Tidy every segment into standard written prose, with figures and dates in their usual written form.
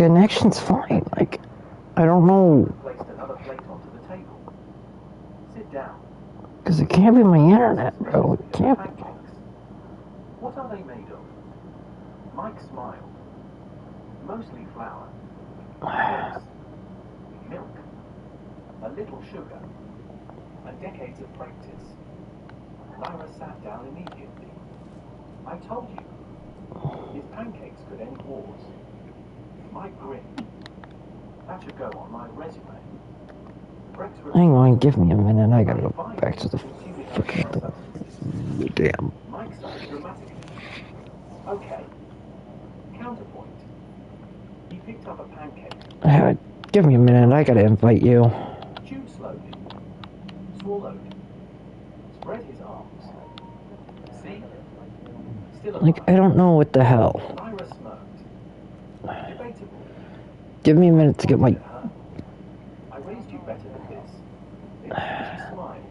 connection's fine. Like, I don't know. Placed another plate onto the table. Sit down. Because it can't be my internet, bro. It can't be. Pancakes. What are they made of? Mike smiled. Mostly flour. Eggs. Milk. A little sugar. And decades of practice. Lyra sat down immediately. I told you. His pancakes could end wars. Mike grinned. That should go on my resume. Hang on, give me a minute. I gotta go back to the freaking thing. Damn. Mike sighed dramatically. Okay. Counterpoint. He picked up a pancake. Give me a minute. I gotta invite you. Chewed slowly. Swallowed. Spread his arms. See? Still alive. Like, I don't know what the hell. Lyra smirked. Debatable. Give me a minute to get my... I raised you better than this. She smiled.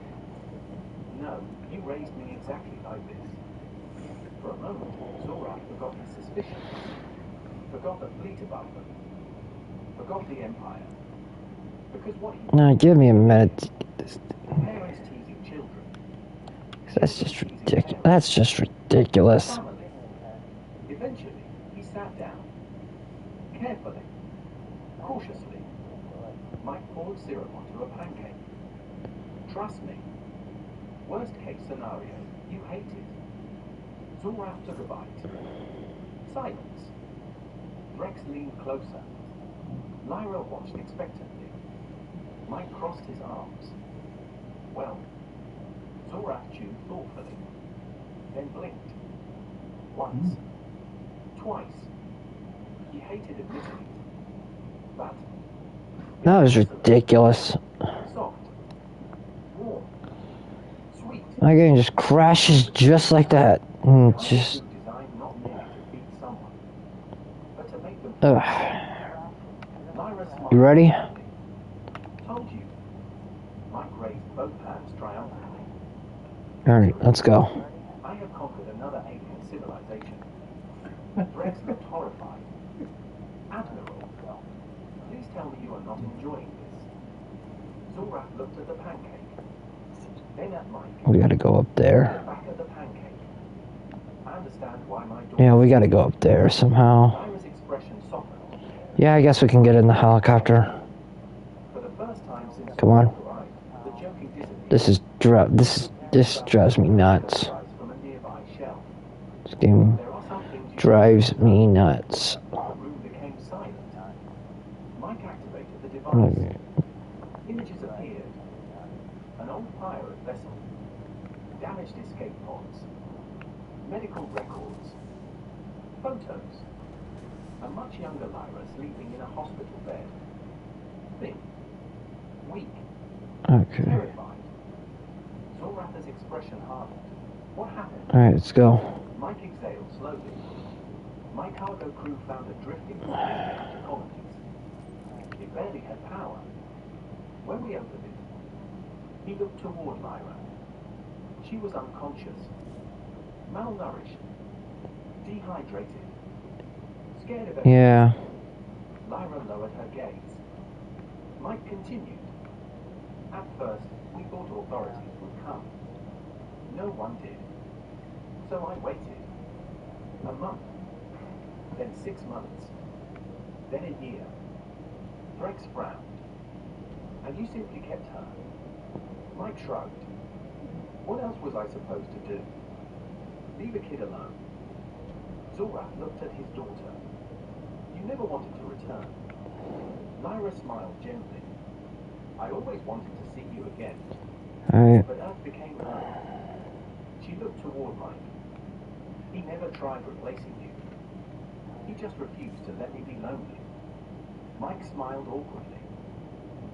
No, you raised me exactly like this. For a moment, Zorak forgot his suspicions. Forgot the fleet above them. Forgot the Empire. Because what he... No, give me a minute to get this... Parents teasing children. That's just ridiculous. That's just ridiculous. Family. Eventually, he sat down. Carefully. Cautiously. Mike poured syrup onto a pancake. Trust me. Worst case scenario, you hate it. Zorak took a bite. Silence. Rex leaned closer. Lyra watched expectantly. Mike crossed his arms. Well, Zorak chewed thoughtfully. Then blinked. Once. Twice. He hated admitting it. But... That was ridiculous. Soft. Warm. Sweet. My game just crashes just like that. And just... Designed not merely to beat someone, but to make them... Lyra smiled. You ready? Told you. Mike raised both hands triumphantly. Alright, let's go. I have conquered another alien civilization. Rex looked horrified. Admiral, please tell me you are not enjoying this. Zorak looked at the pancake. Then at Mike. We gotta go up there. Back at the pancake. I understand why my daughter... Yeah, we gotta go up there somehow. Lyra's expression softened. Yeah, I guess we can get in the helicopter. For the first time since Come on. the joking disappeared. This drives me nuts. From a nearby shell. This game There are some things you... drives me nuts. The room became silent. Mike activated the device. Okay. Images appeared. An old pirate vessel. Damaged escape pods. Medical records. Photos. A much younger Lyra sleeping in a hospital bed. Thin. Weak. Okay. Terrified. Zoratha's expression hardened. What happened? Alright, let's go. Mike exhaled slowly. My cargo crew found a drifting colonies. It barely had power. When we opened it, he looked toward Lyra. She was unconscious, malnourished, dehydrated, scared of everything. Yeah. Lyra lowered her gaze. Mike continued. At first, we thought authorities would come. No one did. So I waited. A month. Then 6 months. Then a year. Rex frowned. And you simply kept her. Mike shrugged. What else was I supposed to do? Leave a kid alone. Zorak looked at his daughter. You never wanted to return. Lyra smiled gently. I always wanted to see you again. Alright. But Earth became home. She looked toward Mike. He never tried replacing you. He just refused to let me be lonely. Mike smiled awkwardly.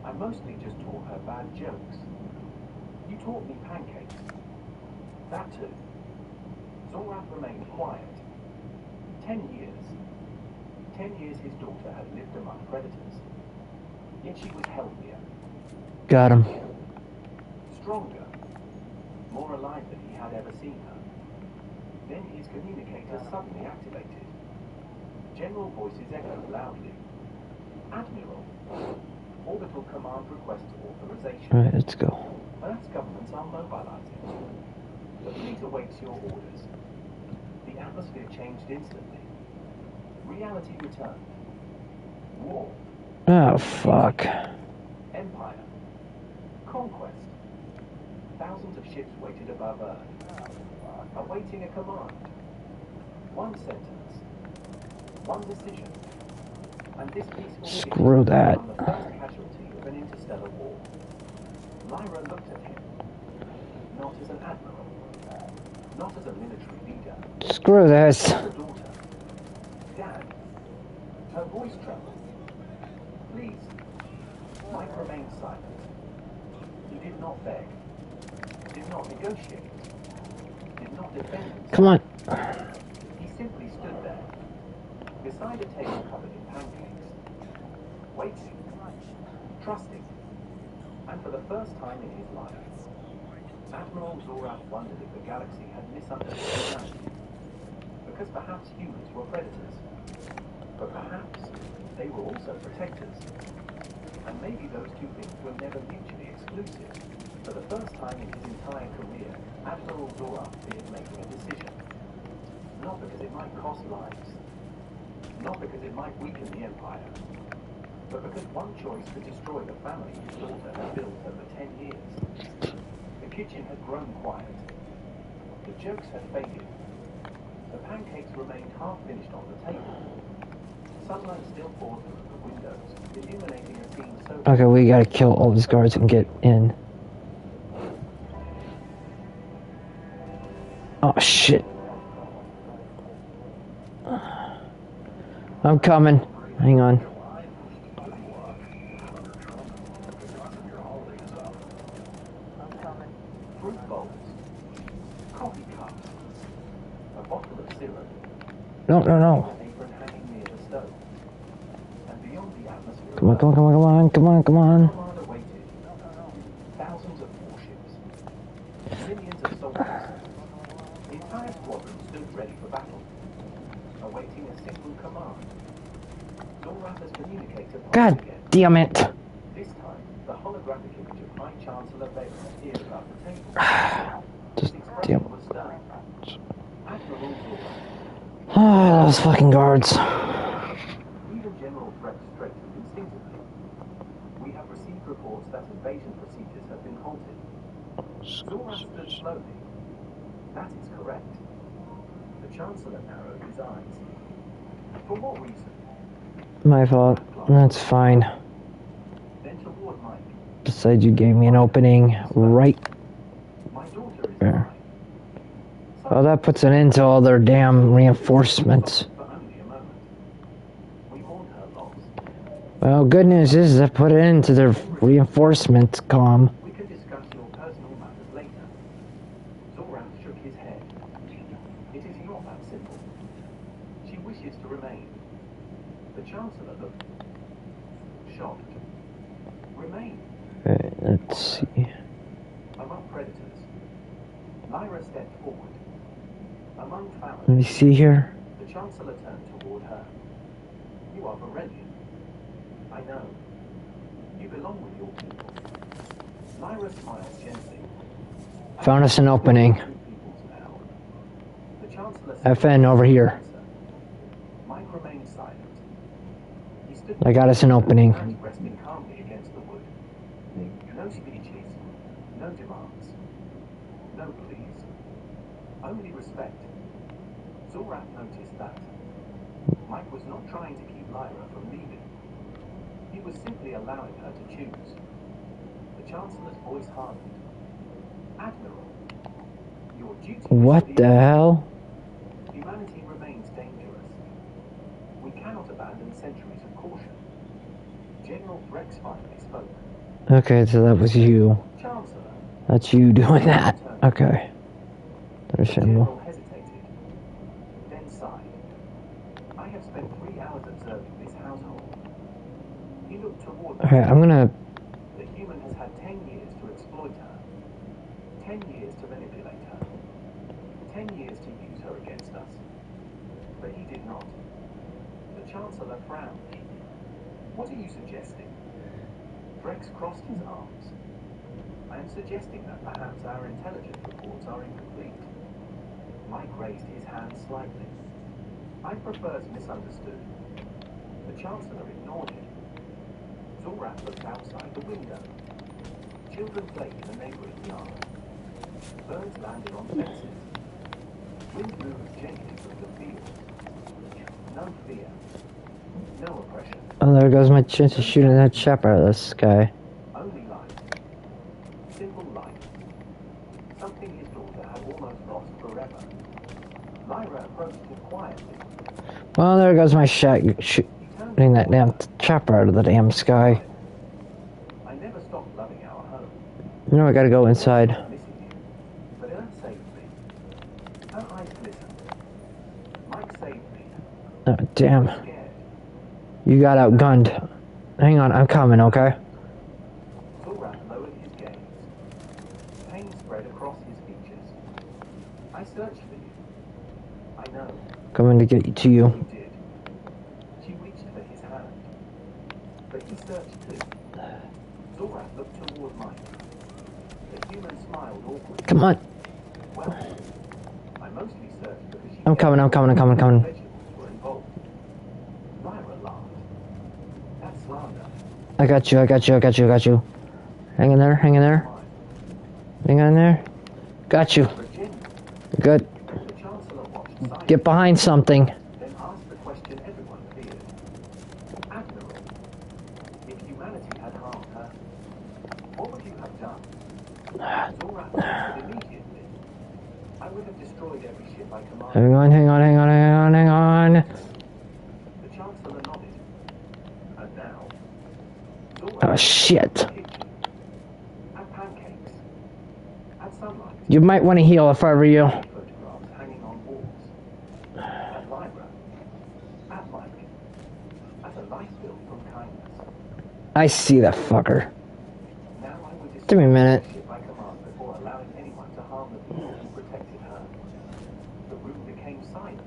I mostly just taught her bad jokes. You taught me pancakes. That too. Zorak remained quiet. 10 years. 10 years his daughter had lived among predators. Yet she was healthier. Got him. Stronger. More alive than he had ever seen her. Then his communicator suddenly activated. General voices echoed loudly. Central Command requests authorization. Alright, let's go. Earth's governments are mobilizing. The fleet awaits your orders. The atmosphere changed instantly. Reality returned. War. Oh, fuck. Empire. Conquest. Thousands of ships waited above Earth, awaiting a command. One sentence. One decision. And this peaceful Screw that. became the first casualty of an interstellar war. Lyra looked at him, not as an admiral, not as a military leader, Screw this. as a daughter. Dad. Her voice trembled. Please. Mike remained silent. He did not beg, did not negotiate, did not defend himself. Come on. He simply stood there, beside a table covered in pancakes, waiting, trusting, and for the first time in his life, Admiral Zorak wondered if the galaxy had misunderstood humanity. Because perhaps humans were predators, but perhaps they were also protectors. And maybe those two things were never mutually exclusive. For the first time in his entire career, Admiral Zorak feared making a decision. Not because it might cost lives, not because it might weaken the Empire, but because one choice could destroy the family his daughter had built over 10 years. The kitchen had grown quiet. The jokes had faded. The pancakes remained half-finished on the table. Sunlight still poured through the windows, illuminating a scene so... Okay, we gotta kill all these guards and get in. Oh, shit. I'm coming. Hang on. Fruit bowls, coffee cups, a bottle of syrup, No. an apron hanging near the stove, and beyond the atmosphere... Come on. Command awaited. Thousands of warships, millions of soldiers. The entire squadron stood ready for battle, awaiting a single command. Zorak has communicated once God again. damn it. This time, the holographic image of High Chancellor Baker appeared above the table. His expression was stern. Admiral Zorak. Ah, those fucking guards. Even General Brecht straightened instinctively. We have received reports that invasion procedures have been halted. Zorak stood slowly. That is correct. The Chancellor narrowed his eyes. For what reason? My fault. That's fine. Then toward Mike. Besides, you gave me an opening right My daughter is there. mine. Oh, that puts an end to all their damn reinforcements. For only a moment. We mourn her loss. Well, good news is that put an end to their reinforcements, calm. We can discuss your personal matters later. Zorak shook his head. It is not that simple. She wishes to remain. The Chancellor looked shocked. Remain. Okay, let's see. Among predators. Lyra stepped forward. Among family. Let me see here. The Chancellor turned toward her. You are Varelian. I know. You belong with your people. Lyra smiled gently. Found us an opening. The Chancellor FN over here. Mike remained silent. He stood I got us an opening. hands resting calmly against the wood. No speeches, no demands, no pleas, only respect. Zorak noticed that Mike was not trying to keep Lyra from leaving. He was simply allowing her to choose. The Chancellor's voice hardened. Admiral, your duty is What the hell? Humanity remains dangerous. We cannot abandon centuries of caution. General Brecht finally spoke. Okay, so that was you. Chancellor. That's you doing that. Okay. Understandable. General hesitated, then sighed. I have spent 3 hours observing this household. He looked toward Okay, I'm gonna... The human has had 10 years to exploit her. 10 years to manipulate her. 10 years to use her against us. But he did not. The Chancellor frowned. What are you suggesting? Rex crossed his arms. I am suggesting that perhaps our intelligence reports are incomplete. Mike raised his hand slightly. I prefer misunderstood. The Chancellor ignored him. Zorak looked outside the window. Children played in the neighboring yard. Birds landed on fences. Wind moved gently through the field. No fear. No oppression. Oh, there goes my chance of shooting that chap out of the sky. Only life. Simple life. Something his daughter had almost lost forever. Lyra approached him quietly. Well, there goes my shot shooting that damn chopper out of the damn sky. I never stopped loving our home. You know I gotta go inside. Missing you, but Earth saved me. Her eyes glistened. Mike saved me. Oh, damn. Scared. You got outgunned. Hang on, I'm coming, okay? Zorak lowered his gaze. Pain spread across his features. I searched for you. I know. Coming to get you to You you. did. She reached for his hand. But he searched too. Zorak looked toward Mike. The human smiled awkwardly. Come on. Well, I mostly searched because she I'm coming. vegetables were involved. Lyra laughed. That's slander. I got you. Hang in there. Hang in there. Got you. But genuine. Good. The Chancellor watched silently, Get behind something. then asked the question everyone feared. Admiral, if humanity had harmed her, what would you have done? Zorak answered immediately. I would have destroyed every ship I commanded. Hang on. The Chancellor nodded. And now, Oh, shit. Had pancakes. Had sunlight. You might want to heal if I were you. Photographs hanging on walls. At Lyra. At Mike. At a life built from kindness. I see that fucker. Now I would destroy Give me a minute. the ship I command before allowing anyone to harm the people who protected her. The room became silent.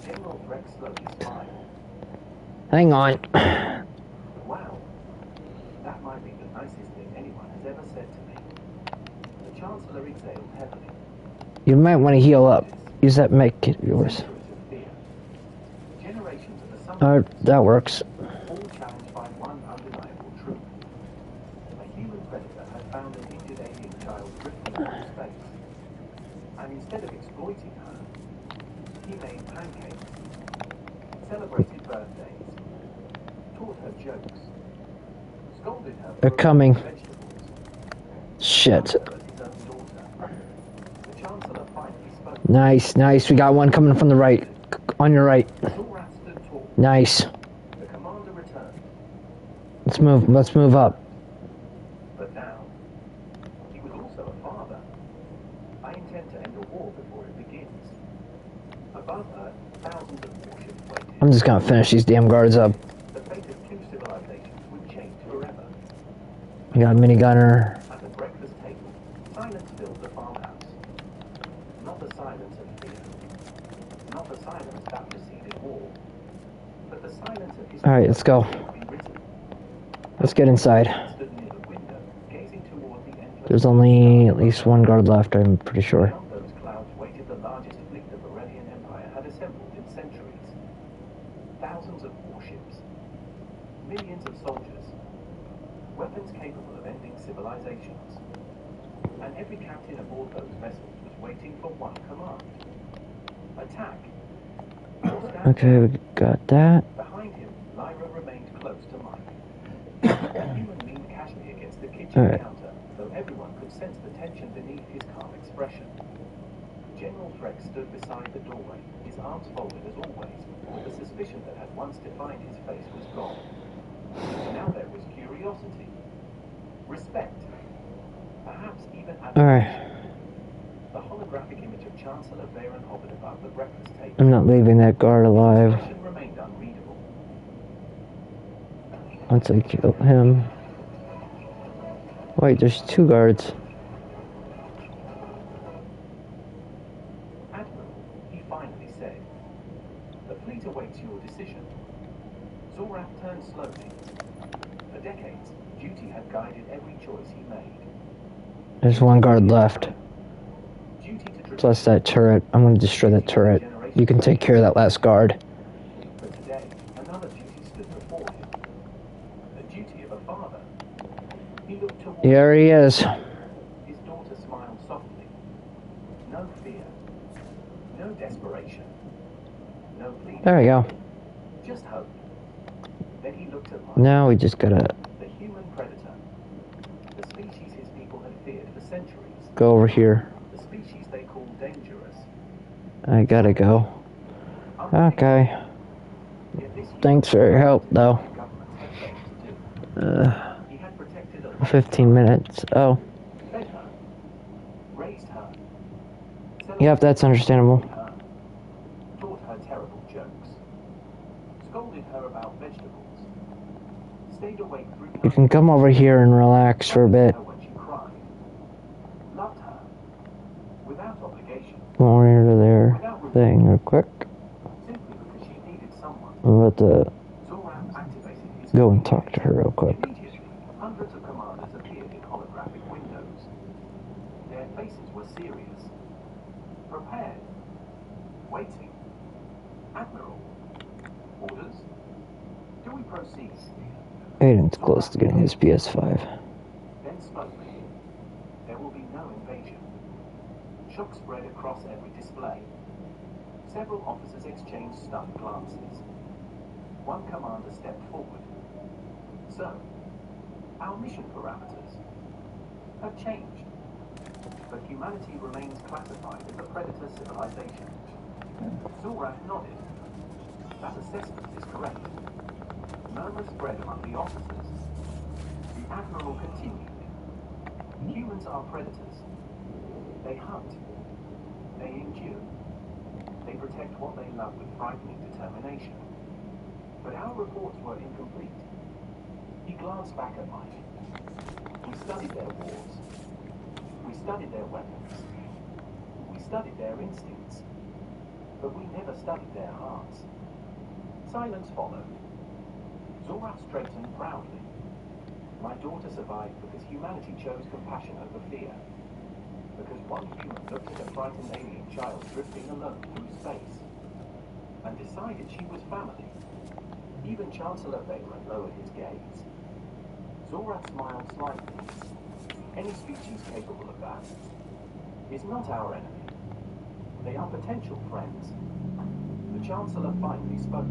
General Rex slowly smiled. Hang on. Wow. That might be the nicest thing anyone has ever said to me. The Chancellor exhaled heavily. You might want to heal up. Use that med kit of yours. Centuries of fear. Generations of assumptions. That works. All challenged by one undeniable truth. A human predator had found an injured alien child drifting through space. And instead of exploiting her, he made pancakes, celebrated birthdays, taught her jokes, scolded her for They're coming. vegetables. Shit. Her as his own daughter. The Chancellor finally spoke. Nice. We got one coming from the right. On your right. Zorak stood tall. Nice. The commander returned. Let's move up. But now, he was also a father. I intend to end a war before it begins. Above Earth, thousands of warships waited. I'm just gonna finish these damn guards up. The fate of two civilizations would change forever. We got a minigunner. At the breakfast table, silence filled the farmhouse. Not the silence of fear. Not the silence that preceded war. But the silence of history. Alright, let's go. Let's get inside. Stood near the window, gazing toward the endless. There's only at least one guard left, I'm pretty sure. Beyond those clouds waited the largest fleet the Varelian Empire had assembled in centuries. Thousands of warships. Millions of soldiers. Weapons capable of ending civilizations. And every captain aboard those vessels was waiting for one command. Attack. Okay, we got that. Behind him, Lyra remained close to Mike. A human leaned casually against the kitchen Alright. counter, though everyone could sense the tension beneath his calm expression. General Rex stood beside the doorway, his arms folded as always, but the suspicion that had once defined his face was gone. Now there was curiosity, respect, perhaps even admiration. Alright. The holographic image of Chancellor Varen hovered above the breakfast table. I'm not leaving that guard alive. The expression remained unreadable. Once I kill him. Wait, there's two guards. Admiral, he finally said, the fleet awaits your decision. Zorak turned slowly. For decades, duty had guided every choice he made. There's one guard left. Duty to Plus that turret. I'm going to destroy that turret. You can take care of that last guard. But today, another duty stood before him. The duty of a father. He looked toward Here he is. his daughter smiled softly. No fear. No desperation. No pleading. There we go. Just hope. Then he looked at life. Now we just gotta The human predator. The species his people had feared for centuries. go over here. The species they called dangerous. I gotta go. Okay. Yet this Thanks for your help, though. government had failed to do. He had protected a life, 15 minutes. Oh. fed her, raised her, Yep, that's understandable. her, taught her terrible jokes, scolded her about vegetables, stayed awake through You can come over here and relax for a bit. her when she cried, loved her, without obligation, Go over here to their thing real quick. simply because she needed someone. I'm about to Zoran activated his go and talk to her real quick. Immediately, hundreds of commanders appeared in holographic windows. Their faces were serious, prepared, waiting. Admiral, orders? Do we proceed? Aiden's close to getting his PS5. Then slowly, there will be no invasion. Shock spread across every display. Several officers exchanged stunned glances. One commander stepped forward. So, our mission parameters have changed, but humanity remains classified as a predator civilization. Zorak nodded. That assessment is correct. Murmurs spread among the officers. The Admiral continued. Humans are predators. They hunt. They endure. They protect what they love with frightening determination. But our reports were incomplete. He glanced back at life. We studied their wars. We studied their weapons. We studied their instincts. But we never studied their hearts. Silence followed. Zorak straightened proudly. My daughter survived because humanity chose compassion over fear. Because one human looked at a frightened alien child drifting alone through space and decided she was family. Even Chancellor Veyron lowered his gaze. Zorak smiled slightly. Any species capable of that is not our enemy. They are potential friends. The Chancellor finally spoke.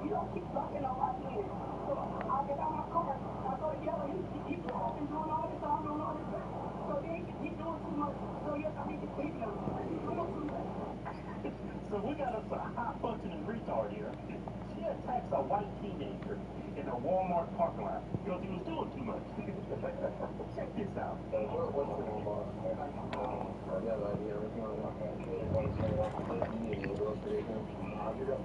You don't keep talking on my ear. So I get out my car. I go to yell. He talking, doing all this. I'm doing all this. So he doing too much. So yes, I need to keep him. He's doing too much. So we got us a high-functioning retard here. She attacks a white teenager in a Walmart parking lot because he was doing too much. Check this out. What's the name of it? I got an idea. Everything on that. You need any girls for Recon? I'll get up.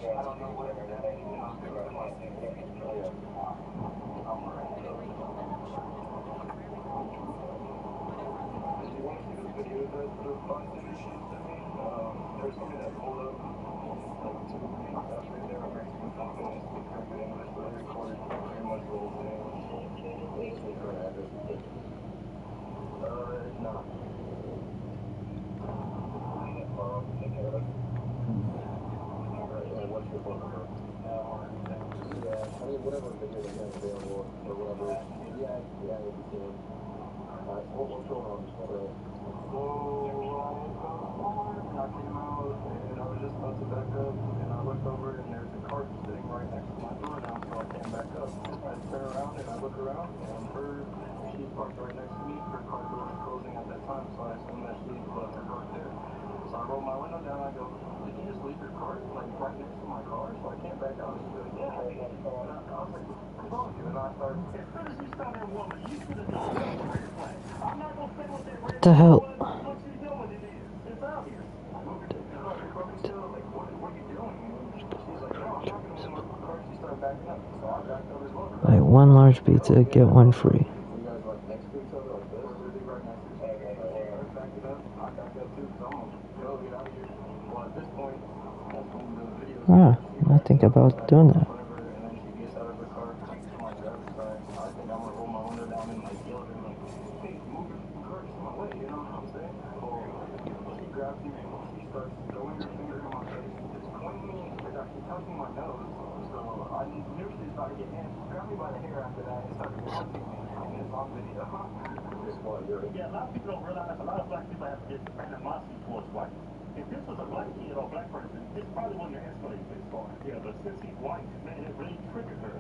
I don't know what it you want to see the video that the bartender she sent me? There's something that pulled up like 2 weeks after they were Mexican talking and speak very good English, but I recorded pretty much the whole thing. What's your current address? It's not. And what's your phone number? Yeah, I mean, whatever video they have available or whatever. Yeah, if you can. What's going on? So, I came out and I was just about to back up and I looked over and there's a cart sitting right next to my door now, so I came back up. I turn around and I look around and she's parked right next to me. Her car door is closing at that time, so I assume that she left her car there. So I roll my window down. I go, did you just leave your car like right next to my car? So I can't back out. She's like, yeah. And I was like, what's wrong with you? And I started. As soon as you saw that woman, you should have known that was a red flag. I'm not gonna say what that red The flag hell? was, but you know what it is. It's obvious. Moving to the car, still like, what are you doing? And she's like, no, I'm not gonna move my car. She started backing up, so I backed up as well. Like one large pizza, get one free. You guys like next to each other like this? Literally right next to each other. She backed it up. I backed up too, because I'm like, yo, get out of here. Well, at this point, that's when the video Ah, starts. I think about doing that. Whatever, and then she gets out of the car, to my driver's side. I think I'm gonna roll my window down and like yell at her like, hey, move your car to my way, you know what I'm saying? Well, she grabs me and she starts throwing her finger in my face, just pointing me, like she's touching my nose. So I knew she was about to get hit. She grabbed me by the hair after that and started punching me, and it's on video. Yeah, a lot of people don't realize a lot of black people have this animosity towards white. If this was a black kid or a black person, this probably wouldn't have escalated this far. Yeah, but since he's white, man, it really triggered her.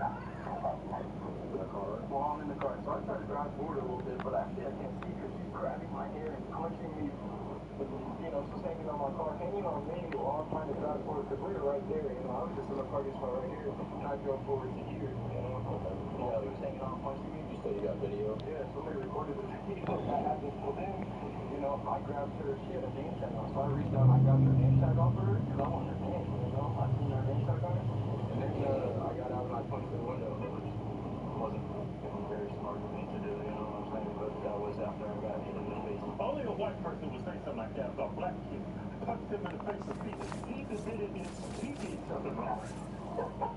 Well, I'm in the car, so I tried to drive forward a little bit, but actually I can't see because she's grabbing my hair and punching me. You know, she's hanging on my car, hanging on me while I'm trying to drive forward because we were right there. You know, I was just in the parking spot right here, and I drove forward to here. You know, while she was hanging on, punching me. You said you got video? Yeah, somebody recorded the video. That happened. Well, then, you know, I grabbed her. She had a name tag on, so I reached out and I grabbed her name tag off of her because I want her name. You know, I seen her name tag on it, and then I got out and I punched the window. Wasn't very smart of me to do, you know what I'm saying? But that was after I got hit in the face. Only a white person would say something like that about black kids. Punched him in the face repeatedly. He even did it in he did something wrong. Multiple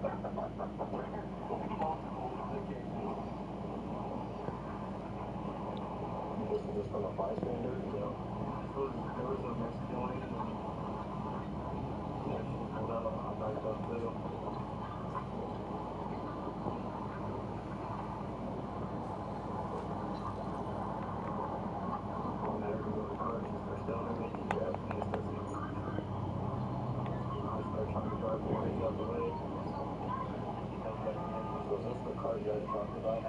occasions. This is just from a bystander, you know. There was a Mexican lady and yeah, she pulled out, I backed up too. Was this the car you guys talked about?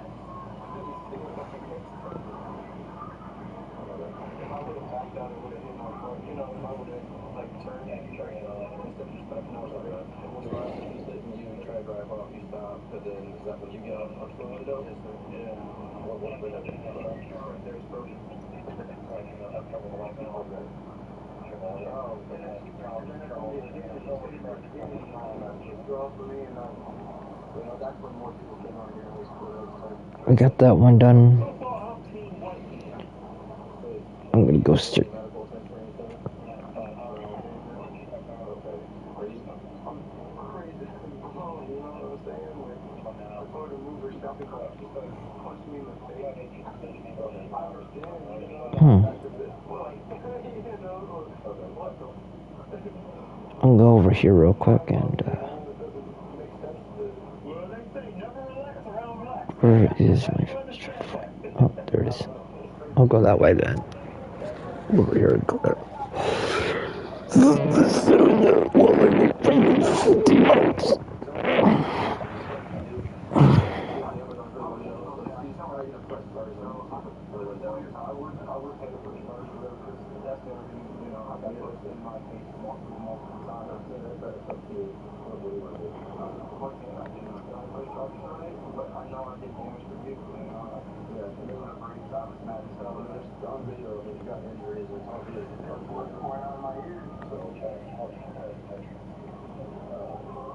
If I would have backed out, it would have hit my car. You know, if I would have like turned instead of just backing out straight. So after she's hitting you, you try to drive off, you stop, and then is that when you get out and punch the window? Yes, sir. Yeah. What window did you put up? Right there, so. Okay. Oh, yeah. She ran up on me again, and she hit me again, and she kicked her off of me, and you know, that's when more people came out here and we split up. We got that one done. I'm gonna go straight. Medical attention or anything? Okay. Are you? I'm crazy. Oh, you know what I'm saying? Like, I told her to move her shopping cart. She started punching me in the face. I understand, you know, back a bit. Like, you know, what the? I'll go over here real quick and where is my first try? Oh, there it is. I'll go that way then. Over here and go there.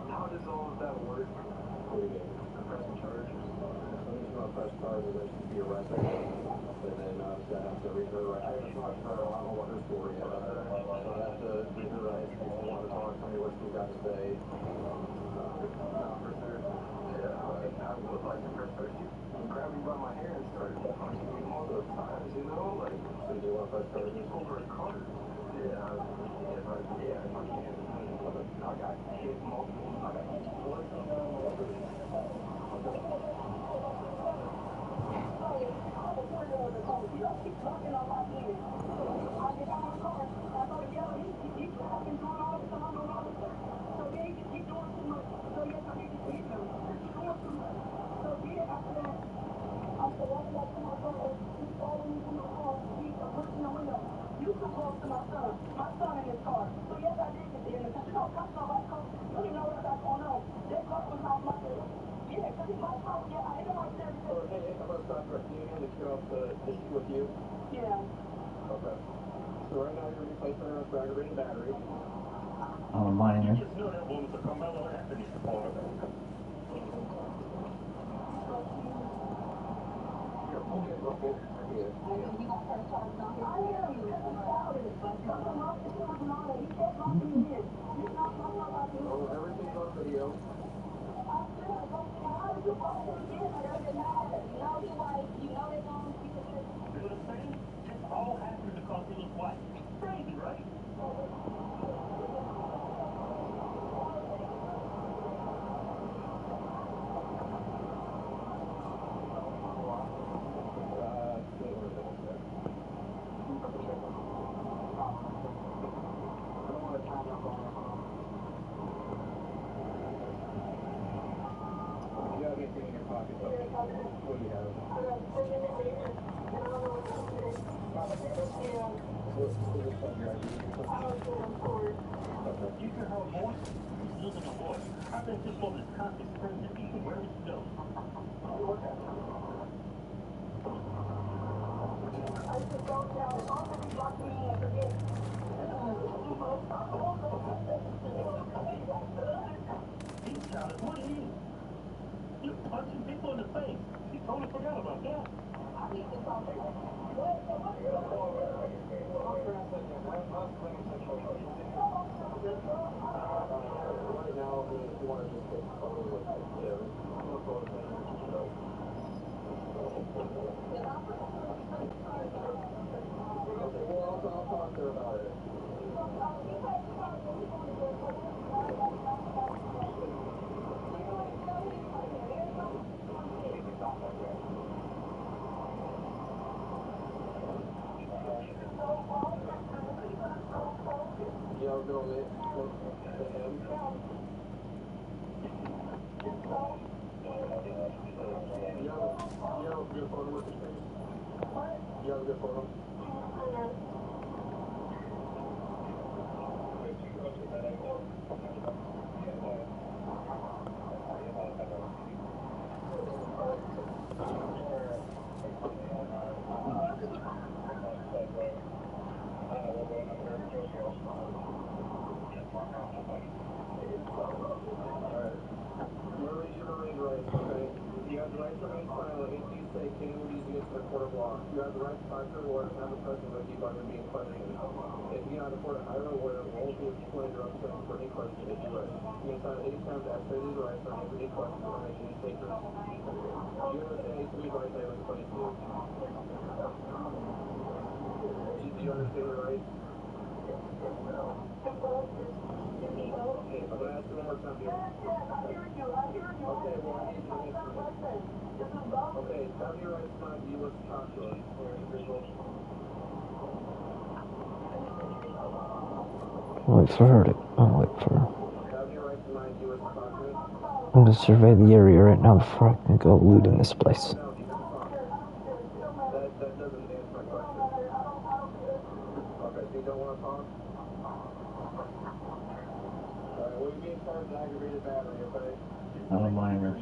How does all of that work? Pressing charges. As soon as you press charges, they should be arrested. And then obviously I have to read her rights. I haven't talked to her. I don't know what her story is. So I have to read her rights. If she wants to talk to me, what she's got to say. Not for sure. Yeah, I would like to press charges. She grabbed me by my hair and started punching me multiple times, you know? Like, so do you want to press charges? Over a car. Yeah, if I can. I got hit multiple. I got blood coming down my face. You too close to my son. My son in his car. With you? Yeah. Okay. So right now you're replacing her for aggravated battery. On a minor. You just know that woman's a Carmelo Anthony supporter. Everything's on video. This all happened because he was white. Crazy, right? You have anything in your pocket? What do you have? You hear her voice? She's losing her voice. I bet this woman is constantly screaming at people. Where is she go? He's childish. What are you? You're punching people in the face. You totally forgot about that. Right now, if you want to just take a photo with it, yeah, I'm going to throw it in there. Okay, well, I'll talk to her about it. Yeah, I'll go with him. You have a good photo with the face? You have a good photo? You have the right to remain silent if you say any of these against the court of law. You have the right to talk to your lawyer and have a present with you while you're being questioned. If you cannot afford to hire a lawyer, won't be explained or upset for any question that you raise. You may sign any time to exercise these rights or answer any questions or make any statements. Do you understand each of these rights I have explained to you? Do you understand your rights? Okay, I'm going to ask you one more time, dear. Okay, well, I need you to answer me. Okay, tell me your rights tonight. You want to talk to us. Wait for her to. I'll wait for her. Tell me your rights tonight. You want to talk to us. I'm gonna survey the area right now before I can go looting this place. No, you can talk. That doesn't answer my question. Okay, so you don't want to talk? Alright, well, you're being charged with aggravated battery, okay? I'm a minor.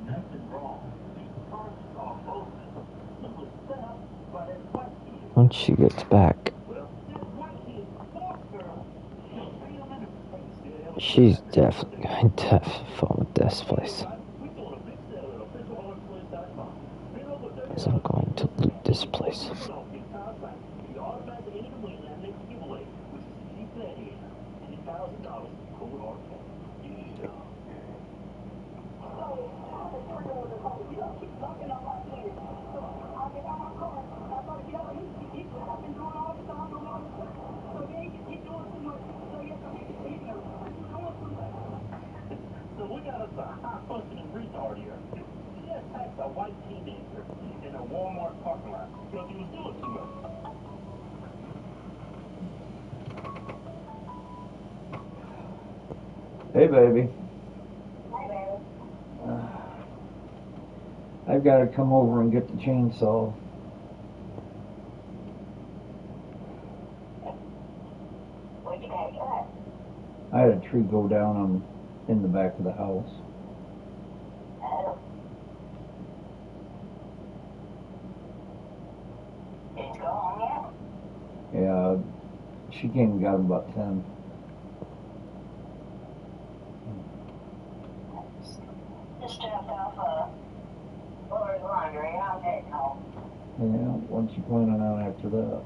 Nothing wrong. These charges are bogus. It was set up by that white kid. Once she gets back, Well, that white kid, poor girl, she'll beat him in the face. she's definitely going to fall with this place. We doing a big sale at officialhuntsplace.com. As I'm going to loot this place. You automatically enter the win that next giveaway, which is to keep that in. $80,000 cold hard cash. So we got us a high-functioning retard here. He attacked a white teenager in a Walmart parking lot because he was doing too much. Hey, baby. I've got to come over and get the chainsaw. I had a tree go down in the back of the house. Oh. Did it go home yet? Yeah, she came and got him about 10. Just dropped off Laura's laundry. I'm heading home. Yeah, what you planning on after that?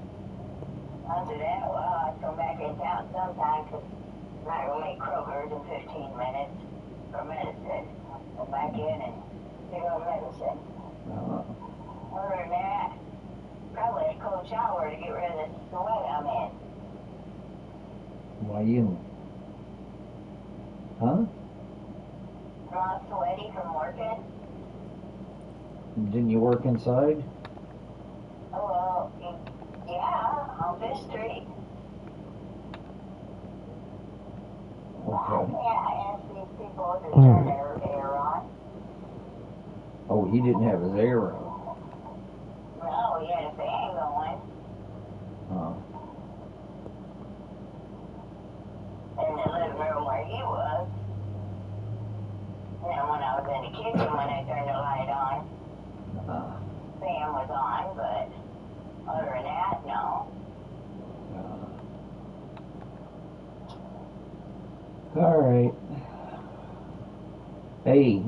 After that, well, I'd come back in town sometime because I will make Kroger's in 15 minutes for medicine. Go back in and pick up medicine. Other than that, probably a cold shower to get rid of the sweat I'm in. Why you? Huh? I'm all sweaty from working. Didn't you work inside? Oh, well, yeah, on this street. Okay. Yeah, I asked these people to turn their air on. Oh, he didn't have his air on. No, he had a fan going. In the living room where he was. And when I was in the kitchen, when I turned the light on, fan was on, but other than that, no. All right. Hey,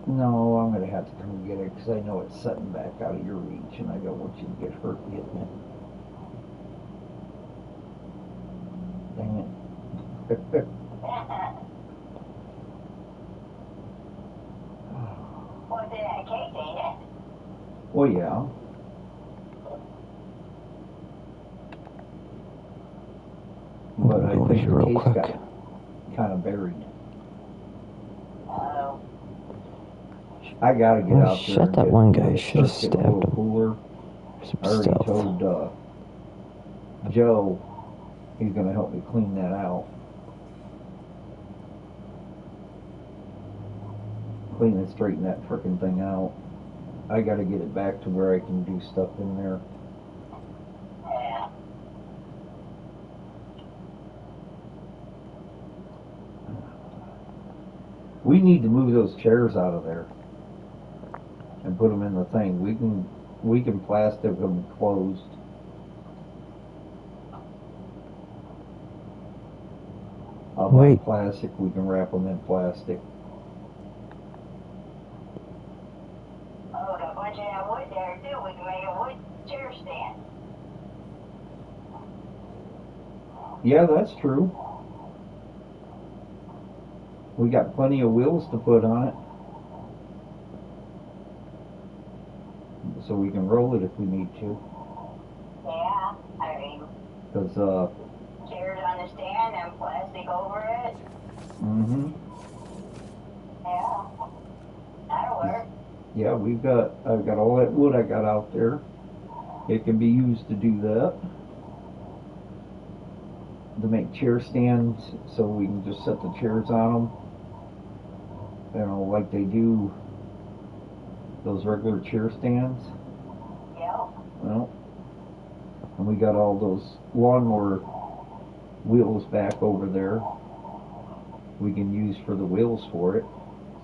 no, I'm gonna have to come get it because I know it's setting back out of your reach, and I don't want you to get hurt getting it. Dang it. What's in that case, ain't it? Well, yeah. But I think the real case quick. got kind of buried. Oh. I gotta get Well, out there. shut and that get- one guy. when it Should have starts getting a stabbed little him. Cooler. Some I already stealth. told Joe he's gonna help me clean that out. Clean and straighten that frickin' thing out. I gotta get it back to where I can do stuff in there. Yeah. We need to move those chairs out of there and put them in the thing. We can plastic them closed. I'll buy Wait. plastic. We can wrap them in plastic. Oh, we got a bunch of that wood there, too. We can make a wood chair stand. Yeah, that's true. We got plenty of wheels to put on it. So we can roll it if we need to. Yeah, I mean, Because, chairs on the stand and plastic over it. Yeah. That'll work. Yeah, I've got all that wood I got out there. It can be used to do that. To make chair stands so we can just set the chairs on them. You know, like they do those regular chair stands. Yep. Well, and we got all those lawnmower wheels back over there. We can use for the wheels for it,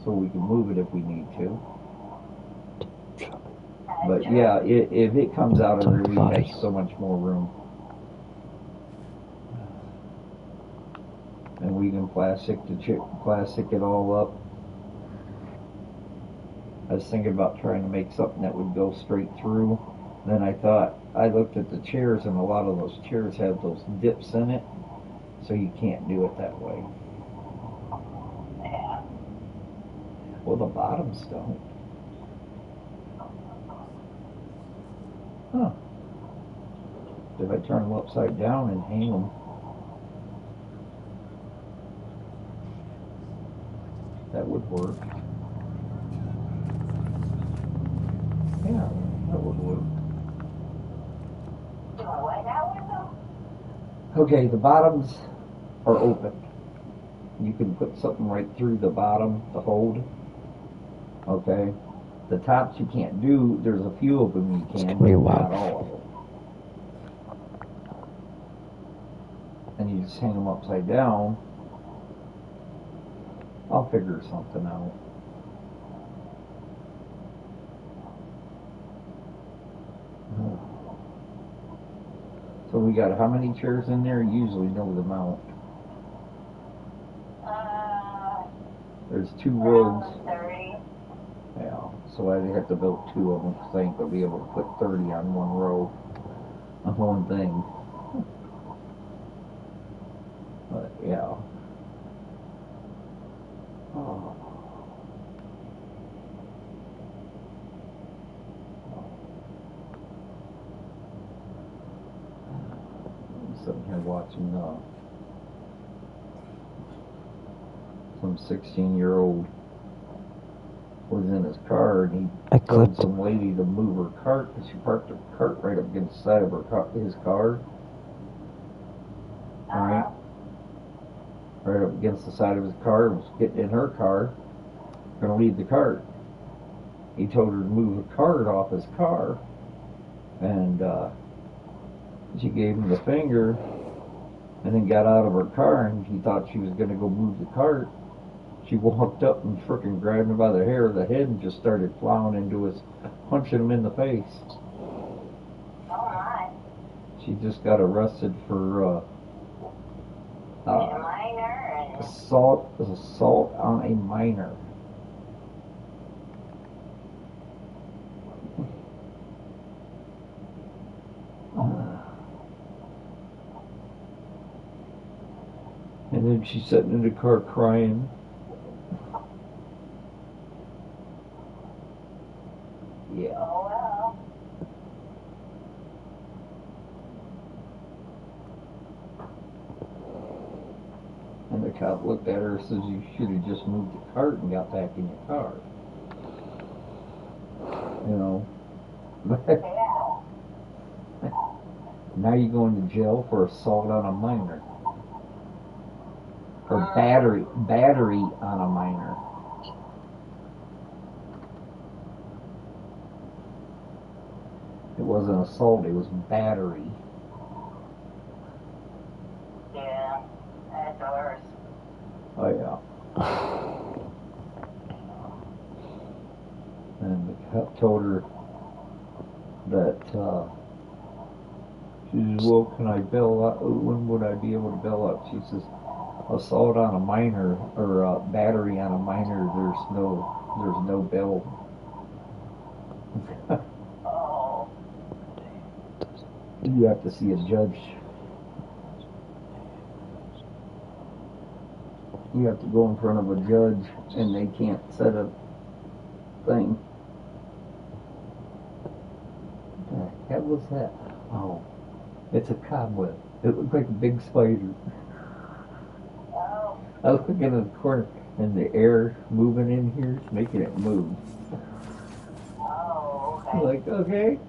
so we can move it if we need to. But yeah, if it comes out of there, we have so much more room. And we can plastic it all up. I was thinking about trying to make something that would go straight through. Then I looked at the chairs, and a lot of those chairs have those dips in it, so you can't do it that way. Yeah. Well, the bottoms don't. Huh. If I turn them upside down and hang them. That would work. Yeah, that would work. Doing what now with them? Okay, the bottoms are open. You can put something right through the bottom to hold. Okay. The tops you can't do. There's a few of them you can, but not all of them. And you just hang them upside down. I'll figure something out. So we got how many chairs in there? Usually know the amount. There's 2 rows. 30. Yeah, so I'd have to build 2 of them because I ain't gonna be able to put 30 on one row, on one thing. But yeah. Oh. I'm sitting here watching some 16-year-old was in his car and I he told clipped. some lady to move her cart because she parked her cart right up against the side of his car. Right? Right up against the side of his car, was getting in her car, gonna leave the cart. He told her to move the cart off his car, and she gave him the finger, and then got out of her car, and he thought she was gonna go move the cart. She walked up and frickin' grabbed him by the hair of the head and just started plowing into his, punching him in the face. Oh my. She just got arrested for Minor and assault on a minor. And then she's sitting in the car crying. Yeah. oh well. And the cop looked at her and says, you should have just moved the cart and got back in your car. You know. Yeah. Now you're going to jail for assault on a minor. Or battery on a minor. It wasn't assault, it was battery. Yeah. That's worse. Oh yeah. And the cop told her that she says, well, can I bail out? When would I be able to bail out? She says, assault on a minor or battery on a minor, there's no bail. Oh. You have to see a judge. You have to go in front of a judge and they can't set a thing. What the hell was that? Oh, it's a cobweb. It looked like a big spider. Oh. I was looking in the corner and the air moving in here is making it move. Oh, I'm okay. like, okay.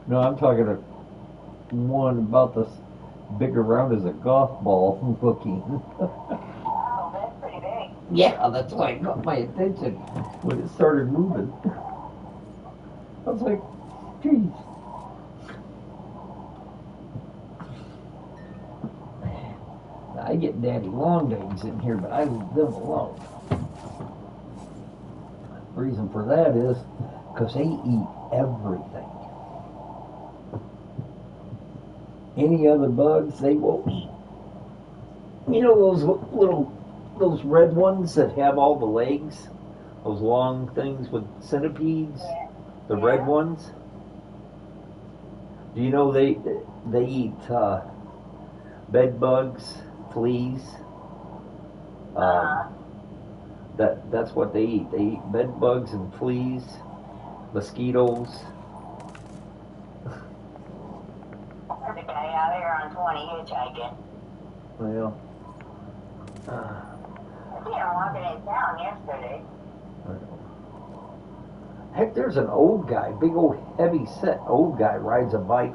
No, I'm talking to one about this big around as a golf ball looking. Oh, that's pretty big. Yeah, that's why it got my attention when it started moving. I was like, geez. I get daddy long legs in here, but I leave them alone. Reason for that is because they eat everything. Any other bugs they won't eat. You know those red ones that have all the legs? Those long things with centipedes? Yeah. The red ones? Do you know they eat bed bugs, fleas? That's what they eat. They eat bed bugs and fleas, mosquitoes. There's a guy out here on 20 hitchhiking. Well, I seen him walking in town yesterday. heck, there's an old guy, big old heavy set old guy rides a bike.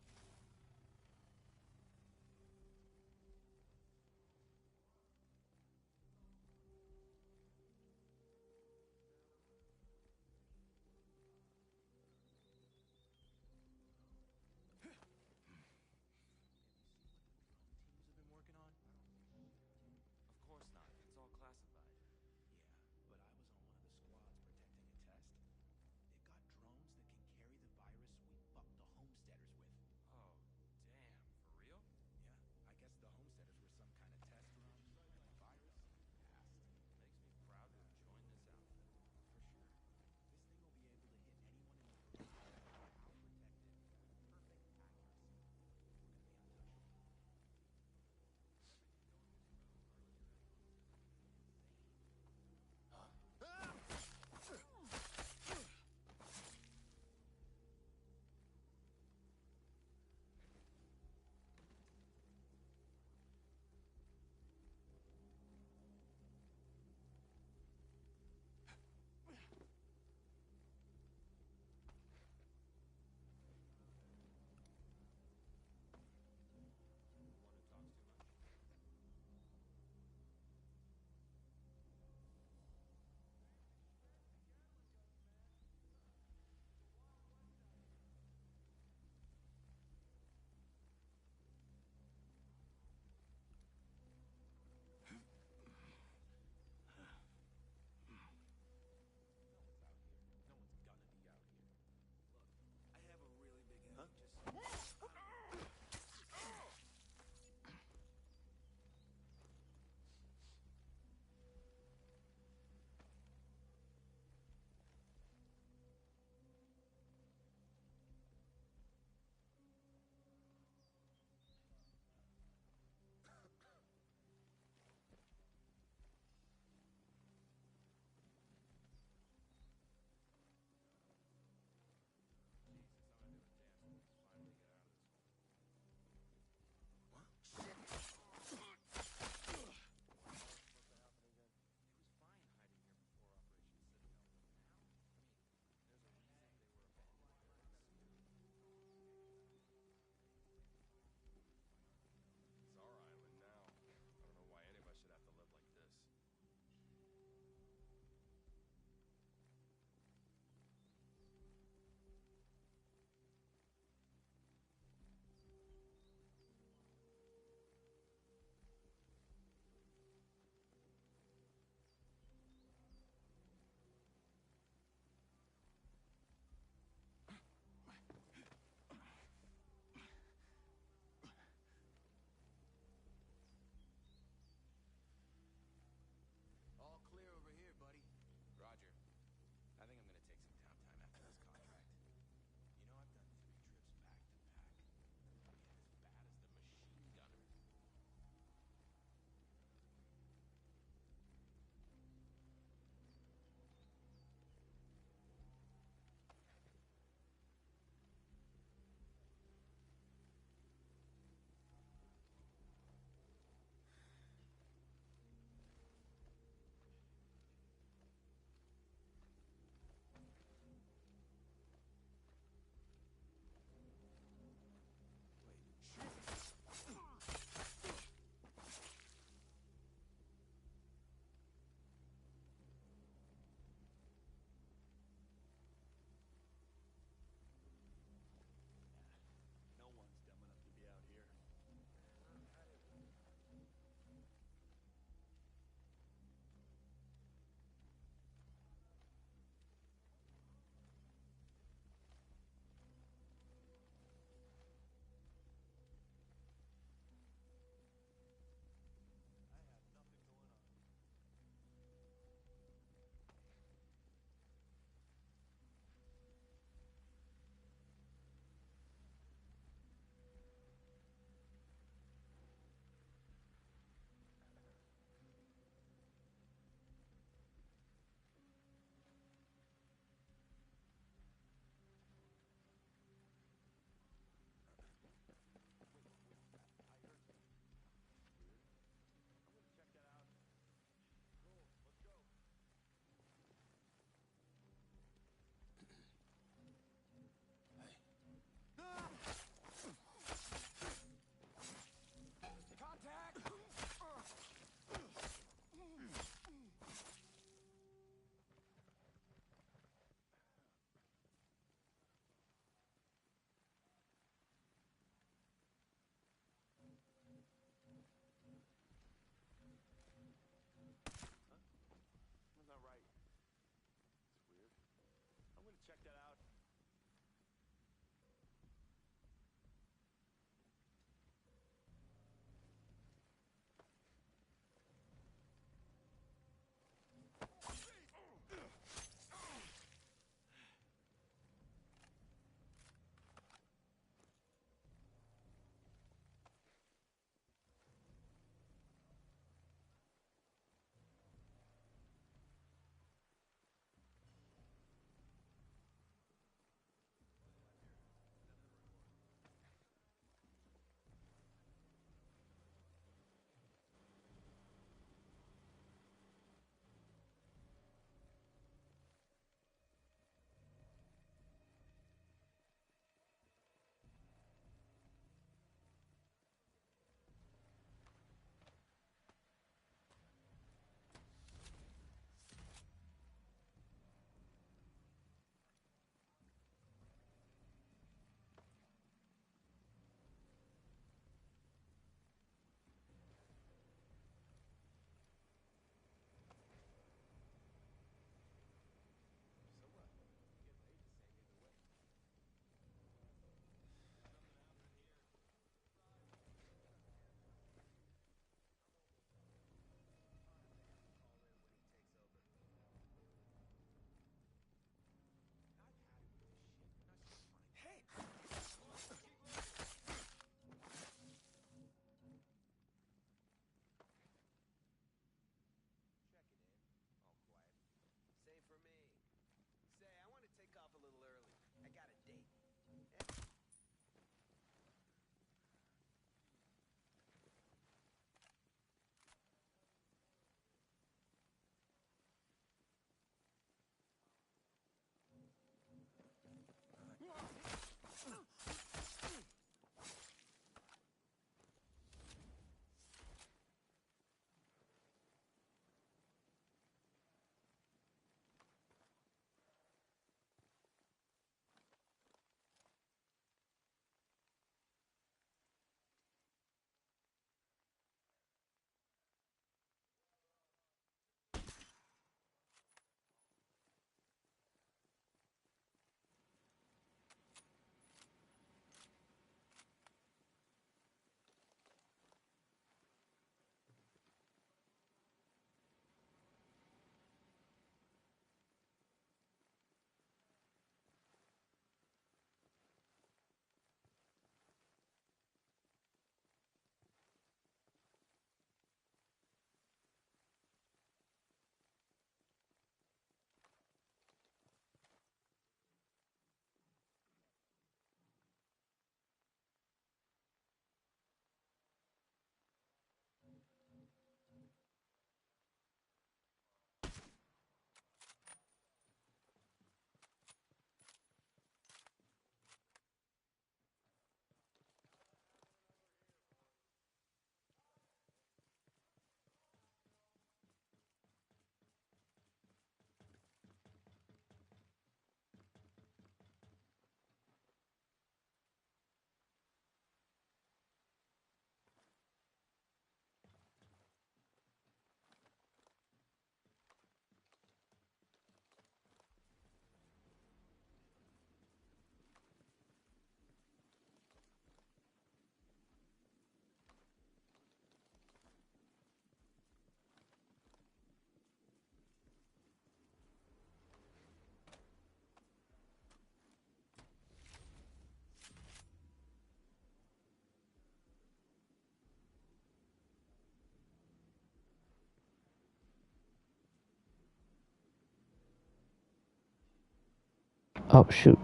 Oh, shoot.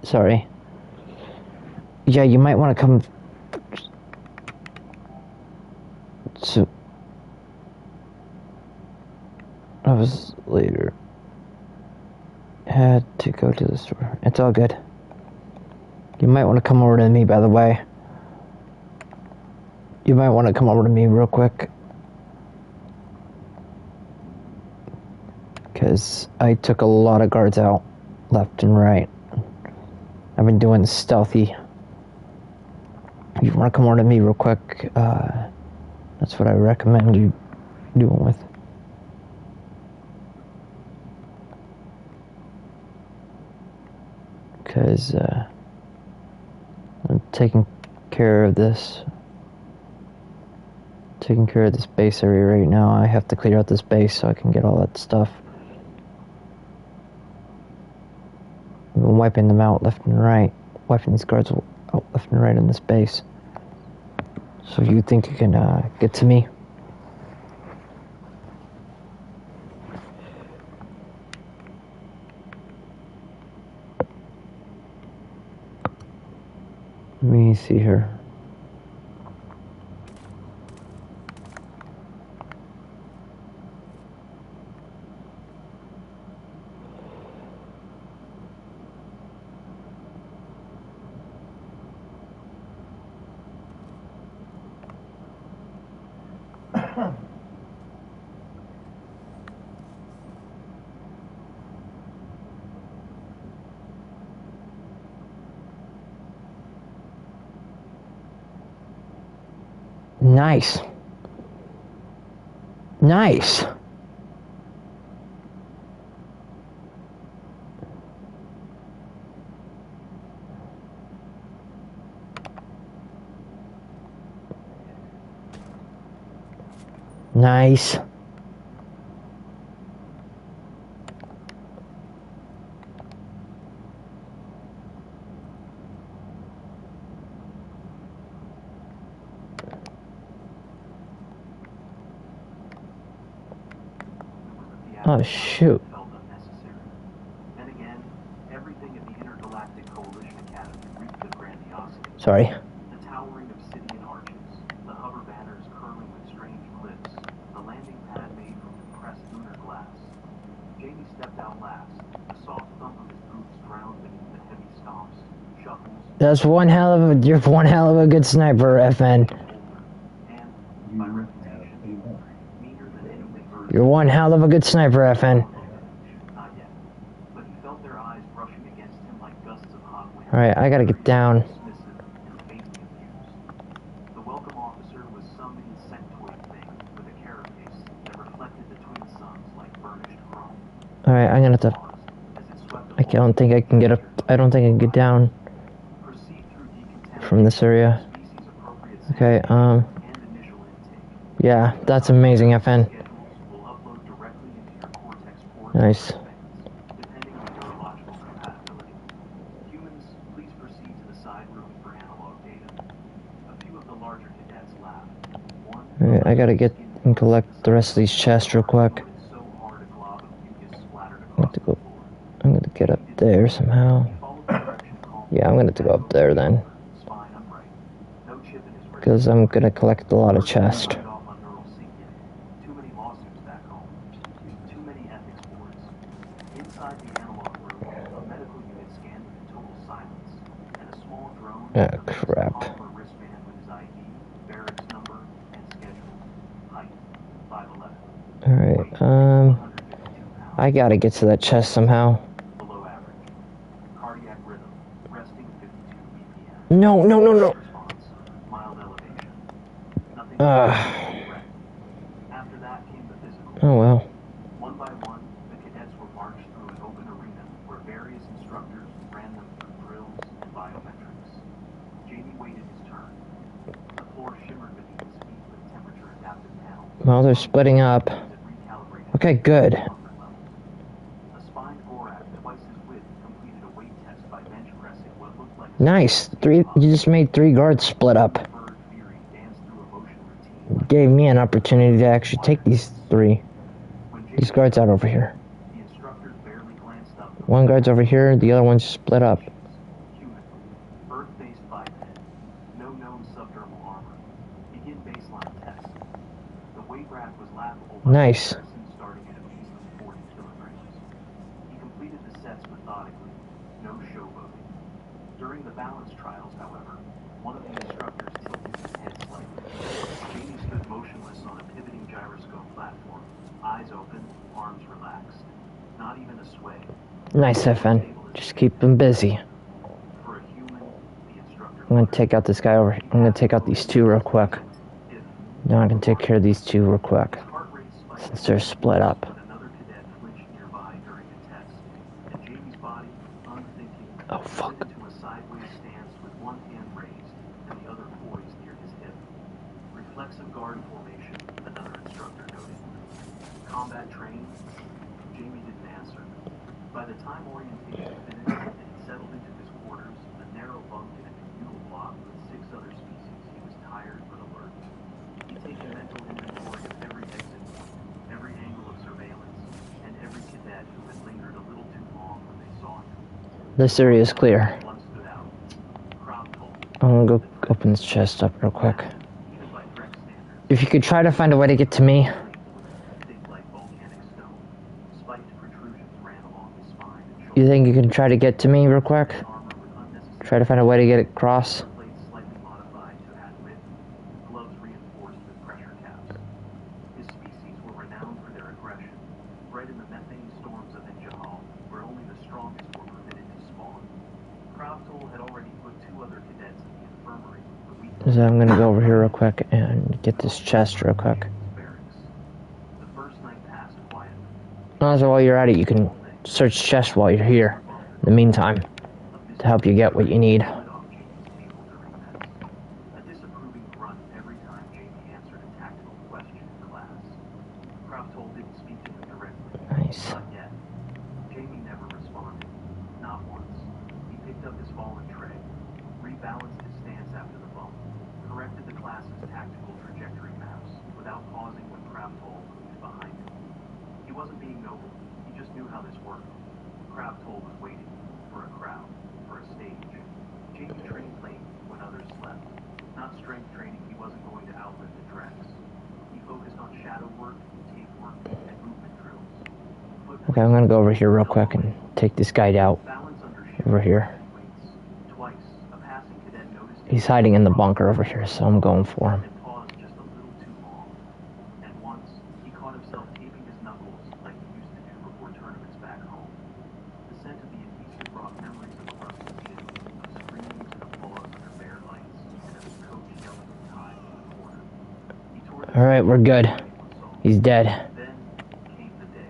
Sorry. Yeah, you might want to come... So... I was later. Had to go to the store. It's all good. You might want to come over to me, by the way. You might want to come over to me real quick. Because I took a lot of guards out, left and right. I've been doing stealthy. You want to come over to me real quick? That's what I recommend you doing with. Because I'm taking care of this. Taking care of this base area right now. I have to clear out this base so I can get all that stuff. I've been wiping them out left and right. Wiping these guards out left and right in this base. So you think you can get to me? Let me see here. Nice. Nice. Nice. Oh, shoot. Then again, everything at the Intergalactic Coalition Academy reeked of grandiosity. Sorry. The towering obsidian arches, the hover banners curling with strange cliffs, the landing pad made from compressed lunar glass. Jamie stepped out last. The soft thump of his boots drowned beneath the heavy stomps, shuffles. That's one hell of a... You're one hell of a good sniper, FN. And, by reputation, meaner than anything heard. You're one hell of a good sniper, FN. Not yet, but he felt their eyes brushing against him like gusts of hot wind. Alright, I gotta get down. Dismissive and faintly amused. The welcome officer was some insectoid thing with a carapace that reflected the twin suns like burnished chrome. Alright, I'm gonna have to... As it swept I don't think I can get up... I don't think I can get down proceed through decontamination from this area. species appropriate Okay, and initial intake. yeah, that's amazing, FN. Schedules will upload directly into your Cortex port Nice. depending on neurological compatibility. Humans, please proceed to the side room for analog data. A few of the larger cadets laughed. One Alright, I gotta get and collect the rest of these chests real quick. so hard a glob of mucus splattered I'm across gonna go... the floor. I'm gonna get up there somehow. He followed the direction called Yeah, I'm gonna have to go up there then. spine upright. No chip in his wrist. Because I'm gonna collect a lot of chests. Off on neural sequence. Too many lawsuits back home. Too many ethics boards. Inside the analog room, a medical unit scanned in total silence, and a small drone Ah, crap. polymer wristband with his ID, barracks number, and schedule. Height 5'11". Alright, 152 pounds. I gotta get to that chest somehow. Below average. Cardiac rhythm. Resting 52 BPM. No, no, no, no. Response. Mild elevation. Nothing. Ah. After that came the physical. Oh well. One by one, the cadets were marched through an open arena where various instructors ran them through drills and biometrics. Jamie waited his turn. The floor shimmered beneath his feet with temperature-adapted panels. Well, they're splitting up. That recalibrated Okay, good. comfort levels. A spined Gorak twice his width completed a weight test by bench pressing what looked like a Nice. You just made 3 guards split up. bird fury danced through a motion routine. Gave me an opportunity to actually take these When Jamie guards out over here. the instructors barely glanced up. One guard's over here, the other one's split up. Human. Earth-based biped. No known subdermal armor. Begin baseline test. The weight rack was laughable by Nice. comparison, starting at a measly 40 kilograms. He completed the sets methodically. No showboating. During the balance trials, however, one of the instructors tilted his head slightly. Jamie stood motionless on a pivoting gyroscope platform, eyes open, arms relaxed. Not even a sway. Nice, FN. Just keep them busy. For a human, the instructor I'm gonna take out this guy over here. I'm gonna take out these two real quick. Now I can take care of these two real quick. Since they're split up. Another cadet flinched nearby during a test, and Jamie's body, unthinking, Oh, fuck. slid into a sideways stance with one hand raised and the other poised near his hip. Reflexive guard formation, another instructor noted. Combat trained? Jamie didn't answer. By the time orientation finished and he settled into his quarters, a narrow bunk in a communal block with 6 other species, he was tired but alert. He'd taken mental inventory of every exit point, every angle of surveillance, and every cadet who had lingered a little too long when they saw him. This area is clear. One stood out. Crowd told. I'm gonna go open this chest up real quick. Even by Drek standards, If you could try to find a way to get to me. thick like volcanic stone. Spiked protrusions ran along his spine and You shoulders. think you can try to get to me real quick? Armor with unnecessary Try to find a way to get across. plates slightly modified to add width. Gloves reinforced with pressure caps. His species were renowned for their aggression. Bred in the methane storms of Injahal, where only the strongest were permitted to spawn. Krauthol had already put 2 other cadets in the infirmary the week So I'm gonna go over here real quick and get this chest real quick. barracks. The first night passed quietly. Also, while you're at it, you can search chest while you're here. In the meantime, to help you get what you need. Slid off Jamie's table during mess. A disapproving grunt every time Jamie answered a tactical question in class. Krauthol didn't speak to him directly. Nice. Not yet. Jamie never responded. Not once. He picked up his fallen tray, rebalanced his stance after the bump, corrected the class's tactical trajectory maps without pausing when Krauthol moved behind him. He wasn't being noble. He just knew how this worked. Krauthol was waiting for a crowd, for a stage. Jamie trained late when others slept. Not strength training, he wasn't going to outlive the Drex. He focused on shadow work, tape work, and movement drills. Okay, I'm gonna go over here real quick and take this guy out. Balance under Over here. weights. Twice, a passing cadet noticed He's hiding in the bunker over here, so I'm going for him. and paused just a little too long. And once, he caught himself taping his knuckles like he used to do before tournaments back home. The scent of the adhesive brought memories of a rusty gym, of screams and applause under bare lights, and of his coach yelling him time in the corner. He tore the Alright, we're good. anyone saw. He's dead. Then came the day.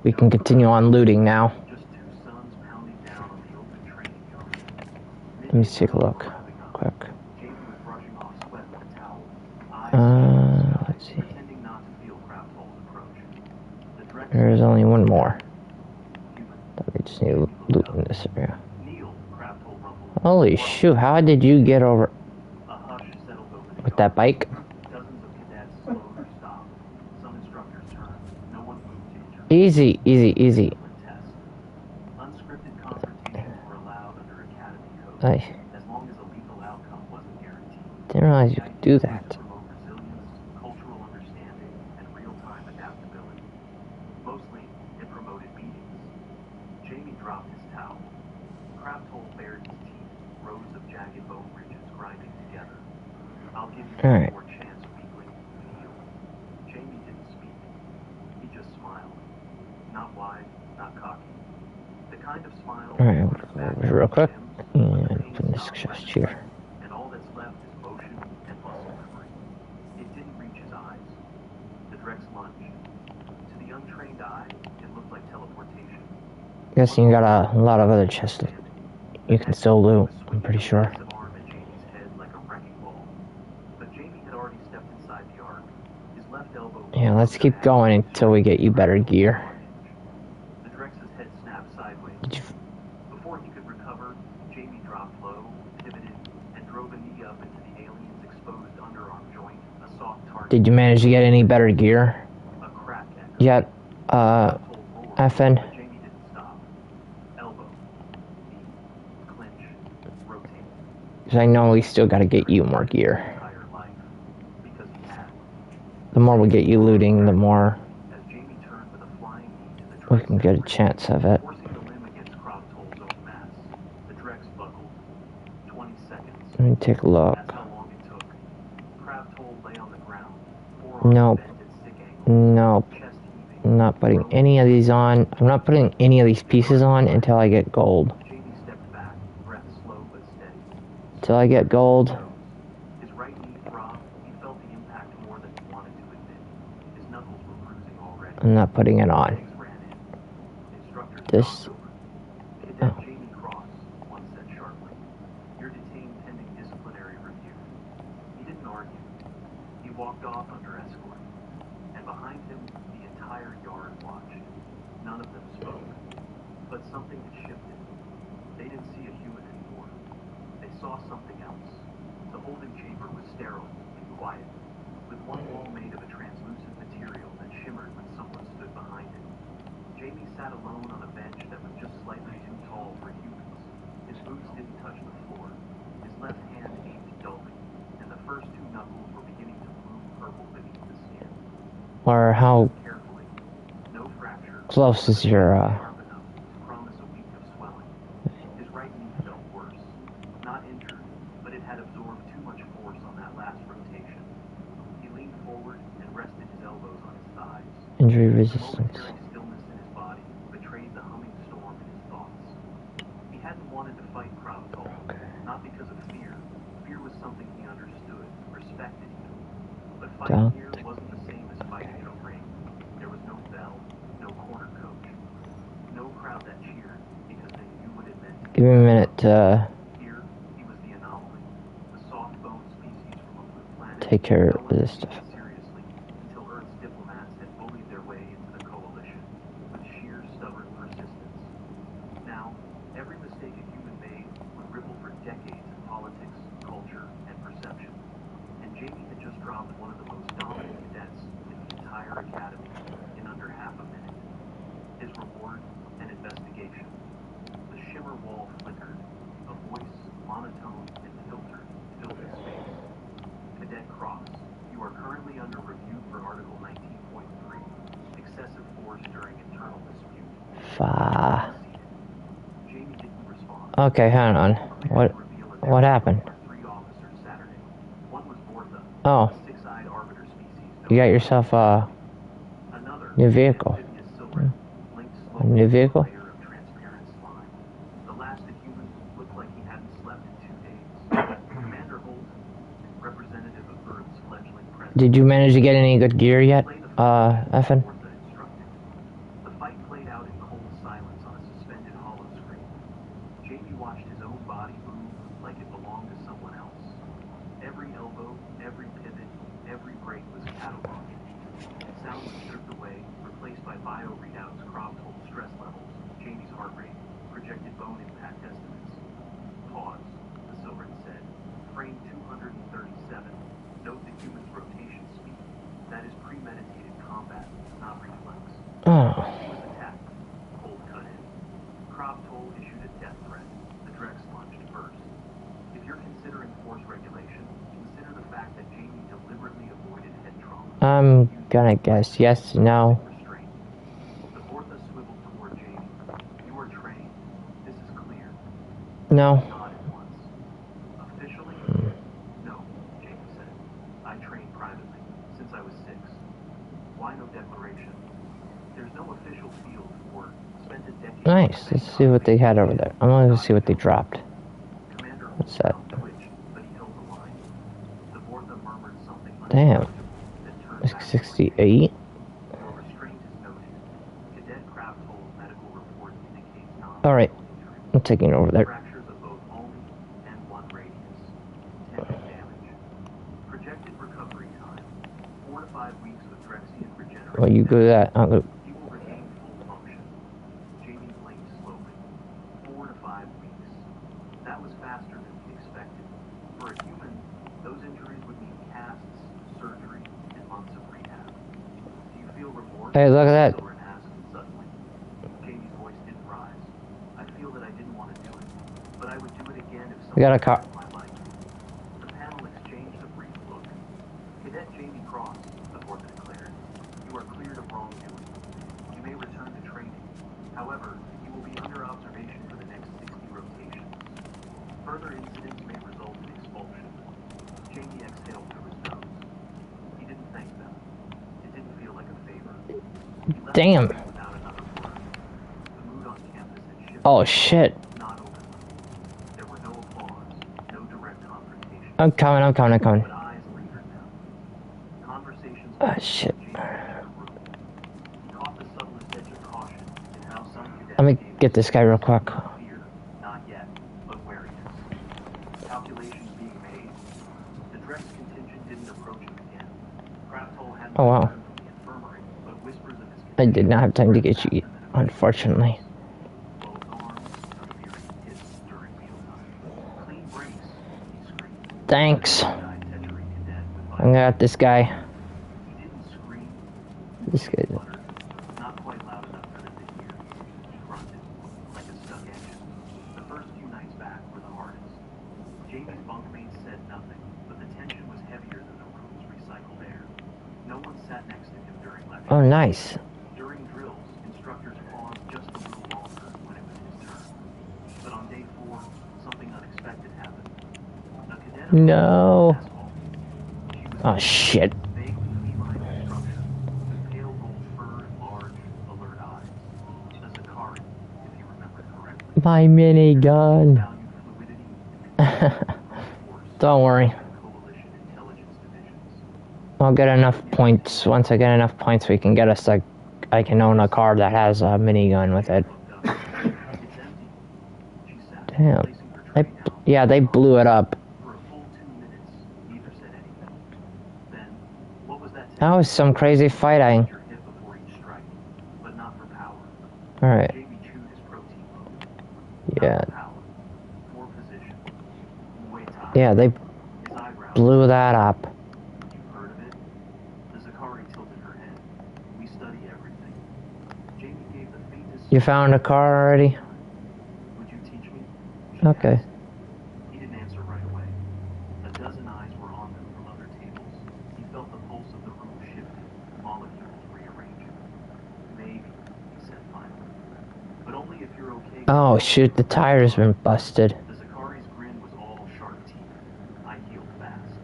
We can continue on looting now. Just 2 suns pounding down on the open training yard. Let me take a look quick. Jamie was brushing off sweat with a towel. Eyes Let's see. pretending not to feel Krafthol's approach. The Drex There's only one more. human. We just need loot in this area. Neil, Krafthol rumbled. Holy shoot, how did you get over A hush settled over the with that bike? Dozens of cadets slowed or stopped. Some instructors turned. No one moved to intervene. Easy, easy, easy. Test. Unscripted confrontations were allowed under academy code, I as long as a lethal outcome wasn't guaranteed. didn't realize you could do that. To promote resilience, cultural understanding, and real-time adaptability. Mostly, it promoted beatings. Jamie dropped his towel. Krafthol bared his teeth, rows of jagged bone ridges grinding together. I'll give you one Alright. more chance, weakling. Kneel. Jamie didn't speak. He just smiled. Not wide, not cocky. The kind of smile Alright, that we'll brought go back over here real quick when the and pain open this stopped chest pressing, here. and all that's left is motion and muscle memory. It didn't reach his eyes. The Drex lunged. To the untrained eye, it looked like teleportation. Guessing you got a lot of other chests that you can still loot, I'm pretty sure. Arm at Jamie's head like a wrecking ball. But Jamie had already stepped inside the arc. His left elbow. Yeah, let's keep going until we get you better gear. The Drex's head snapped sideways. Did you, Before he could recover, Jamie dropped low, pivoted, and drove a knee up into the alien's exposed underarm joint, a soft target. did you manage to get any better gear? A crack echo. Yet, Krafthol roared, FN? but Jamie didn't stop. Because I know we still gotta get you more gear. The more we get you looting, the more we can get a chance of it. Let me take a look. Nope. Nope. I'm not putting any of these on. I'm not putting any of these pieces on until I get gold. Until I get gold. I'm not putting it on. This. Oh. Walked off under escort, and behind him the entire yard watched. None of them spoke, but something had shifted. They didn't see a human anymore. They saw something else. The holding chamber was sterile and quiet, with one wall made of a translucent material that shimmered when someone stood behind it. Jamie sat alone on a bench that was just slightly too tall for humans. His boots didn't touch the floor. His left hand aimed dully, and the first two knuckles were beginning to purple beneath the skin. Or how close is your promise a week of swelling. His right knee felt worse. Not injured, but it had absorbed too much force on that last rotation. He leaned forward and rested his elbows on his thighs. injury The resistance? momentary stillness in his body betrayed the humming storm in his thoughts. He hadn't wanted to fight Krautol, not because of fear. Fear was something he understood, respected even. But fighting here wasn't the same as fighting in a ring. There was no bell, no corner coach, no crowd that cheered because they knew what it meant. Give me a minute to Here, he was the anomaly, a soft-boned species from a blue planet. take care of this stuff. Seriously, until Earth's diplomats had bullied their way into the coalition with sheer stubborn persistence. Now, every mistake a human made would ripple for decades in politics, culture, and perception. And Jamie had just dropped one of the most dominant cadets in the entire academy in under half a minute. His reward, an investigation. The shimmer wall flickered. A voice, monotone and filtered, filled his space. Cadet Cross, you are currently under review for Article 19.3, excessive force during internal dispute. Jamie didn't respond. Okay, hang on. What happened? Three officers Saturday. One was Bortha, Oh, a six-eyed arbiter species. you got yourself a Another, new vehicle. amphibious silver, linked A slowly new to a vehicle? layer of transparent slime. The last a human looked like he hadn't slept in 2 days. Commander Holt, representative of Earth's fledgling presence. Did you manage to get any good gear yet, Effin? The fight played out in cold silence on a suspended hollow screen. Jamie watched his own body move like it belonged to someone else. Every elbow, every pivot, every break was cataloged. Sound was stripped away, replaced by bio readouts, Krautol stress levels, Jamie's heart rate, projected bone impact estimates. Pause, the Silverin said. Frame 237. Note the human's rotation speed. That is premeditated combat, not reflex. Oh. He was attacked. Cold cut in. Krautol issued a death threat. The Drex lunged first. If you're considering force regulation, consider the fact that Jamie deliberately avoided head trauma. I'm gonna guess yes, no. The Bortha swiveled toward Jamie. You are trained. This is clear. No. Nodded once. Officially? No, Jamie said. I trained privately, since I was 6. Why no declaration? There's no official field for spent a decade. Nice. Let's see what they had over there. I'm gonna see what they dropped. What's that? Damn. 68. Alright. I'm taking it over there. Fractures of both ulna and one radius. 10 damage. Projected recovery time. 4 to 5 weeks with Drexian regeneration. Well, you go that. I'll go. He will regain full function. Jamie blinked slowly. 4 to 5 weeks. That was faster than he expected. For a human, those injuries would mean casts, surgery, and months of rehab. Do you feel remorse? Hey, look at that. Silverin asked suddenly. Jamie's voice didn't rise. I feel that I didn't want to do it, but I would do it again if We got a someone car. saved my life. Cadet Jamie Cross, the fourth declared, you are cleared of wrongdoing. You may return to training. However, you will be under observation for the next 60 rotations. Further incidents may result in expulsion. Jamie exhaled through his nose. He didn't thank them. It didn't feel like a favor. He left Damn. the room without another word. The mood on campus had shifted. Oh shit. Not openly. There were no applause, no direct confrontation. I'm coming. But eyes lingered now. Conversations. Ah, shit. Jamie entered the room. He caught the subtlest edge of caution in how some cadets Let me gave get this guy real quick. not fear, not yet, but wariness. Calculations being made. The Drex contingent didn't approach him again. Crafthole hadn't Oh, wow. returned from the infirmary, but whispers of his I did not have time to get you, unfortunately. both arms, a fiery hiss during mealtime. Clean breaks, he screamed. Thanks. Died Tetchery cadet with I got this guy. He didn't scream. This guy. Muttered, not quite loud enough for them to hear. He grunted, like a stuck engine. The first few nights back were the hardest. Jamie's bunkmates said nothing, but the tension was heavier than the room's recycled air. No one sat next to him during lectures. Oh, nice. During drills, instructors paused just a little longer when it was his turn. But on day 4, something unexpected happened. A cadet No. asphalt. She was Oh, shit. vaguely feline construction, with pale gold fur and large, alert eyes. A Zakari, if you remember correctly. My minigun. Valued fluidity and force. Don't worry. Coalition intelligence divisions. I'll get enough points. Once I get enough points, we can get us like I can own a car that has a minigun with it. Looked up. It's empty. She sat, Damn. placing her tray down. Yeah, they blew it up. For a full 2 minutes, neither said anything. Then, what was that? That was some crazy fighting. Your hit before each strike, but not for power. Alright. Jamie chewed his protein food. Yeah. Not for power. For position. Muay Thai. Yeah, they His eyebrows. blew that up. You've heard of it? The Zakari tilted her head. We study everything. Jamie gave the faintest. You found a car already? Would you teach me? She Okay. asked. He didn't answer right away. A dozen eyes were on them from other tables. He felt the pulse of the room shifting, molecules rearranging. Maybe, he said finally. But only if you're okay. Oh shoot, the tire's been busted. The Zakari's grin was all sharp teeth. I healed fast.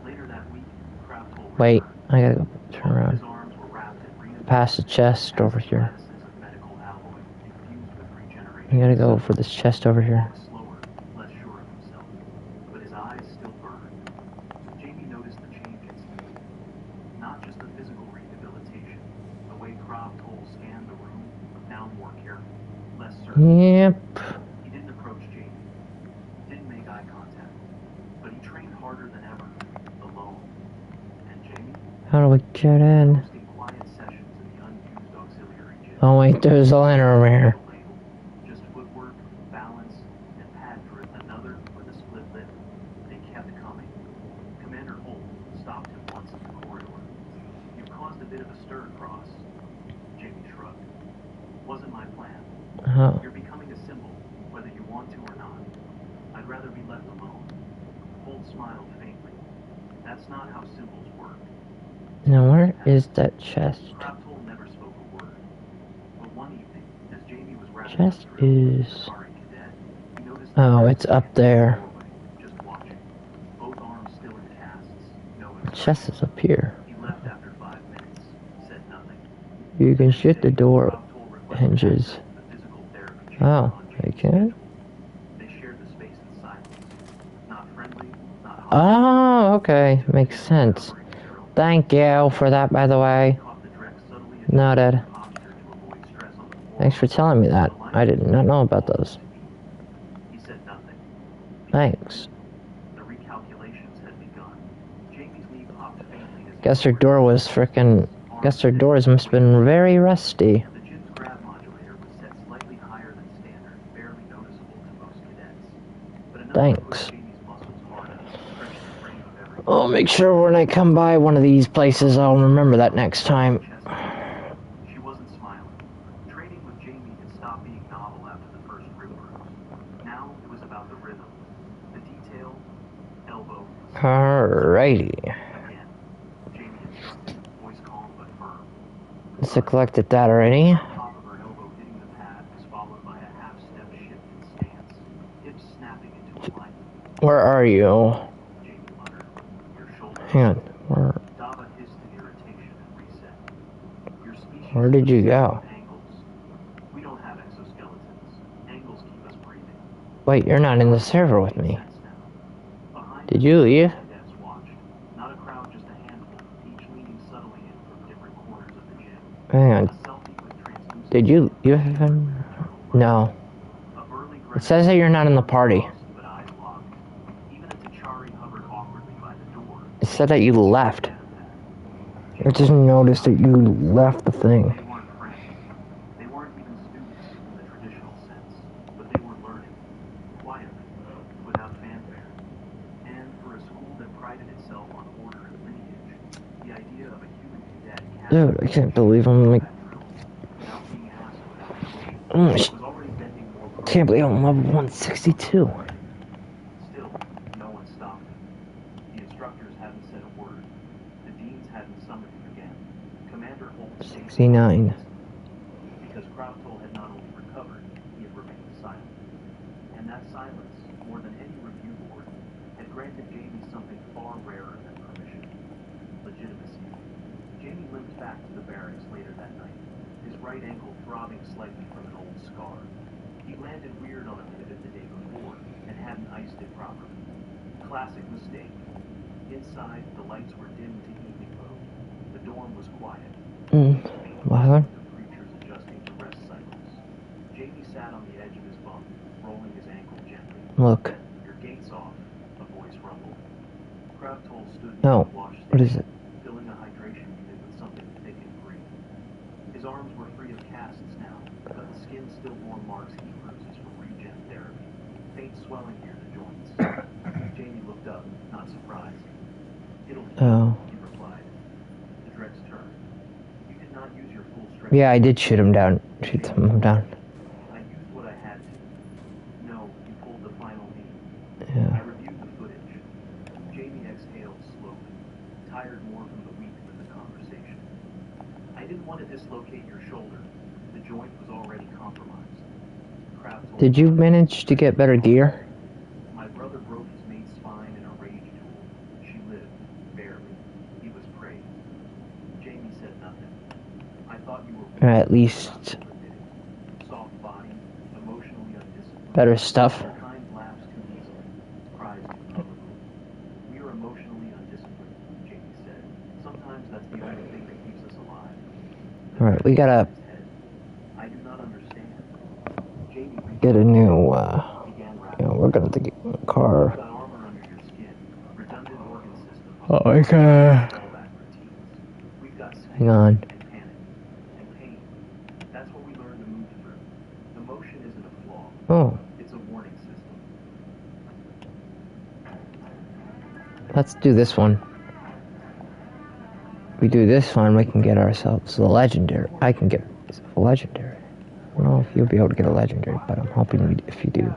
Later that week, Crafthole Wait, returned. I gotta go turn All of around. his arms were wrapped in reinforced Past the chest over here. lattices of medical alloy infused with regeneration. I gotta go for this chest over here. Walked slower, less sure of himself, but his eyes still burned. Jamie noticed the change instantly. Not just the physical rehabilitation, the way Crafthole scanned the room, now more careful, less certain. Yep. He didn't approach Jamie, didn't make eye contact, but he trained harder than ever, alone. And Jamie, How do we get in? hosting quiet sessions in the unused auxiliary gym. Oh wait, there's a ladder over here. Just footwork, balance, and pad for another with a split lip. They kept coming. Commander Holt stopped him once in the corridor. You caused a bit of a stir, Cross. Jamie shrugged. Wasn't my plan. Oh. You're becoming a symbol, whether you want to or not. I'd rather be left alone. Holt smiled faintly. That's not how symbols work. Now where is that chest? Crafthole never spoke a word. But one evening, as Jamie was wrapping Chest up drill with the is- Zakari cadet, he noticed Oh, the it's up there. doorway, just watching. Both arms still in casts, no expression. Chest is up here. He left after 5 minutes, said nothing. You can shoot the door Crafthole requested hinges. access to the physical therapy Oh, chamber on they Jamie's can? schedule. They shared the space in silence. Not friendly, not hostile. Oh, okay. Makes sense. Thank you for that, by the way. Caught the Drex subtly Noted. adjusting posture to avoid stress on the floor. Thanks for telling me that. I did not know about those. He said nothing. Thanks. The recalculations had begun. Jamie's knee popped faintly as he Guess her door was frickin'. Guess her doors must have been very rusty. The gym's grav modulator was set slightly higher than standard, barely noticeable to most cadets. But enough to Thanks. push Jamie's muscles harder, stretch the frame of every I'll make sure when I come by one of these places, I'll remember that next time. chest. She wasn't smiling. Training with Jamie had stopped being novel after the first rib bruise. Now it was about the rhythm, the detail, elbow, Alrighty. again. I collected that already. Pop of her elbow hitting the pad was followed by a half-step shift in stance, hips snapping into alignment. Where are you? Jamie muttered, "Your shoulder." Hang on. Dava hissed in irritation and reset. Your species Where did you go? angles. We don't have exoskeletons. Angles keep us breathing. Wait, you're not in the server with me. Behind Did you leave? Devs watched. Not a crowd, just a handful, each leaning subtly in from different corners of the gym. Hang on. A selfie with translucent. Did you even? No. A burly It says that you're not in the party. but eyes locked. Even as Achari hovered awkwardly by the door. It said that you left. I just noticed that you left the thing. They weren't friends. They weren't even students in the traditional sense, but they were learning quietly, without fanfare. And for a school that prided itself on order and lineage, the idea of a human cadet Dude, I can't believe I'm like. without being asked without was already bending more. Can't believe I'm level 162. Still, no one stopped him. The instructors hadn't said a word. The deans hadn't summoned him again. Commander Holt stayed 69. because Krauthol had not only recovered, he had remained silent. And that silence, more than any review board, had granted Jamie something far rarer than permission. Legitimacy. Jamie limped back to the barracks later that night, his right ankle throbbing slightly from an old scar. He landed weird on a pivot the day before, and hadn't iced it properly. Classic mistake. Inside, the lights were dimmed to evening mode. The dorm was quiet. What? The creatures adjusting to rest cycles. Jamie sat on the edge of his bunk, rolling his ankle gently. Look. Your gate's off, a voice rumbled. Krauthol stood No. near the wash What is station, it? filling a hydration unit with something thick and green. His arms were free of casts now, but the skin still bore marks he bruises from regen therapy. Faint swelling near the joints. Jamie looked up, not surprised. It'll heal, he replied. The dregs turned. You did not use your full strength. Yeah, I did shoot him down. Shoot him down. I used what I had to. No, you pulled the final knee. I Yeah. reviewed the footage. Jamie exhaled slowly, tired more from the week than the conversation. I didn't want to dislocate your shoulder. The joint was already compromised. Krauthol Did you manage to get better gear? My brother broke his mate's spine in a rage duel. She lived, barely. He was praised. Jamie said nothing. I thought you were Or at least soft body, emotionally undisciplined. better stuff. Your kind laughs too easily, cries too publicly. We are emotionally undisciplined, Jamie said. Sometimes that's the only thing that keeps us alive. Alright, we gotta I do not understand. Jamie reached get a new, began you know, we're gonna take a car. got armor under your skin, redundant organ systems, Oh my god. fallback routines. We've got speed Hang on. and panic and pain. That's what we learn to move through. The motion isn't a flaw. Oh, It's a warning system. let's do this one. If we do this one, we can get ourselves a legendary. I can get a legendary. I don't know if you'll be able to get a legendary, but I'm hoping if you do.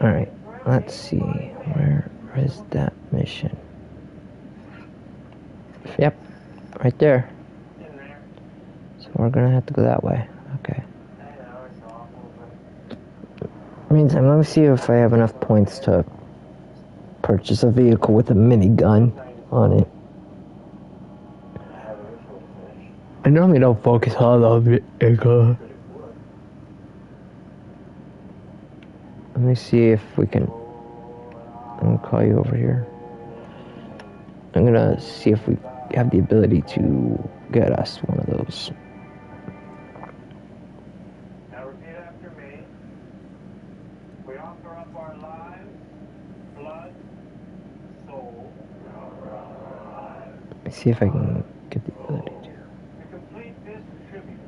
Alright, let's see. Where is that mission? Yep, right there. So we're gonna have to go that way. Okay. Meantime, let me see if I have enough points to purchase a vehicle with a minigun on it. I normally don't focus on the vehicle. Let me see if we can. I'm gonna call you over here. I'm gonna see if we have the ability to get us one of those. Now repeat after me. We offer up our lives, blood, soul. We offer up our lives. Let me see if I can get the ability to. To complete this tribute.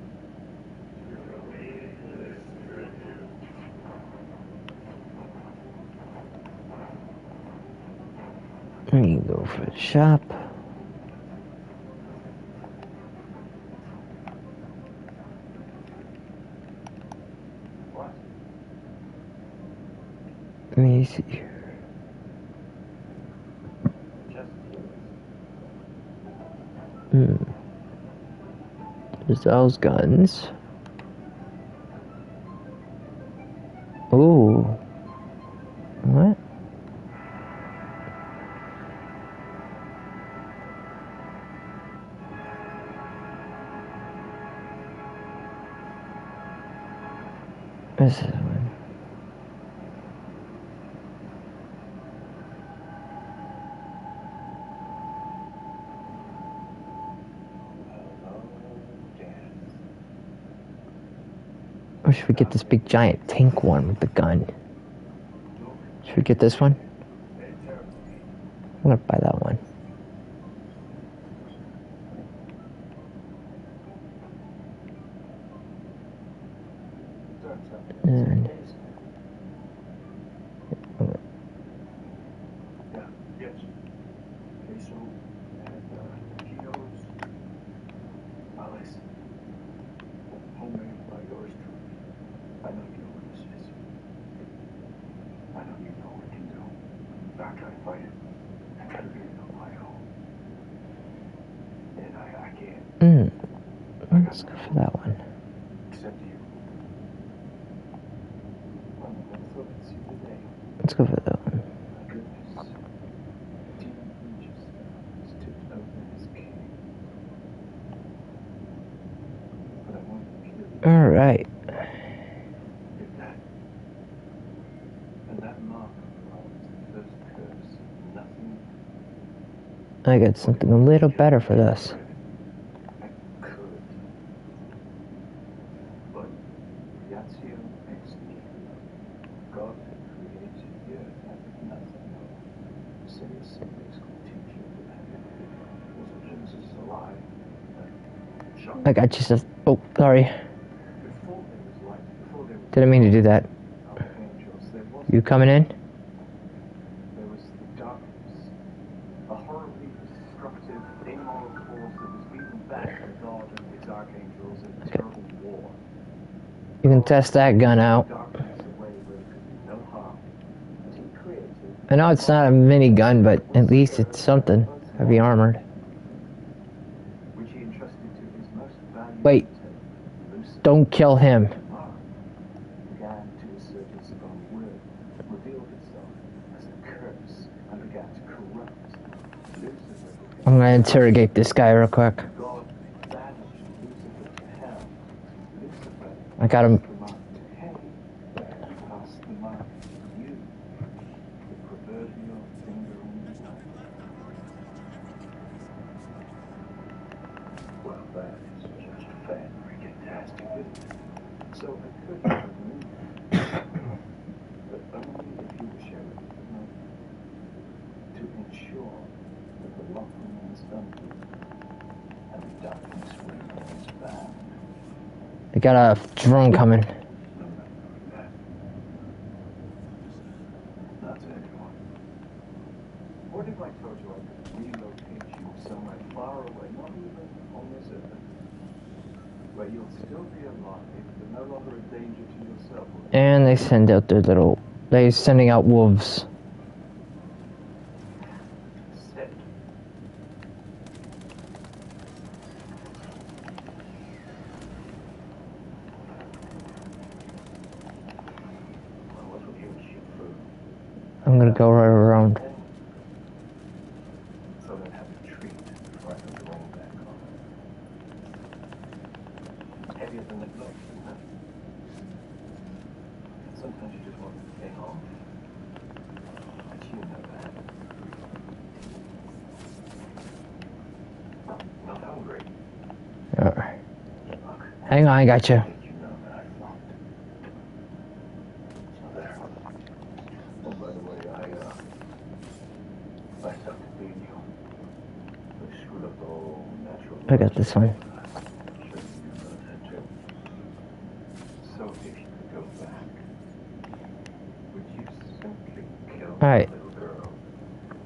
Let me go for the shop. What? Let me see here. Just Hmm. There's those guns. Ooh. What? This is one. Or should we get this big giant tank one with the gun? Should we get this one? I'm gonna buy that one. And let's go for that one. Let's go for that one. All right. I got something a little better for this. I got you, sis. Oh, sorry. Didn't mean to do that. You coming in? There was the darkness, a horribly destructive, immoral force that was beaten back by God and its archangels in a terrible war. You can test that gun out. Darkness away where there could be no harm. That he created, I know it's not a minigun, but at least it's something. Heavy armored. which he entrusted to his most valued Wait. lieutenant, Lucifer. Don't kill him. Began to assert its own will, revealed itself as a curse, and began to corrupt. Lucifer I'm gonna interrogate this guy real quick. God banished Lucifer to hell. Lucifer I got him. passed the mark to hell. Passed the mark to you. The proverbial finger on the eye. Well, that is just fantastic, isn't it? So I could have removed it, but only if you were sharing it with me, to ensure that the lock remains undone and the darkness remains bound. I got a drone coming. Remember that. Not to anyone. What if I told you I could relocate you somewhere far away, not even on this earth, where you'll still be alive, but no longer a danger to yourself? And they send out their little... They're sending out wolves. Said. Well, what would you shoot for? I'm gonna go right around. So then have a treat before I put the roll back on. Heavier than it looks, isn't it? Sometimes you just want to stay home. But you know that. Not hungry. Alright. Look, Hang on, I got you. you know that I thought. So there. Oh, by the way, I sucked being you. I screwed up the whole natural. I got this one. So if you could go back, would you simply kill Alright. the little girl?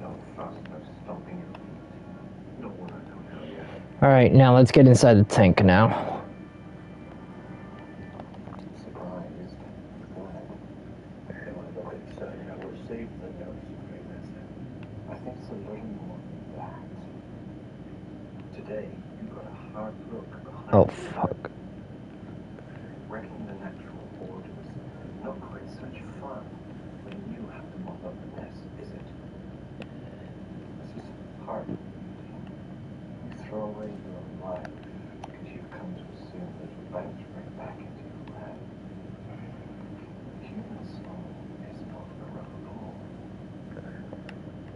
No fuss, no stomping your feet. No one I don't know yet. Alright, now let's get inside the tank now. Surprise. Glad. And when I look inside, I will save the notes you made this. I think it's a little more than that. Today, you got a hard look Oh, fuck. Wrecking the natural orders, not quite such fun when you have to mop up the mess, is it? This is part of beauty. You throw away your life because you've come to assume that it'll bounce right back into your lap. The human soul is not a rubber ball.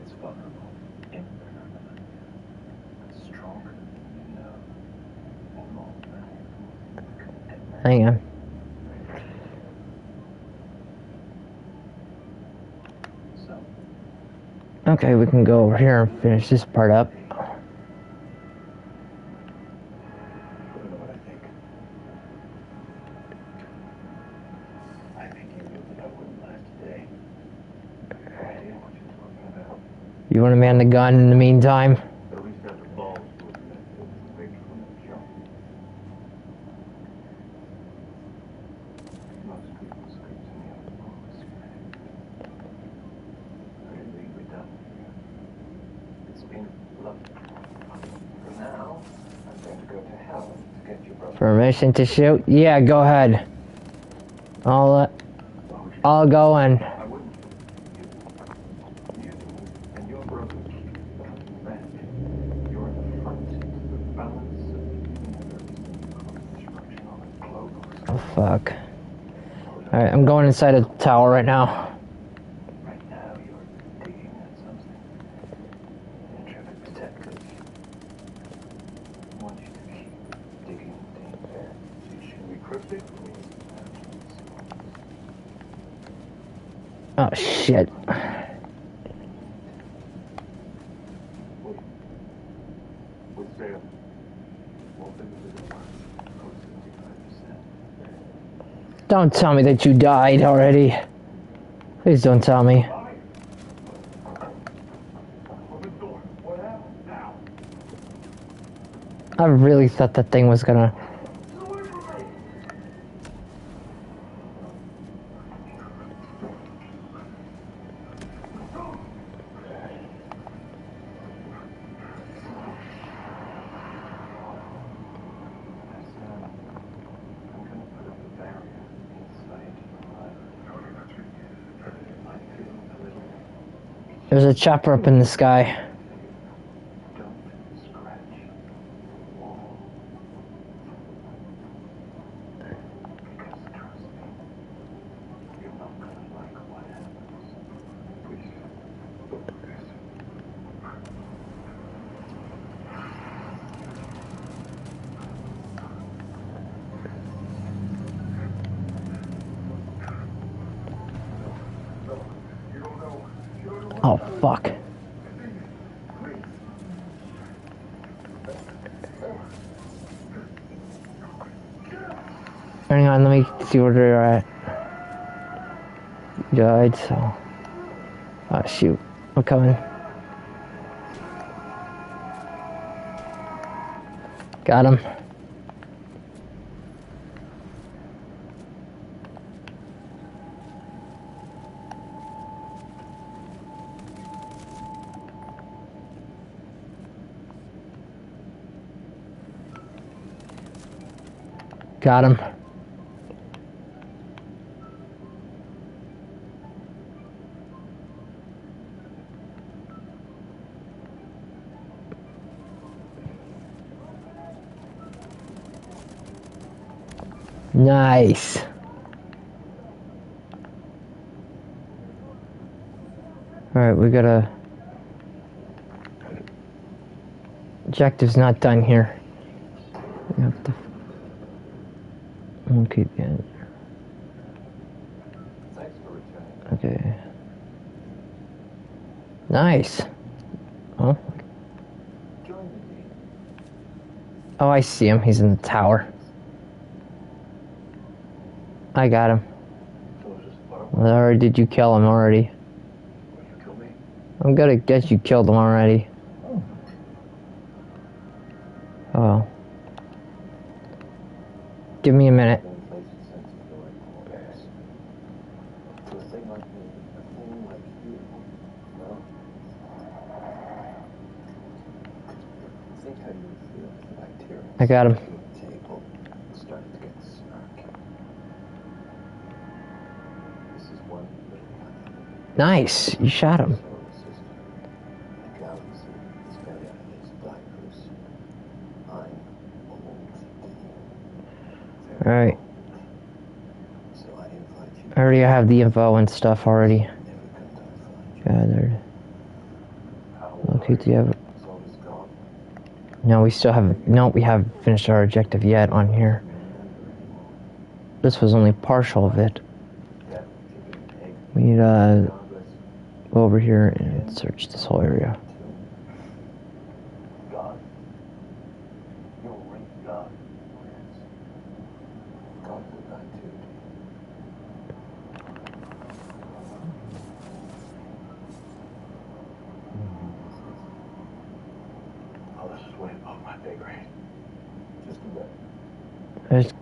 It's vulnerable, impermanent, but stronger than you know, and more valuable than you can ever. Hang on. So, Okay, we can go over here and finish this part up. I don't know what I think. I think you knew that I wouldn't last today. No idea what you're talking about. You want to man the gun in the meantime? At least have the balls to admit it was rigged from the jump. Most people speak to me with more respect. I think we're done here. It's been lovely. For now, I'm going to go to hell to get your brother. Permission to shoot? Yeah, go ahead. I'll go in. I wouldn't. You and your brother keep coming back. You're the front, the balance of the universe, construction on a global scale. Oh, fuck. Alright, I'm going inside a tower right now. Right now, you're digging at something. Intrepid detective. I want you to keep digging deeper. Should we cryptic? Oh, shit. With Sam, all things are close to 55%. Don't tell me that you died already. Please don't tell me. Open the door. What happened now? I really thought that thing was gonna... There's a chopper up in the sky. Oh, fuck. Hang on, let me see where they're at. You died, so... Oh, shoot. I'm coming. Got him. Got him. Nice. Alright, we gotta... Objective's not done here. We have to... We'll keep it. Thanks for returning. Okay. Nice. Oh. Join the team. Oh, I see him. He's in the tower. I got him. Or did you kill him already? Will you kill me? I'm gonna guess you killed him already. Oh. Give me a minute. I got him. Nice. You shot him. Alright. I already have the info and stuff already gathered. Okay, do you have... No, we still haven't... No, we haven't finished our objective yet on here. This was only partial of it. We need to go over here and search this whole area. There's...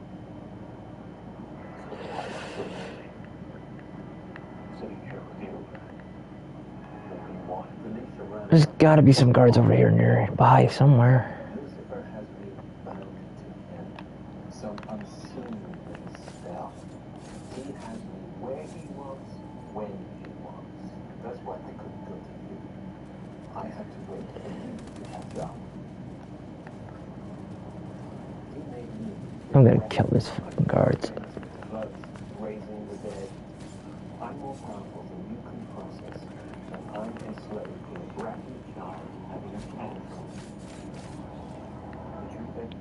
There's gotta be some guards over here nearby somewhere. Some unseen spell. He has me where he wants, when he wants. That's why I couldn't go to you. I had to wait for you to catch up. He made me. I'm gonna kill this fucking guards. Floods, raising the dead. I'm more powerful than you can process. And I'm a slave to a brand new child having a cancer. Did you think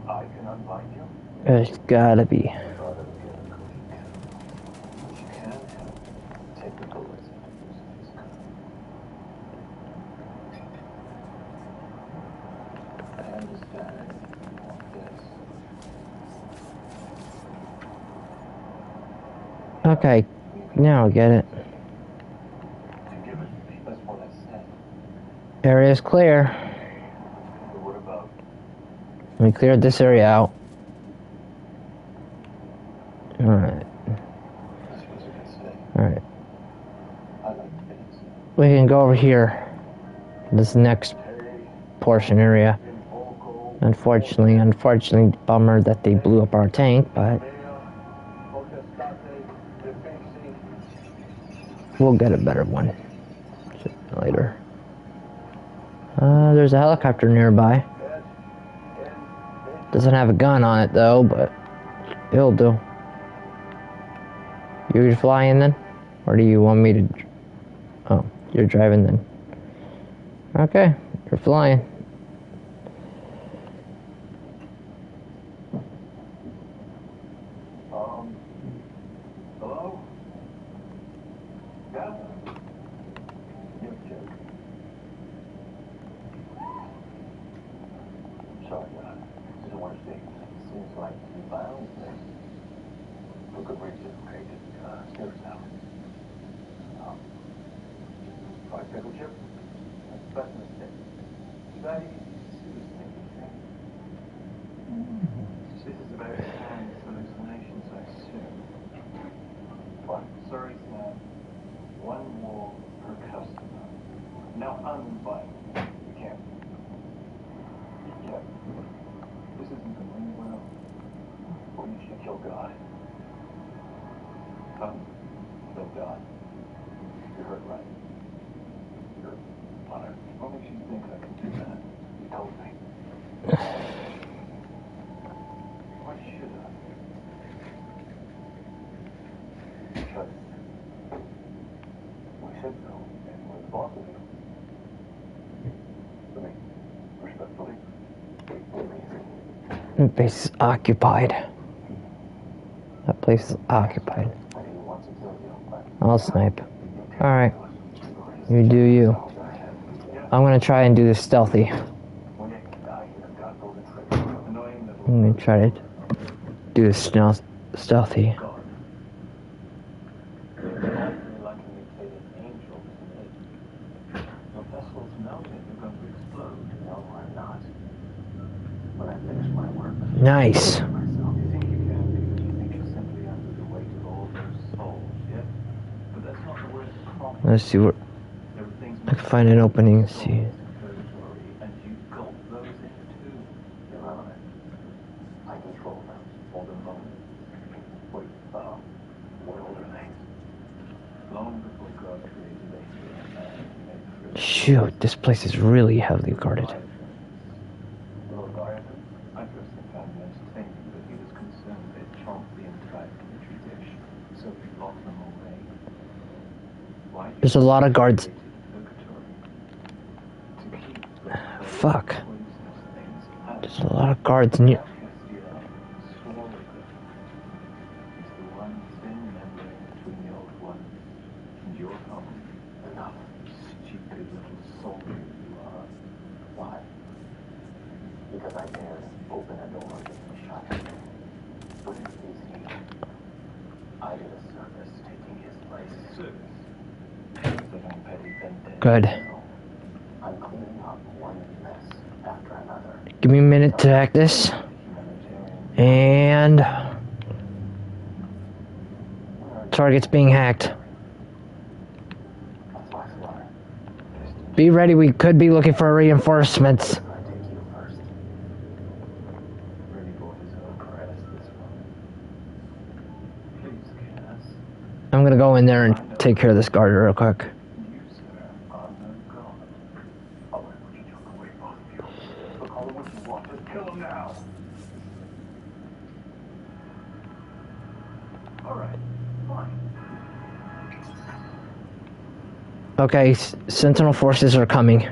I can unbind you? There's gotta be. You can take the bullets and use his gun. I understand you want this. Okay, now I get it. To give it to me, that's what I said. Area's clear. But what about We cleared this area out. Alright, this was a mistake? alright. I like to think so. We can go over here. This next portion area. Unfortunately, bummer that they blew up our tank, but we'll get a better one later. There's a helicopter nearby. Doesn't have a gun on it though, but it'll do. You're flying then? Or do you want me to... Oh, you're driving then. Okay, you're flying. Hello? Yeah? You're joking. Sorry, didn't want to say. Seems like you found this. For good reason, okay? Just stairs now. Fried pickle chip? That's a mistake. Should I seriously think? This is about Sam's hallucinations, I assume. What? Sorry, Sam. One more per customer. Now unbind. You can't. Yeah. This isn't going well. Or you should kill God. Kill God. You heard right. Your honor. What makes you think I can do that? You told me. Why should I? Because we said so, and we're the boss of you. Let me respectfully. The base is occupied. That place is occupied. I'll snipe. Alright. You do you. I'm gonna try and do this stealthy. I'm gonna try to do this stealthy. Nice. Let's see what I can find an opening. Let's see. Shoot, this place is really heavily guarded. Lord Byron, I personally found him entertaining, but he was concerned they'd chomp the entire military dish, so he locked them away. Why There's a lot of guards. created purgatory? To keep the Fuck. poisonous things out. There's a lot of guards near. Castiel, story is the one thin membrane between the old one and your home. Enough, stupid little soldier you are. Why? Because I dared open a door and shut it. But who is he? I did a service taking his place. Service? Living petty vendetta. Good. I'm cleaning up one mess after another. Give me a minute to hack this. And target's being hacked. Be ready, we could be looking for reinforcements. I'm gonna go in there and take care of this guard real quick. Okay, Sentinel forces are coming.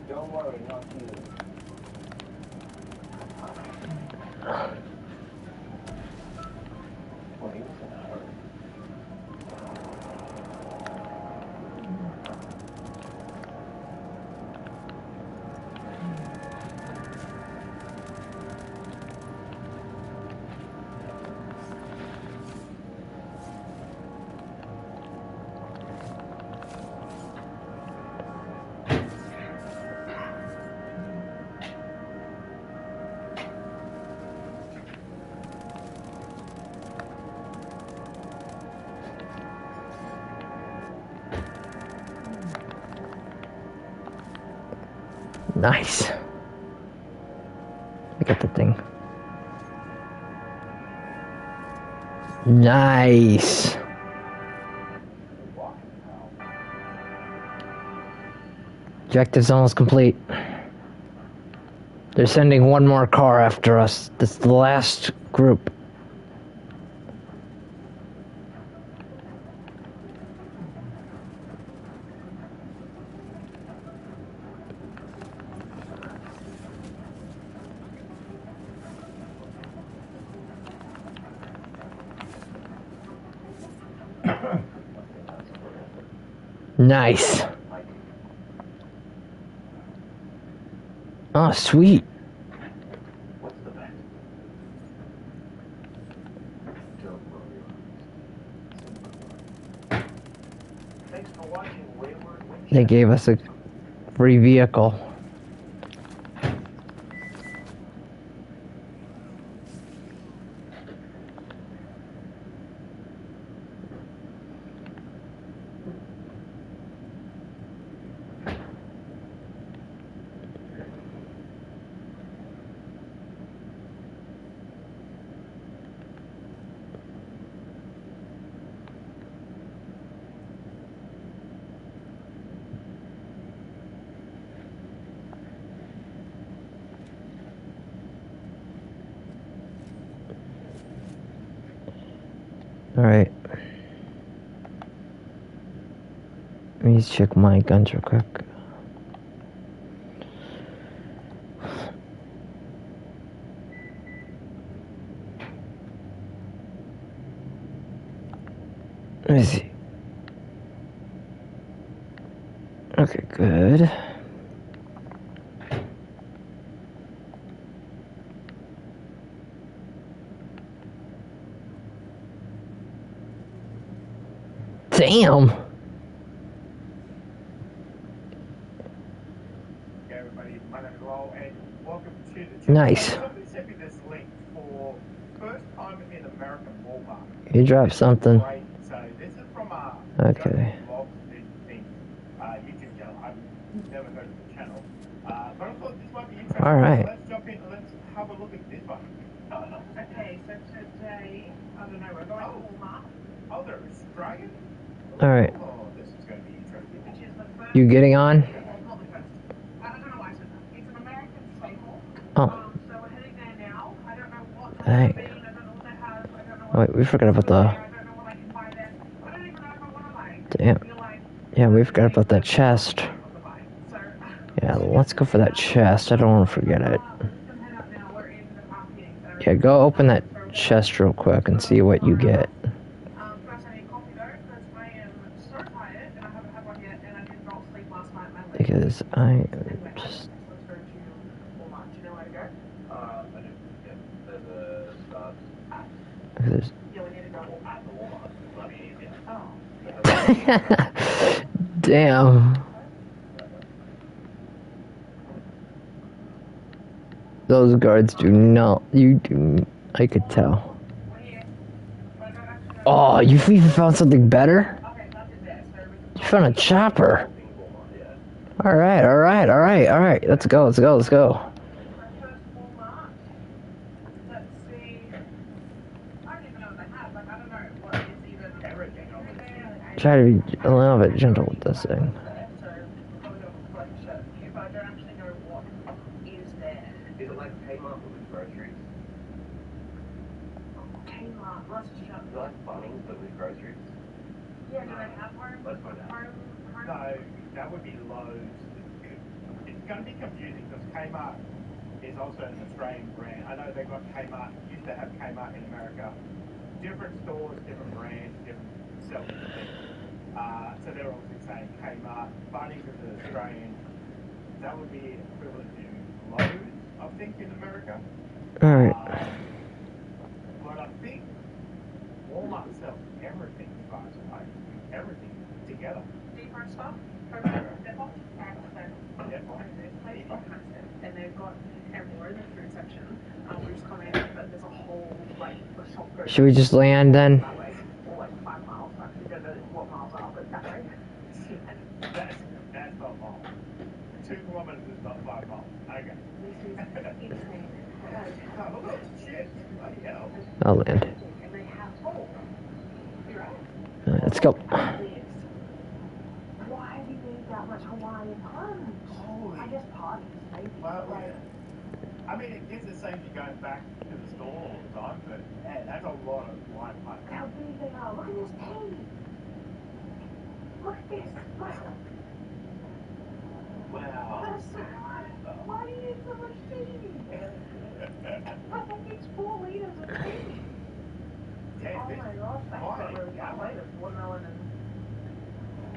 Don't worry, not you. Well, he was in a hurry. Nice. I got the thing. Nice. Objective's almost complete. They're sending one more car after us. This is the last group. Nice. Oh, sweet. What's the bet? Don't worry. Thanks for watching Wayward Witch. They gave us a free vehicle. Alright. Let me check my guns real quick. Let me see. Okay, good. Damn. Okay, everybody, my name is Lowell, and welcome to the channel. Nice. Somebody sent me this link for first time in American Walmart. You dropped something. Right, so this is from Okay. YouTube channel. never heard of the channel. But I thought this might be interesting. Alright. Let's jump in and let's have a look at this one. Okay, so today, I don't know, we're going to Walmart, Oh, they're Australian? Alright. Oh, this is going to be interesting. which is the first. You getting on? Not the first. I don't know why I said that. It's an American staple. Oh. So we're heading there now. I don't know what Hey. I don't know what they have. I don't know Oh, what. wait, we forgot about the... I don't know what I can buy there. I don't even know if I want to buy. Damn. I feel like. Yeah, we forgot about that chest. So. Yeah, let's go for that chest. I don't want to forget it. Yeah, go open that chest real quick and see what you get. First I need coffee though, because I am so tired and I haven't had one yet and I did not sleep last night. My leg. Because I am Anyway, just... let's go to Walmart. Do you know where to go? I do. Yeah, there's a There's... Yeah, we need to go at the Walmart. bloody easier. Oh. Damn. Those guards do not... You do... I could tell. Oh, you even found something better? Okay, that's it there. So You found a chopper. Alright, alright, alright, alright. Let's go, let's go, let's go. my first Walmart. Let's see. I don't even know what they have. Like, I don't know what is even Everything on the Try to be a little bit gentle with this thing. So, probably got a collection here, but I don't actually know what is there. Is it like Kmart but with groceries? Kmart, let's shut. Is it like Bunnings but with groceries? Yeah, do they have home? Let's find out. Home? No, that would be Lowe's. It's going to be confusing because Kmart is also an Australian brand. I know they've got Kmart, used to have Kmart in America. Different stores, different brands, different sell different things. So they're obviously saying Kmart. Bunnings is an Australian. That would be equivalent to Lowe's, I think, in America. Alright. But I think Walmart sells everything, you guys, right? Everything together. Depot stuff? Depot? And they've got, and we're in the food section. We just come in, but there's a whole, like, the shop goes Should we just land then? that way, or like 5 miles. I actually don't know what miles are, but that way. That's not long. 2 kilometers is not 5 miles. Okay. This is insane. Oh, shit. Bloody hell. I'll land. And they have, oh, you're right. Let's go. Why do you need that much Hawaiian punch? Holy. I guess parties, maybe. Well, Like, yeah. I mean, it gives the same you going back to the store all the time, but yeah, that's a lot of white punch. how big they are. Look at this tea. Look at this. Wow. That's so much. Why do you need so much tea? I think it's 4 liters of tea. Yeah, Oh this- my gosh, thanks. why? That really got away. There's watermelon and...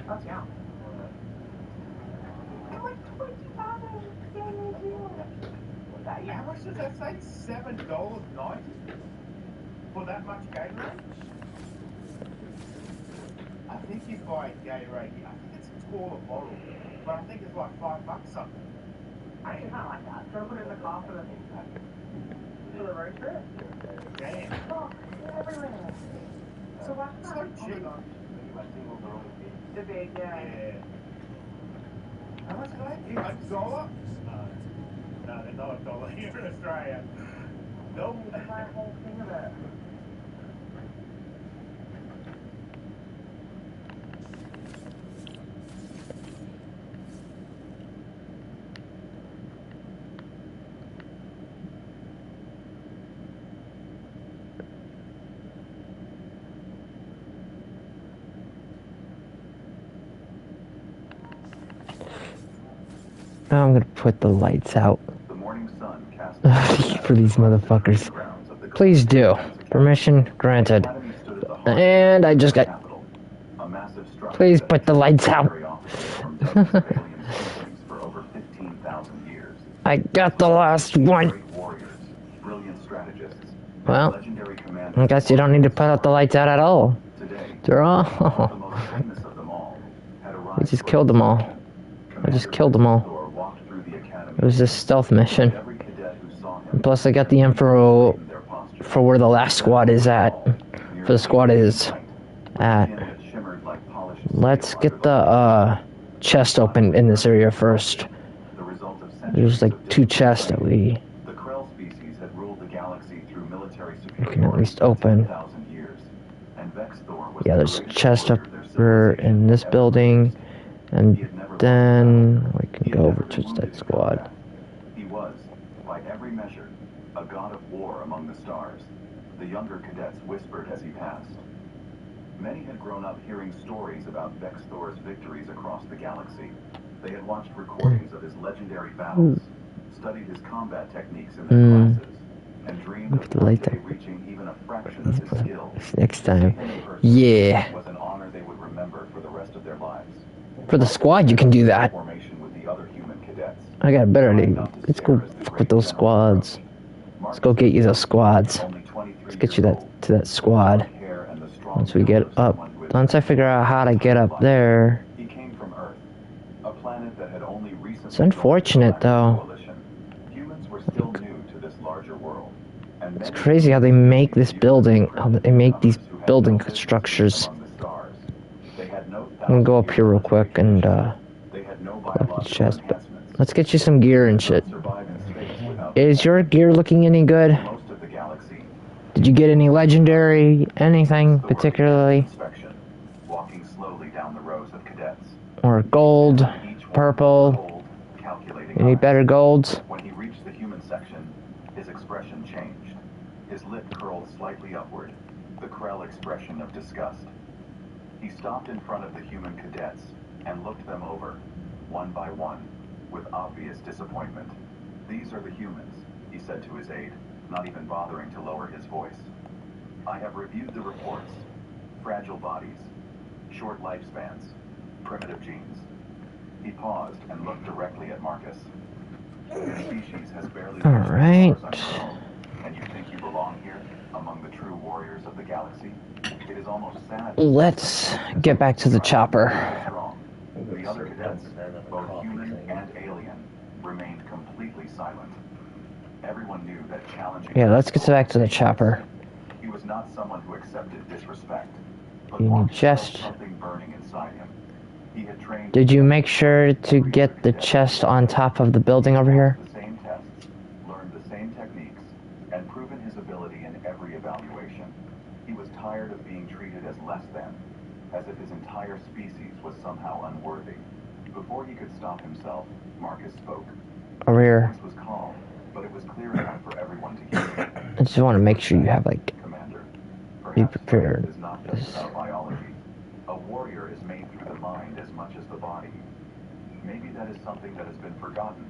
That's yum. They're like $20. How much does that say? $7.90 for that much Gatorade? I think you buy Gatorade. I think it's a taller bottle, but I think it's like $5 something. I actually kind of like that. Should I put it in the car for the road trip? Damn. Oh, they're everywhere. So why So not? cheap. The big, Yeah. How much are they? $1? No, they're not $1 here in Australia. No. buy a whole thing of it. Now I'm gonna put the lights out The morning sun cast for these motherfuckers. Please do. Permission granted. And I just got... a massive structure Please that put the lights out. carry officers from dozens of alien species for over 15,000 years. I got the last one. Great warriors, brilliant strategists, and Well, legendary commanders. I guess you don't need to put out the lights out at all. Today, They're the all... most famous of them all had arrived. I just killed them all. I just killed them all. Walked through the academy. It was this stealth mission. Every cadet who saw him And plus I got the Emperor their posture. for where the last squad is at. For the squad is at. Skin that shimmered like polished Let's steel get under the chest open in this area first. The result of There's centuries like of 2 chests that we the Krell species had ruled the galaxy through military can superiority at least for open. 10,000 years. And Vexthor was Yeah, the there's a greatest chest up warrior their here civilization in this had ever building, produced. and He had never then lost a we battle. can He go had over never been to wounded that in squad. combat. He was, by every measure, a god of war among the stars. The younger cadets whispered as he passed. Many had grown up hearing stories about Vexthor's victories across the galaxy. They had watched recordings of his legendary battles, studied his combat techniques in their classes, and dreamed of one day reaching even a fraction of his skill. Next To time. see him in person Yeah. was an honor they would remember for the rest of their lives. For the squad, you can do that. Formation with the other human cadets. I got a better idea. Let's go fuck with those squads. Let's go get you those squads. Let's get you to that squad. Once we get up, once I figure out how to get up there. He came from Earth, a planet that had only recently It's unfortunate though. Humans were still new to this larger world. And It's crazy how they make this building, how they make these building structures. I'm gonna go up here real quick and collect the chest. But let's get you some gear and shit. Is your gear looking any good? Did you get any legendary, anything particularly? Walking slowly down the rows of cadets. Or gold, purple? Any better golds? When he reached the human section, his expression changed. His lip curled slightly upward, the Krell expression of disgust. He stopped in front of the human cadets and looked them over, one by one, with obvious disappointment. "These are the humans," he said to his aide, not even bothering to lower his voice. "I have reviewed the reports. Fragile bodies, short lifespans, primitive genes." He paused and looked directly at Marcus. "Your species has barely reached the stars on your own, and you think you belong here, among the true warriors of the galaxy? It is almost sad." Let's get back to the chopper. The other cadets, both human and alien, remained completely silent. Everyone knew that challenging... Yeah, let's get back to the chopper. He was not someone who accepted disrespect, but You need Marcus chest. felt something burning inside him. He had trained... Did you make sure to get the chest on top of the building over here? The same tests, learned the same techniques, and proven his ability in every evaluation. He was tired of being treated as less than, as if his entire species was somehow unworthy. Before he could stop himself, Marcus spoke. Over here. His voice was calm, but it was clear enough for everyone to hear. I just want to make sure you have, like, Commander, be perhaps prepared. strength is not just about biology. A warrior is made through the mind as much as the body. Maybe that is something that has been forgotten.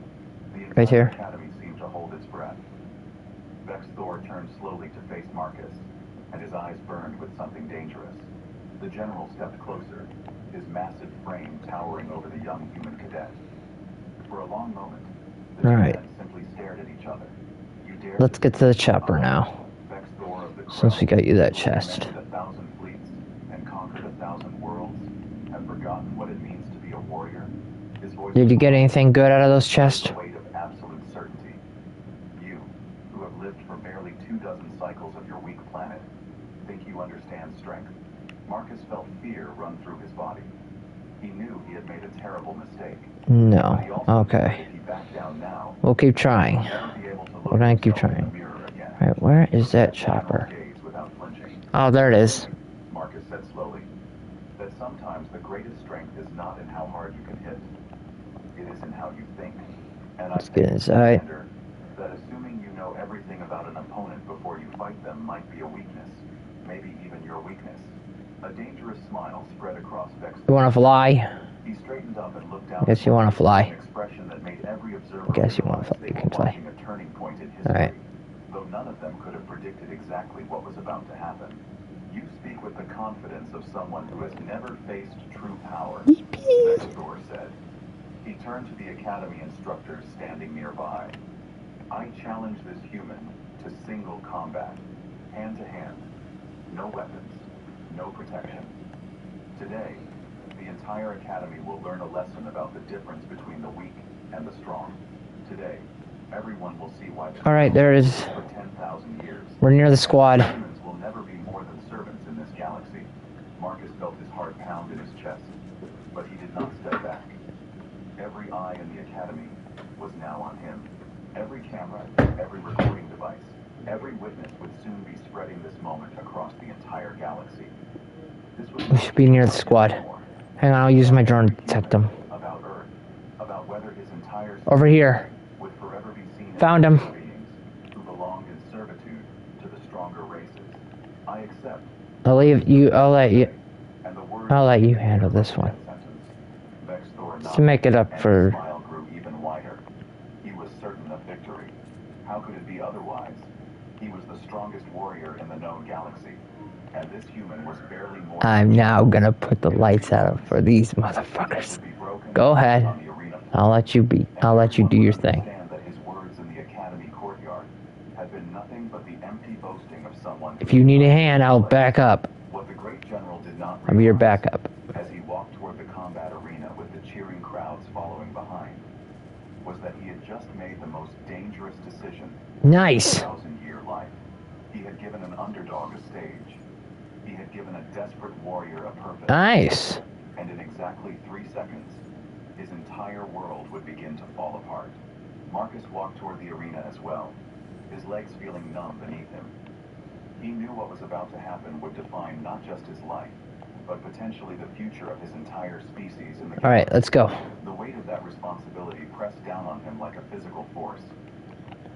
The Right here. entire academy seemed to hold its breath. Vexthor turned slowly to face Marcus, and his eyes burned with something dangerous. The general stepped closer, his massive frame towering over the young human cadet. For a long moment, the two Alright. men simply stared at each other. "You dare Let's get to the chopper now. Vexthor of the Since we got you that chest. commanded 1,000 fleets and conquered 1,000 worlds, have forgotten what it means to be a warrior." His voice Did you get anything good out of those chests? the weight of absolute certainty. You, who have lived for barely 24 cycles of your weak planet, think you understand strength. Marcus felt fear run through his body. He knew he had made a terrible mistake. No. But he also Okay. knew if he backed down now, We'll keep trying. he'd never be able to look We're gonna keep himself in trying. the mirror again. Alright, where is that The chopper? general's gaze without flinching. Oh, there it is. Marcus said slowly, that sometimes the greatest strength is not in how hard you can hit. It is in how you think. And I Let's think, get inside. Commander, that assuming you know everything about an opponent before you fight them might be a weakness. Maybe even your weakness. A dangerous smile spread across Vexthor. You wanna fly? He straightened up and looked I down. guess you wanna fly. An expression that made every observer Guess you wanna realize fly. they You were can fly. watching a turning point in history. Alright. Though none of them could have predicted exactly what was about to happen. You speak with the confidence of someone who has never faced true power, Vexthor said. He turned to the academy instructors standing nearby. "I challenge this human to single combat, hand to hand. No weapons, no protection. Today, the entire academy will learn a lesson about the difference between the weak and the strong. Today, everyone will see why... Alright, there it is. For 10,000 years. We're near the squad. Humans will never be more than servants in this galaxy." Marcus felt his heart pound in his chest, but he did not step back. academy was now on him. Every camera, every recording device, every witness would soon be spreading this moment across the entire galaxy. This was We should be near the squad. Hang on, I'll use my drone to detect them. about Earth, about whether his entire Over here. would forever be seen Found as him. beings who belonged in servitude to the stronger races. I accept. I'll let you And the words handle this one. Vex Thor Just to make it up and for... his smile grew even wider. He was certain of victory. How could it be otherwise? He was the strongest warrior in the known galaxy, and this human was barely more. I'm now gonna put the lights out for these motherfuckers. Go ahead. I'll let you do your thing. That his words in the academy courtyard had been nothing but the empty boasting of someone. If you need a hand, I'll back up. What the great general did not I'll be your realize backup. as he walked toward the combat arena with the cheering crowds following behind was that he had just made the most dangerous decision Nice. in his 1,000-year life. He had given an underdog a stage. He had given a desperate warrior a purpose. Nice. And in exactly 3 seconds, his entire world would begin to fall apart. Marcus walked toward the arena as well, his legs feeling numb beneath him. He knew what was about to happen would define not just his life, but potentially the future of his entire species in the galaxy. All right, let's go. The weight of that responsibility pressed down on him like a physical force.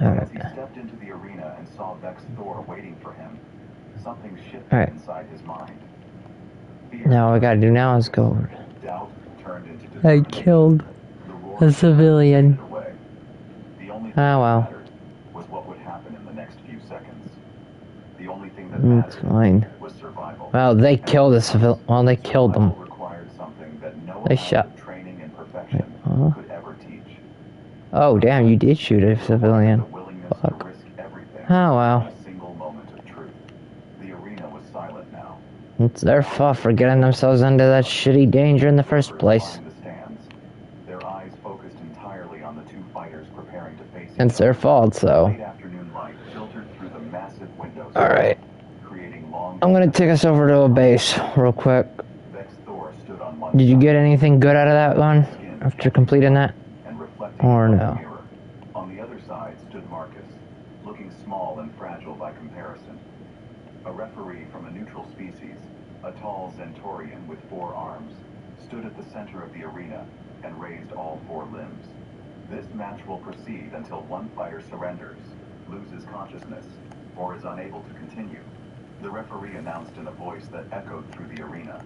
All As he right. stepped into the arena and saw Vex Thor waiting for him, something shifted All right. inside his mind. Fear, Now what I gotta do now is go. doubt turned into I determination. killed The roar a civilian. faded away. The only thing Oh, that well. mattered was what would happen in the next few seconds. The only thing that It's mattered fine. was survival. Well, they killed the civil. Well, they killed them. Survival required something that no They amount shot. of training and perfection Huh? could ever teach. Oh, damn! You did shoot a The civilian. willingness Fuck. to risk everything Oh well. in a single moment of truth. The arena was silent now. It's their fault for getting themselves into that shitty danger in the first place. Behind the stands, their eyes focused entirely on the two fighters preparing to face each It's their other. fault, so. Late afternoon light filtered through the massive windows. Alright. Creating long. I'm gonna take us over to a base real quick. Vex Thor stood on one Did you side, get anything good out of that one after completing that? and reflecting Or in the no? mirror. On the other side stood Marcus, looking small and fragile by comparison. A referee from a neutral species, a tall Centaurian with 4 arms, stood at the center of the arena and raised all 4 limbs. This match will proceed until one fighter surrenders, loses consciousness, or is unable to continue. The referee announced in a voice that echoed through the arena.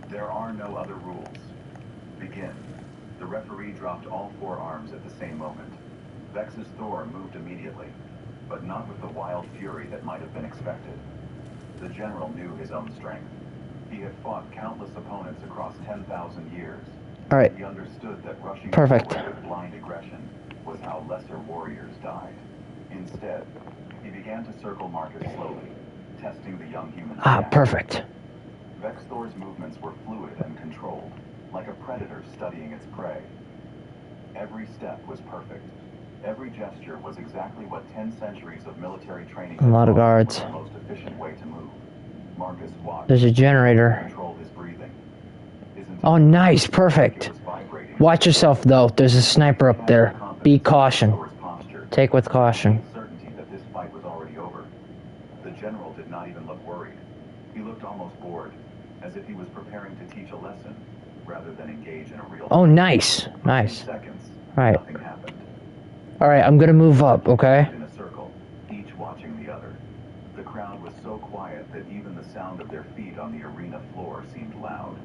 There are no other rules. Begin. The referee dropped all 4 arms at the same moment. Vex's Thor moved immediately, but not with the wild fury that might have been expected. The general knew his own strength. He had fought countless opponents across 10,000 years. Alright. He understood that rushing Perfect. forward with blind aggression was how lesser warriors died. Instead, he began to circle Marcus slowly, testing the young human's Ah, reaction. perfect. Vex Thor's movements were fluid and controlled, like a predator studying its prey. Every step was perfect. Every gesture was exactly what 10 centuries of military training A lot of had taught guards. was the most efficient way to move. Marcus watched. There's a generator. Controlled his breathing. His Oh, nice. Perfect. was vibrating. Watch yourself, though. There's a sniper up there. Be caution. Thor's posture. Take with caution. Certainty that this fight was already over. The general did not even look worried. He looked almost bored, as if he was preparing to teach a lesson, rather than engage in a real. Oh, nice. For Nice. 2 seconds, Right. nothing happened. Alright, I'm gonna move up, okay? In a circle, each watching the other. The crowd was so quiet that even the sound of their feet on the arena floor seemed loud.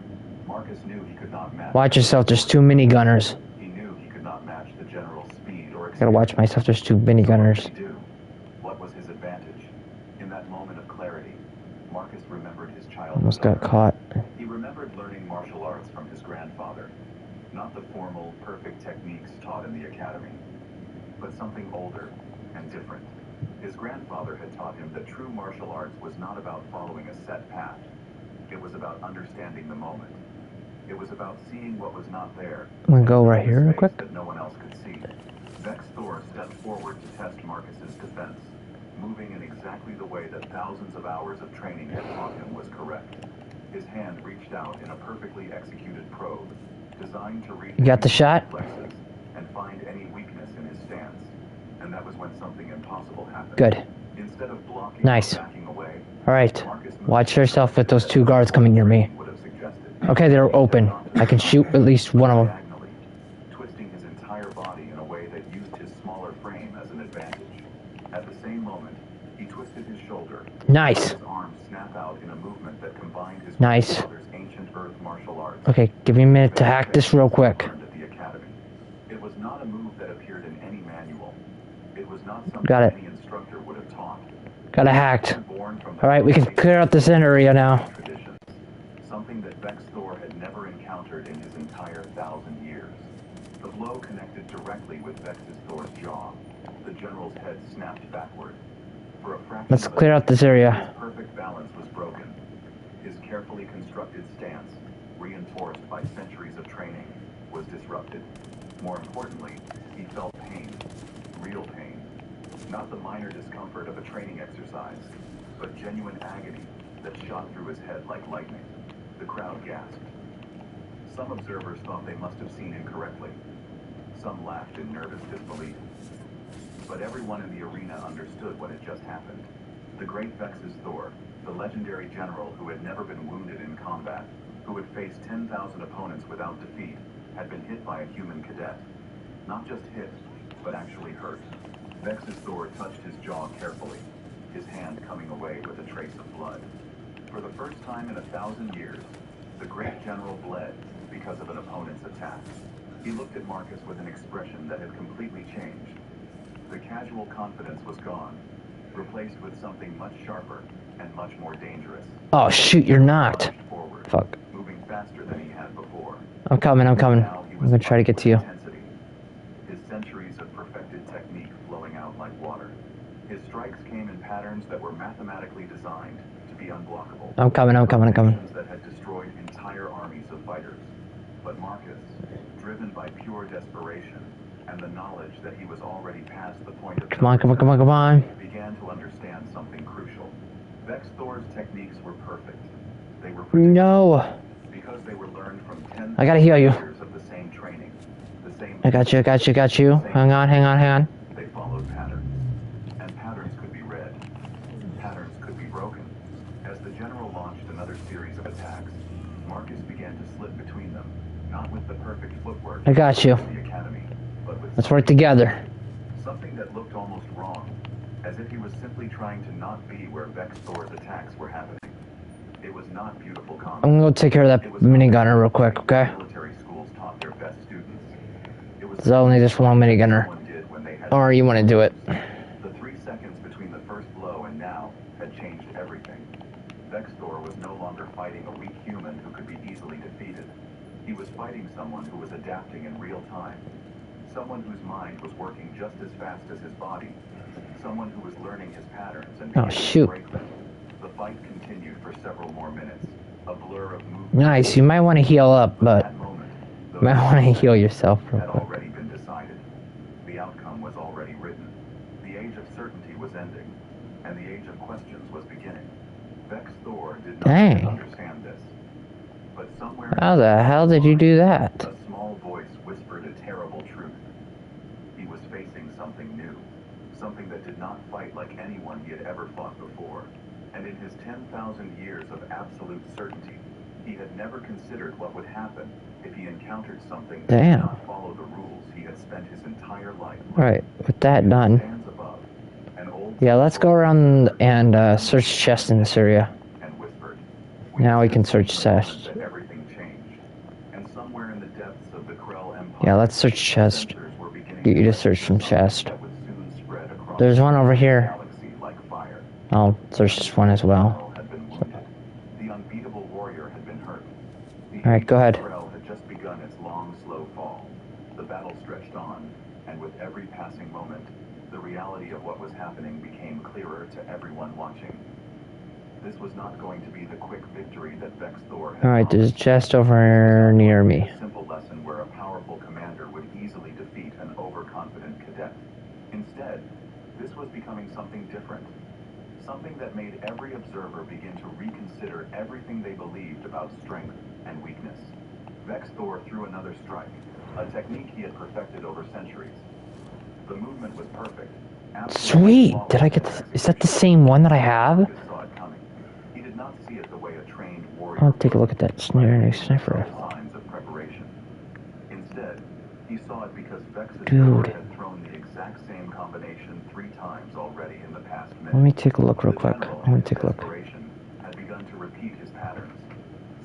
Marcus knew he could not match. Watch yourself. There's 2 minigunners. He knew he could not match the general's speed or I gotta watch myself. There's 2 minigunners. What did he do? What was his advantage? In that moment of clarity, Marcus remembered his childhood. Almost got caught. He remembered learning martial arts from his grandfather. Not the formal, perfect techniques taught in the academy, but something older and different. His grandfather had taught him that true martial arts was not about following a set path. It was about understanding the moment. It was about seeing what was not there. I'm gonna go right here real Space quick. that no one else could see. Vex Thor stepped forward to test Marcus's defense, moving in exactly the way that thousands of hours of training had taught him was correct. His hand reached out in a perfectly executed probe, designed to read. You got the shot? reflexes and find find any weakness in his stance, and that was when something impossible happened. Good. Instead of blocking Nice. or backing away, Alright. Marcus moved Watch yourself with those two guards coming near me. would have suggested. Okay, they're open. I can shoot at least one of them. Diagonally, twisting his entire body in a way that used his smaller frame as an advantage. At the same moment, he twisted his shoulder. Nice. His arms snap out in a movement that combined his Nice. grandfather's ancient earth martial arts. Okay, give me a minute to hack this real quick. Learned at the academy. It was not a move that appeared in any manual. It was not something Got it. any instructor would have taught. Got it hacked. Born from the Alright, we can clear out this area now. traditions, something that Vex Thor had never encountered in his entire 1,000 years. The blow connected directly with Vex's Thor's jaw. The general's head snapped backward. For a fraction Let's of a clear out this area. His perfect balance was broken. His carefully constructed stance, reinforced by centuries of training, was disrupted. More importantly, he felt pain. Real pain. Not the minor discomfort of a training exercise, but genuine agony that shot through his head like lightning. The crowd gasped. Some observers thought they must have seen incorrectly. Some laughed in nervous disbelief. But everyone in the arena understood what had just happened. The great Vex's Thor, the legendary general who had never been wounded in combat, who had faced 10,000 opponents without defeat, had been hit by a human cadet. Not just hit, but actually hurt. Vex's Thor touched his jaw carefully, his hand coming away with a trace of blood. For the first time in 1,000 years, the great general bled because of an opponent's attack. He looked at Marcus with an expression that had completely changed. The casual confidence was gone, replaced with something much sharper and much more dangerous. Oh shoot, you're knocked. Forward, Fuck. moving faster than he had before. I'm coming. I'm Now he was gonna try to get to you. intensity. His centuries of perfected technique flowing out like water. His strikes came in patterns that were mathematically designed to be unblockable. I'm coming. Formations that had destroyed entire armies of fighters. But Marcus, driven by pure desperation and the knowledge that he was already past the point of Come on. began to understand something crucial. Vex Thor's techniques were perfect. They were No. because they were learned from 10 I gotta heal you. years of the same training. The same I got you. Hang on. They followed patterns. And patterns could be read. Patterns could be broken. As the general launched another series of attacks, Marcus began to slip between them, not with the perfect footwork I got you. of the academy, but with Let's work together. something that looked almost wrong, as if he was simply trying to not be where Vex Thor's attacks were happening. It was not beautiful combat. I'm gonna go take care of that minigunner real quick, okay? Military schools taught their best students. It was There's only this one minigunner. someone did when they had Or you want to do it? The 3 seconds between the first blow and now had changed everything. Vex Thor was no longer fighting a weak human who could be easily defeated. He was fighting someone who was adapting in real time. Someone whose mind was working just as fast as his body. Someone who was learning his patterns and beginning to shoot. break them. The fight continued for several more minutes. A blur of movement. Nice. You might want to heal up, From but that moment, you might want to heal yourself real had quick. already been decided. The outcome was already written. The age of certainty was ending, and the age of questions was beginning. Vex Thor did not Dang. yet understand this. But somewhere How the hell did you do that? a small voice whispered a terrible truth. He was facing something new, something that did not fight like anyone he had ever fought before. And in his 10,000 years of absolute certainty, he had never considered what would happen if he encountered something that Damn. did not follow the rules he had spent his entire life. Alright, with that done. Stands above, an old Yeah, let's go around and search chests in this area. and whispered. Now we can search chests. That everything changed, and somewhere in the depths of the Krell Empire, Yeah, let's search chest. sensors were beginning Get you to to search some chest. that would soon spread across There's one over the here. galaxy like fire. I'll search this one as well. Had been wounded. The unbeatable warrior had been hurt. The Alright, go ahead. Krell had just begun its long, slow fall. The battle stretched on, and with every passing moment, the reality of what was happening became clearer to everyone watching. This was not going to be the quick victory that Vex Thor had Alright, there's a promised. chest over near me. A simple lesson where a powerful commander would easily defeat an overconfident cadet. Instead, this was becoming something different. Something that made every observer begin to reconsider everything they believed about strength and weakness. Vex Thor threw another strike, a technique he had perfected over centuries. The movement was perfect. Sweet! Did I get this? Is that the same one that I have? Marcus saw it coming. He did not see it the way a trained warrior I'll take a would, look at that by sniper seeing sniper subtle rifle. signs of preparation. Instead, he saw it because Vex's Dude. sword had thrown the exact same combination 3 times already in the past minute. Let me take a look real The quick. general, Let me in his take a look. desperation, had begun to repeat his patterns.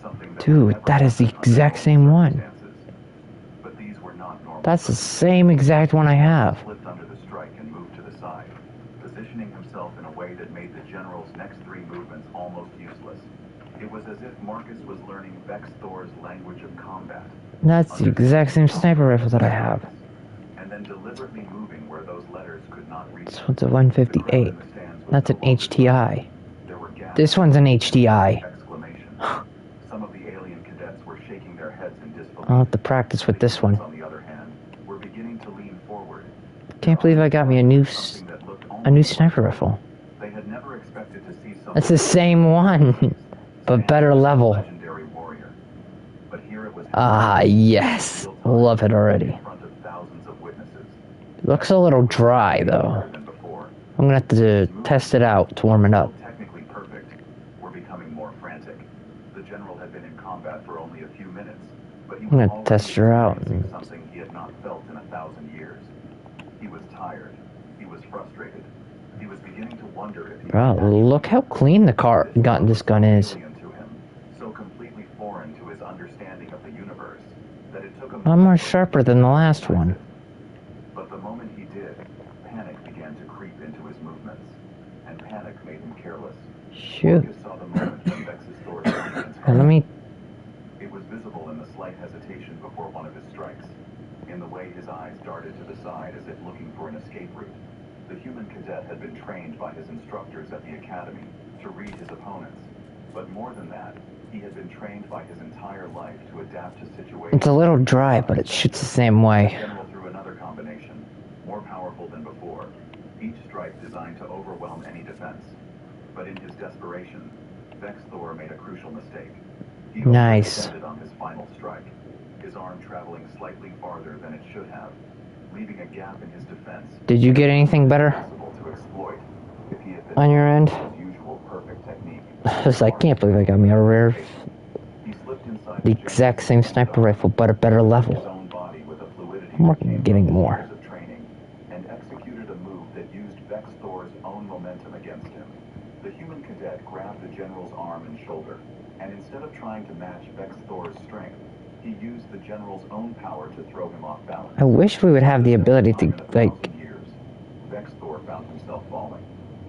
Something that Dude, would never that is the happen under exact normal same one. circumstances. But these were not normal That's the circumstances. same exact one I have. Slipped under the strike and moved to the side, positioning himself in a way that made the general's next 3 movements almost useless. It was as if Marcus was learning Vex Thor's language of combat. That's the exact same sniper rifle that I have. And then deliberately moving where those letters could not reach. This one's a 158. That's an HTI. This one's an HDI. Some of the alien cadets were shaking their heads in disbelief. I'll have to practice with this one. On the other hand, were beginning to lean forward. Can't believe I got me a new sniper rifle. They had never expected to see something. That's the same one, but better level. Legendary warrior. But here it was. Ah, yes. Love it already. In front of thousands of witnesses. Looks a little dry, though. I'm gonna have to test it out to warm it up. Technically perfect, were becoming more frantic. The general had been in combat for only a few minutes, but he was I'm gonna already test her out. experiencing something he had not felt in 1,000 years. He was tired. He was frustrated. He was beginning to wonder if he Bro, look how clean this gun is. alien to him, so completely foreign to his understanding of the universe that it took him I'm more sharper than the last one. But the moment he did, panic began to creep into his movements, and panic made him careless. Shoot. Marcus saw the moment when Vex's sword hit against Let me. It was visible in the slight hesitation before one of his strikes, in the way his eyes darted to the side as if looking for an escape route. The human cadet had been trained by his instructors at the academy to read his opponents, but more than that, he had been trained by his entire life to adapt to situations. It's a little dry, but it shoots the same The way. general threw another combination, more powerful than before, each strike designed to overwhelm any defense. But in his desperation, Vex Thor made a crucial mistake. He Nice. overextended on his final strike, his arm traveling slightly farther than it should have, leaving a gap in his defense. Did you get anything better Possible to exploit if he had been on your end? his usual perfect technique. I can't believe I got me a rare, He slipped inside the exact same sniper rifle, but a better his level. own body with a fluidity I'm that came getting from more. years of training, and executed a move that used Vex Thor's own momentum against him. The human cadet grabbed the general's arm and shoulder, and instead of trying to match Vex Thor's strength, he used the general's own power to throw him off balance. I wish we would have the ability to, like, Vex Thor found himself falling.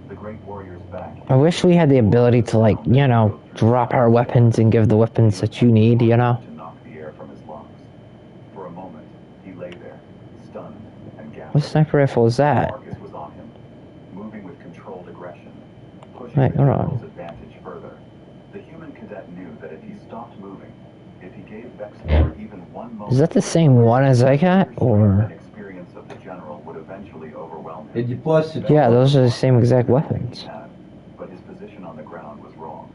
The great warrior's back. I wish we had the ability to, like, you know, drop our weapons and give the weapons that you need, you know? To knock the air from his lungs. For a moment, he lay there, stunned and gasping. What sniper rifle is that? Marcus was on him, moving with controlled aggression, pushing Wait, the hold on. general's advantage further. The human cadet knew that if he stopped moving, if he gave Vex Thor even one moment, Is that the same one as I got, or? experience of the general would eventually overwhelm him. Did you flush it? Yeah, those are the same exact weapons. But his position on the ground was wrong.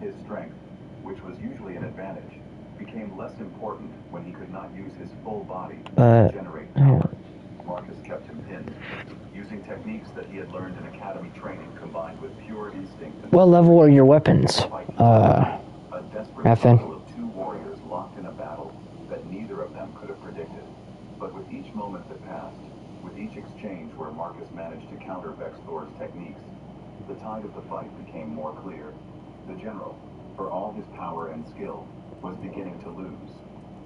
His strength, which was usually an advantage, became less important when he could not use his full body to generate power. Marcus kept him pinned, using techniques that he had learned in academy training combined with pure instinct. And What level are your weapons? a desperate FN. struggle of 2 warriors locked in a battle that neither of them could have predicted. But with each moment that passed, with each exchange where Marcus managed to counter Vex Thor's techniques, the tide of the fight became more clear. The general, for all his power and skill, was beginning to lose.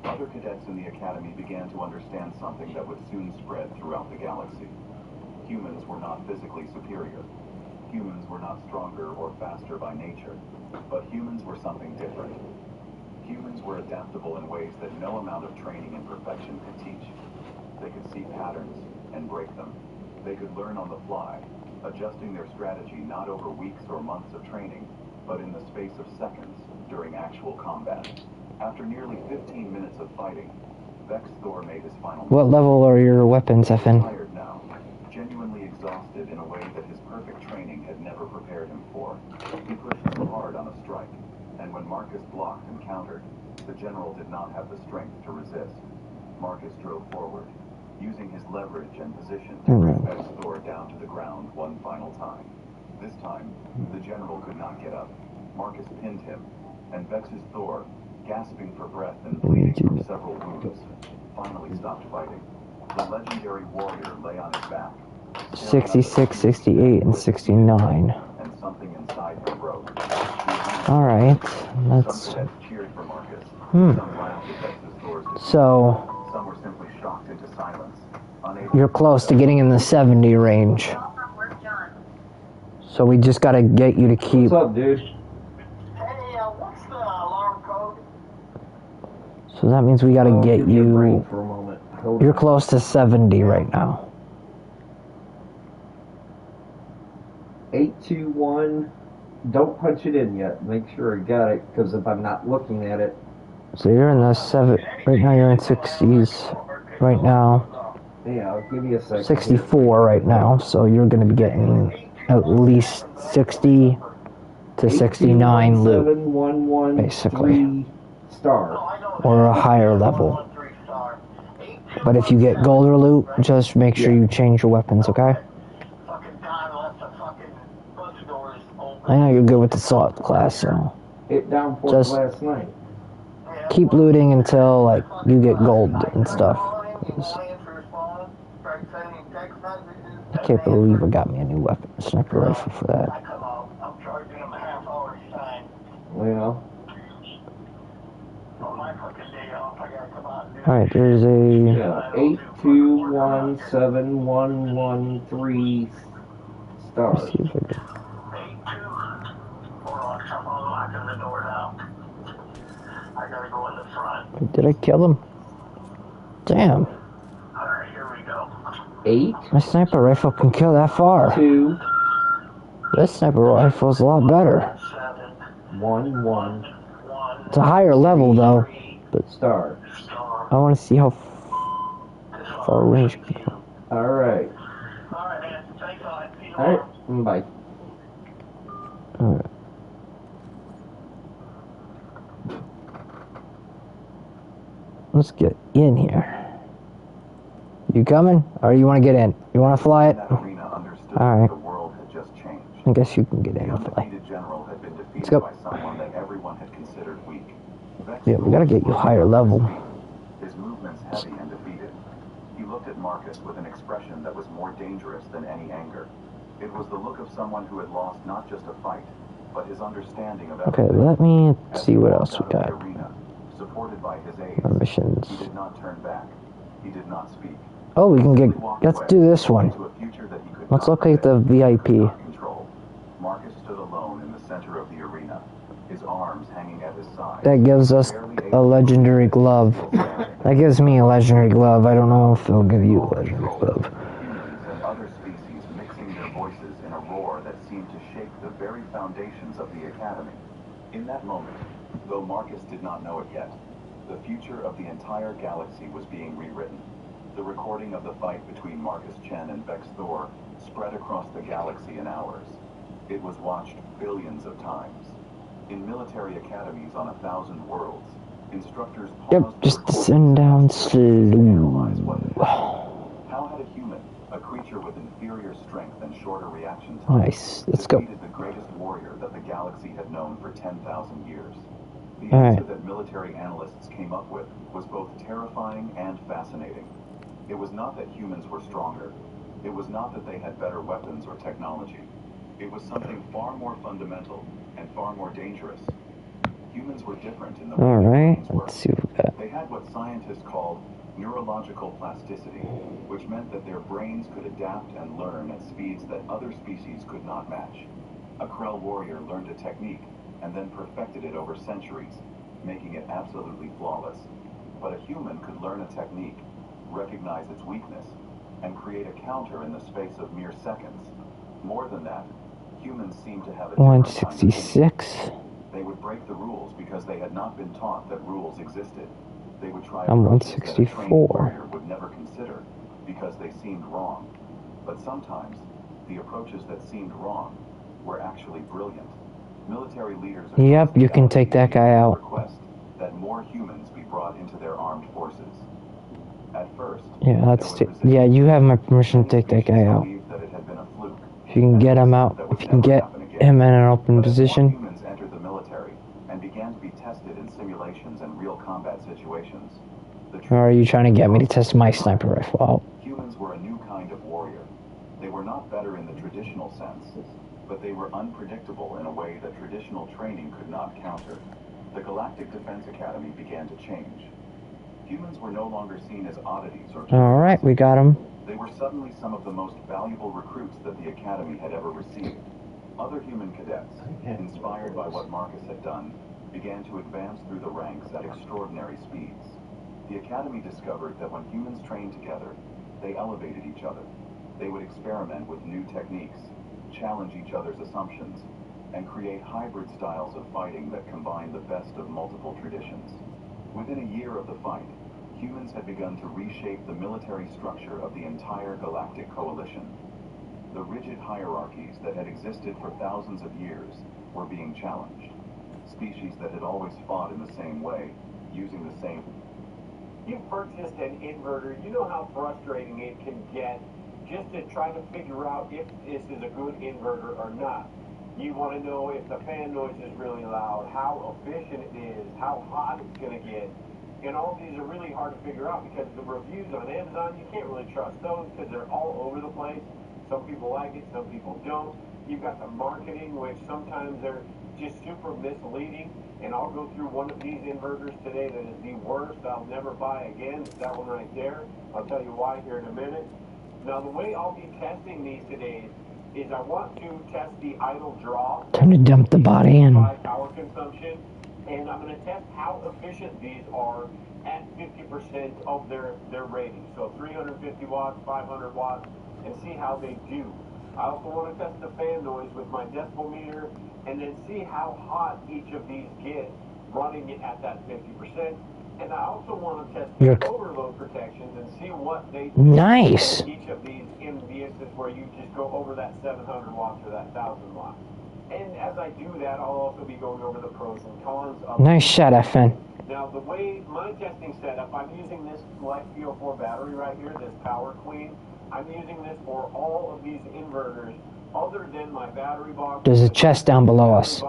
Other cadets in the academy began to understand something that would soon spread throughout the galaxy. Humans were not physically superior. Humans were not stronger or faster by nature, but humans were something different. Humans were adaptable in ways that no amount of training and perfection could teach. They could see patterns and break them. They could learn on the fly, adjusting their strategy not over weeks or months of training, but in the space of seconds during actual combat. After nearly 15 minutes of fighting, Vex Thor made his final move. What level are your weapons, FN? Tired now, genuinely exhausted in a way that his perfect training had never prepared him for. He pushed so hard on a strike, and when Marcus blocked and countered, the general did not have the strength to resist. Marcus drove forward, using his leverage and position to bring Vex Thor down to the ground one final time. This time, the general could not get up. Marcus pinned him, and Vex's Thor, gasping for breath and bleeding from several wounds, finally stopped fighting. The legendary warrior lay on his back, 66, 68, and 69. and something inside him broke. Alright, let's... Some cadets cheered for Marcus. Hmm. Some laughed at Vex's Thor's defeat. So, Some were simply shocked into silence, unable you're close to getting in the 70 range. So we just gotta get you to keep... What's up, dude? Hey, what's the alarm code? So that means we gotta Oh, get give me a break you... for a moment. Hold You're on. close to 70 right now. 821. Don't punch it in yet. Make sure I got it, because if I'm not looking at it, So you're in the 7... Right now you're in 60s. Right now. yeah, I'll give you a second. 64 right now. So you're gonna be getting at least 60 to 69 loot. 711 basically. star. Or a higher level. But if you get gold or loot, just make sure you change your weapons, okay? I know you're good with the assault class, so It downforced Just- last night. keep looting until like you get gold and stuff. I can't believe it got me a new weapon, a sniper rifle for that. Well, Alright, there's a... yeah, 8217113 stars. Let's see if I can... Did I kill him? Damn. 8, My sniper rifle can kill that far. 2, This sniper rifle is a lot better. 1, 1 It's a higher level though, but star. I want to see how far range can go. Alright. Alright, bye. Alright. Let's get in here. You coming? Or you want to get in? You want to fly it? That arena understood Alright. that the world had just changed. I guess you can get The in and fly. undefeated general had been defeated go. by someone that everyone had considered weak. Vex Yeah, we gotta get you higher level. His movements heavy and defeated. He looked at Marcus with an expression that was more dangerous than any anger. It was the look of someone who had lost not just a fight, but his understanding of Okay, everything. let me As see he what walked else we out of the got. arena, supported by his aides, Our missions. he did not turn back. He did not speak. Oh, we can He get... walked Let's away do this one. into a future that he could Let's not locate the predict, VIP. not control. Marcus stood alone in the center of the arena, his arms hanging at his side. That gives us a legendary glove. That gives me a legendary glove. I don't know if they'll give you a legendary glove. Humans and other species mixing their voices in a roar that seemed to shake the very foundations of the academy. In that moment, though Marcus did not know it yet, the future of the entire galaxy was being rewritten. The recording of the fight between Marcus Chen and Vex Thor spread across the galaxy in hours. It was watched billions of times. In military academies on 1,000 worlds, instructors Yep, paused just the recording descend down to analyze what had slow. happened. How had a human, a creature with inferior strength and shorter reaction time, Nice. Let's go. defeated the greatest warrior that the galaxy had known for 10,000 years? The All answer right. that military analysts came up with was both terrifying and fascinating. It was not that humans were stronger. It was not that they had better weapons or technology. It was something far more fundamental and far more dangerous. Humans were different in the way All their right. brains worked. Let's see what we got. They had what scientists called neurological plasticity, which meant that their brains could adapt and learn at speeds that other species could not match. A Krell warrior learned a technique and then perfected it over centuries, making it absolutely flawless. But a human could learn a technique, recognize its weakness, and create a counter in the space of mere seconds. More than that, humans seemed to have a different kind of thinking. 166. They would break the rules because they had not been taught that rules existed. They would try I'm approaches that a trained 164. warrior would never consider because they seemed wrong. But sometimes, the approaches that seemed wrong were actually brilliant. Military leaders across Yep, the you can galaxy take that guy began to out. request that more humans be brought into their armed forces. At first, Yeah, there let's was take. resistance. Yeah, you have my permission to Many take that guy species out. believed that it had been a fluke, If you can get him out, that if would you can never get happen again. him in an open But as more position. humans entered the military and began to be tested in simulations and real combat situations, the Or are you truth trying to get me to became test my sniper rifle out? humans were a new kind of warrior. They were not better in the traditional sense, but they were unpredictable in a way that traditional training could not counter. The Galactic Defense Academy began to change. Humans were no longer seen as oddities or Alright, we got him. They were suddenly some of the most valuable recruits that the Academy had ever received. Other human cadets, inspired by what Marcus had done, began to advance through the ranks at extraordinary speeds. The Academy discovered that when humans trained together, they elevated each other. They would experiment with new techniques, challenge each other's assumptions, and create hybrid styles of fighting that combined the best of multiple traditions. Within a year of the fight, humans had begun to reshape the military structure of the entire galactic coalition. The rigid hierarchies that had existed for thousands of years were being challenged. Species that had always fought in the same way, using the same... You purchased an inverter, you know how frustrating it can get just to try to figure out if this is a good inverter or not. You want to know if the fan noise is really loud, how efficient it is, how hot it's going to get. And all these are really hard to figure out because the reviews on Amazon, you can't really trust those because they're all over the place. Some people like it, some people don't. You've got the marketing, which sometimes they're just super misleading. And I'll go through one of these inverters today that is the worst. I'll never buy again. It's that one right there. I'll tell you why here in a minute. Now, the way I'll be testing these today is I want to test the idle draw. Time to dump the body in. Power consumption. And I'm going to test how efficient these are at 50% of their rating. So 350 watts, 500 watts, and see how they do. I also want to test the fan noise with my decibel meter and then see how hot each of these get running it at that 50%. And I also want to test the overload protections and see what they do. Nice. Each of these in the instance where you just go over that 700 watts or that 1,000 watts. And as I do that, I'll also be going over the pros and cons of Nice shot, FN. Now, the way my testing setup, I'm using this Life 4 battery right here, this Power Queen. I'm using this for all of these inverters other than my battery box. There's a chest down below us.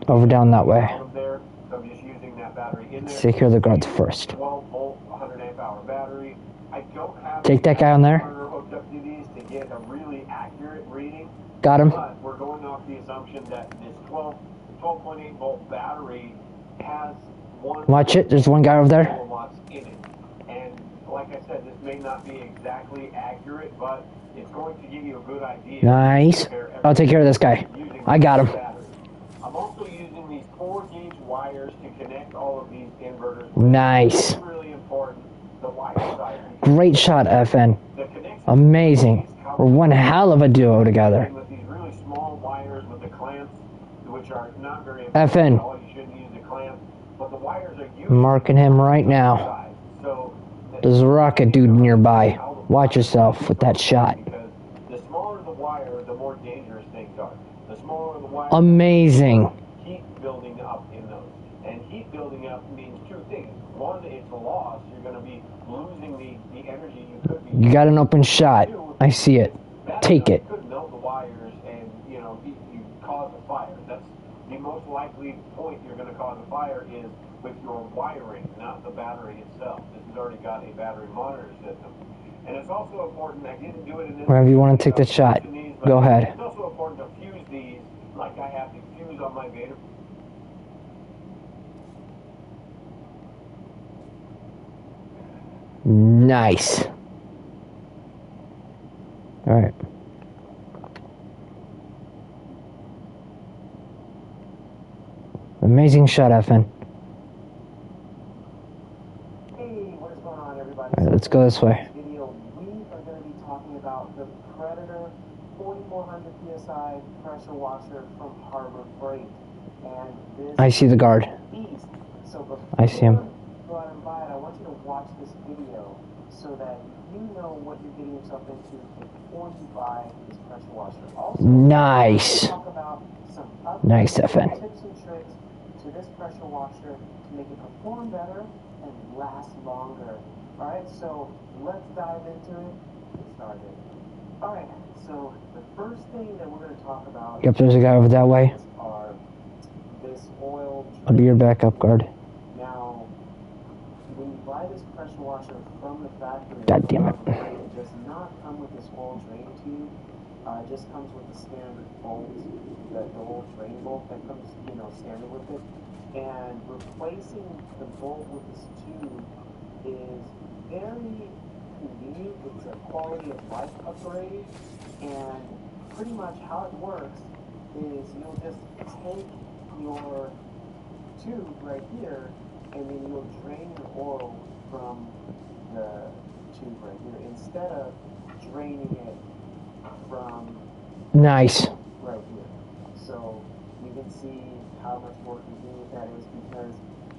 Over down that way. So I'm just using that battery in there. Secure the guards first. 12 volt, 100 amp hour battery. I don't have Take that guy on there. hooked up to these to get a really accurate reading. Got him. But we're going off the assumption that this 12.8 volt battery has one. Watch it. There's one guy over there. Kilowatts in it. And like I said, this may not be exactly accurate, but it's going to give you a good idea. Nice. I'll take care of this guy. I got him. I'm also using these 4-gauge wires to connect all of these inverters. Nice. It's really important. The wire size. Great shot, FN. Amazing. We're one hell of a duo together. With these really small wires with the clamps, which are not very FN. you shouldn't use the clamps, but the wires are used. Marking him right now. So there's a rocket dude nearby. Watch yourself with that shot. Because the smaller the wire, the more dangerous things are. The smaller the wire. Amazing. Heat building up in those. And heat building up means two things. One, it's a loss. You're going to be losing the energy you could be. You got an open shot. I see it. Take it. You could melt the wires and, you cause a fire. That's the most likely point you're going to cause a fire is with your wiring, not the battery itself. This has already got a battery monitor system. And it's also important, I didn't do it in this. Wherever you want to take the shot, go ahead. It's also important to fuse these like I have to fuse on my Vader. Nice. All right. Amazing shot, FN. Hey, what is going on, everybody? All right, let's go this way. Video, we are going to be talking about the Predator 4400 psi pressure washer from Harbor Freight, and this I see the guard. beast. So before I see him. you go out and buy it, I want you to watch this video so that you know what you're getting yourself into before you buy this pressure washer. Also, Nice. talk about some Nice, FN. tips and tricks to this pressure washer to make it perform better and last longer. Alright, so let's dive into it. Get started. Alright, so the first thing that we're going to talk about Yep, there's a guy over that way. are this oil. I'll be your backup guard. Now, when you buy this pressure washer from the factory, God damn it. it does not come with this oil drain tube. It just comes with the standard bolt, the oil drain bolt that comes, standard with it. And replacing the bolt with this tube is very convenient. It's a quality of life upgrade. And pretty much how it works is you'll just take your tube right here, and then you'll drain your oil from the tube right here instead of draining it from Nice. right here. So you can see how much more convenient that is, because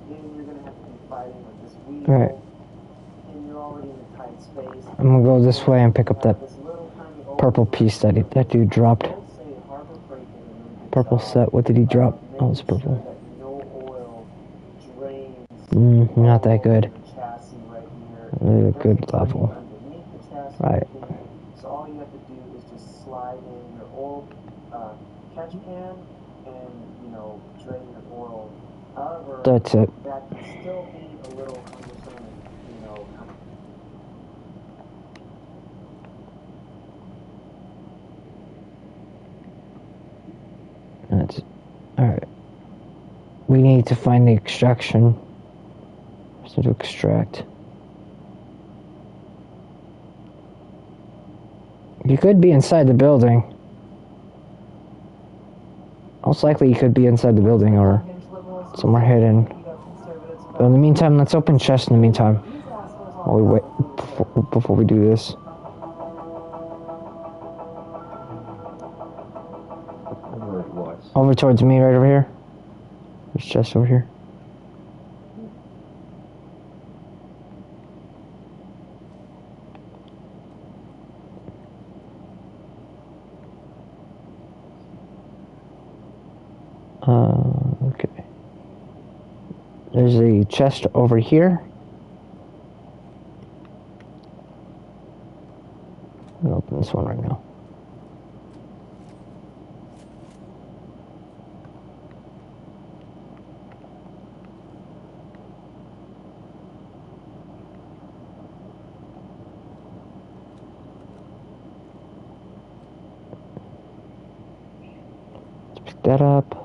then you're going to have to be fighting with this wheel, Right. and you're already in a tight space. I'm gonna go this way and pick up that This little tiny oil purple piece that dude dropped. I'd say Harbor Freight did a really good Purple job set. What did he drop? Oh, it's making sure purple. that no oil drains Not that good. the chassis right here. Really It good doesn't drain level. underneath the chassis Right. thing. So all you have to do is just slide in your oil catch can and drain your oil. However, That's it. that can still be a little cumbersome, That's alright. We need to find the extraction. So to extract. You could be inside the building. Most likely you could be inside the building or somewhere hidden. But in the meantime, let's open chest in the meantime. While we wait before we do this. Where it was. Over towards me, right over here. There's chest over here. Okay. There's a chest over here. I'm gonna open this one right now. Let's pick that up.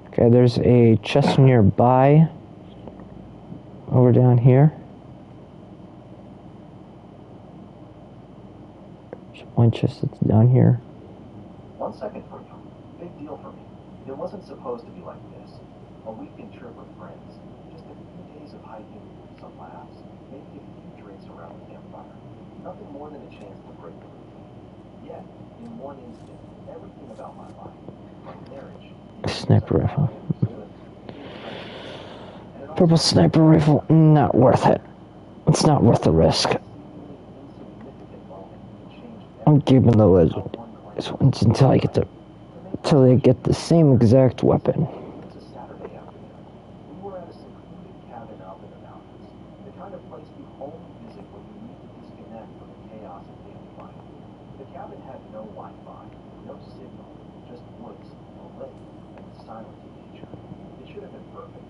Okay, there's a chest nearby. Over down here. There's one chest that's down here. 1 second for you. Big deal for me. It wasn't supposed to be like this. A weekend trip with friends. Just a few days of hiking, some laughs, maybe a few drinks around the campfire. Nothing more than a chance to break the routine. Yet, in one instant, everything about my life, my marriage, Sniper rifle. Purple sniper rifle, not worth it. It's not worth the risk. I'm keeping the legend. This one's until they get the same exact weapon. It's a Saturday afternoon. We were at a secluded cabin out in the mountains. The kind of place you only visit when you need to disconnect from the chaos of daily life. The cabin had no Wi-Fi, no signal, just woods, a lake, and the silence of nature. It should have been perfect.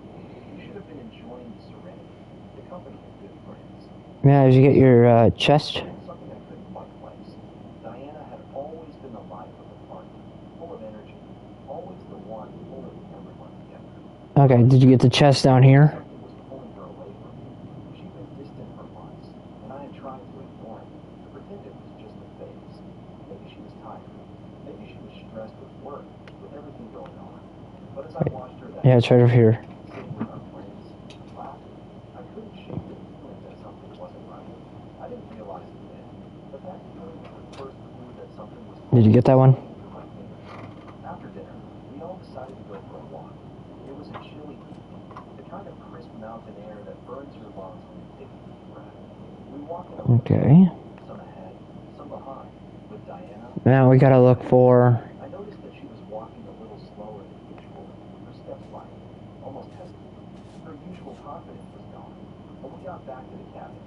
We should have been enjoying the serenity, the company of good friends. Yeah, did you get your chest? Something I couldn't quite place. Diana had always been the life of the party, full of energy, always the one pulling everyone together. Okay, did you get the chest down here? Something was pulling her away from me. She'd been distant for months, and I had tried to ignore it, to pretend it was just a phase. Maybe she was tired. Maybe she was stressed with work, with everything going on. But as I watched her that Yeah, it's right over here. sitting with our friends, laughing, I couldn't shake the feeling that something wasn't right. I didn't realize it then, but that feeling was the first clue that something was wrong. Did you get that one? After dinner, we all decided to go for a walk. It was a chilly evening, the kind of crisp mountain air that burns your lungs when you take a deep breath. We walked in a Okay. some ahead, some behind, with Diana. Now we gotta look for I noticed that she flight, almost hesitantly. Her usual confidence was gone. When we got back to the cabin,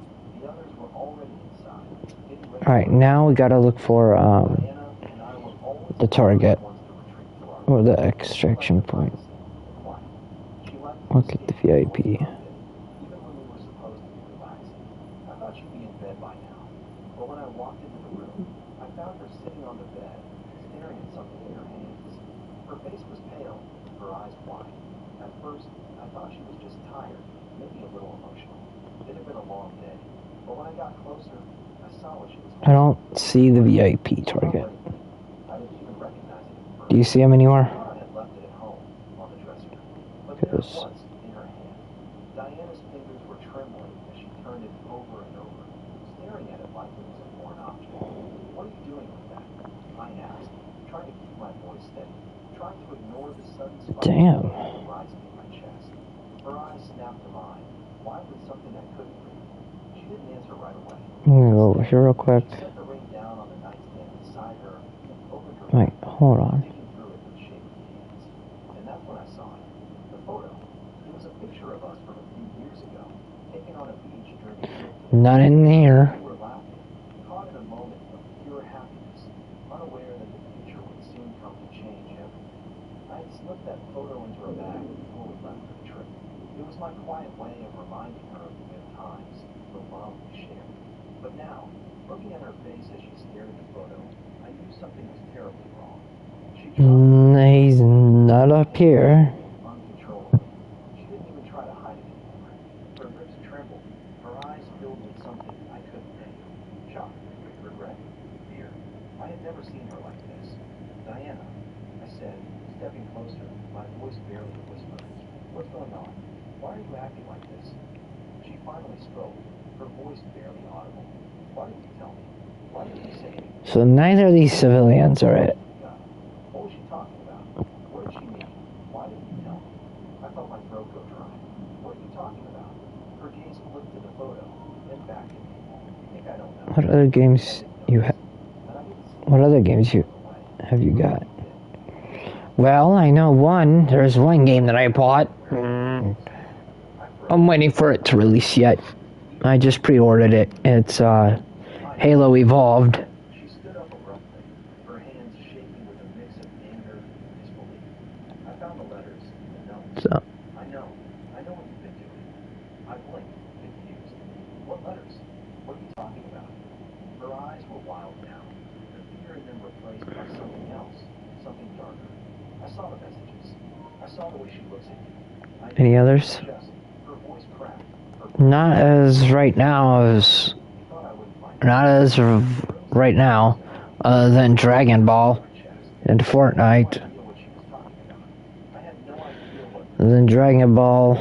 the others were already inside, getting ready. Alright, now we gotta look for Diana and I were always the target, ones to retreat to our or the extraction point. She liked Look at the VIP. even when we were supposed to be relaxing. I thought she'd be in bed by now. But when I walked into the room, I found her sitting on the bed, staring at something in her hands. Her face was pale, her eyes wide. At first, I thought she was just tired, maybe a little emotional. It had been a long day. But when I got closer, I saw what she was I don't see the VIP target. I didn't even recognize it at first. Do you see him anywhere? I thought I had left it at home, on the dresser. But there it was, in her hand. Diana's fingers were trembling as she turned it over and over, staring at it like it was a foreign object. What are you doing with that? I asked, trying to keep my voice steady, trying to ignore the sudden spike rising in my chest. Her eyes snapped to mine, wide with something I couldn't read. She didn't answer right away. I'm gonna go over here real quick. She set the ring down on the nightstand beside her and opened her Wait, hold on. digging through it with shaking hands. And that's when I saw it. The photo. It was a picture of us from a few years ago, taken on a beach drinking. Not in here. We were laughing, caught in a moment of pure happiness, unaware that the future would soon come to change everything. I had slipped that photo into her bag before we left for the trip. It was my quiet way of reminding her of the good times, the love we shared. But now, looking at her face as she stared at the photo, I knew something was terribly wrong. She He's not up here. uncontrollably. She didn't even try to hide it anymore. Her lips trembled, her eyes filled with something I couldn't name. Shock, regret, fear. I had never seen her like this. Diana, I said, stepping closer, my voice barely a whisper. What's going on? Why are you acting like this? She finally spoke, her voice barely audible. Why didn't you tell me? Why didn't you say anything? So neither of these civilians are it. What was she talking about? What did she mean? Why didn't you tell me? I felt my throat go dry. What are you talking about? Her gaze flipped to the photo, then back to me. You think I don't know? What other games you have? What other games have you got? Well, I know one. There's one game that I bought. I'm waiting for it to release yet. I just pre-ordered it. It's Halo Evolved. She stood up abruptly, her hands shaking with a mix of anger and disbelief. I found the letters and the notes. So, I know what you've been doing. I blinked, confused. What letters? What are you talking about? Her eyes were wild now, the fear in them replaced by something else, something darker. I saw the messages. I saw the way she looks at you. any others? Her voice cracked. Not as right now as right now, other than Dragon Ball and Fortnite. Other than Dragon Ball,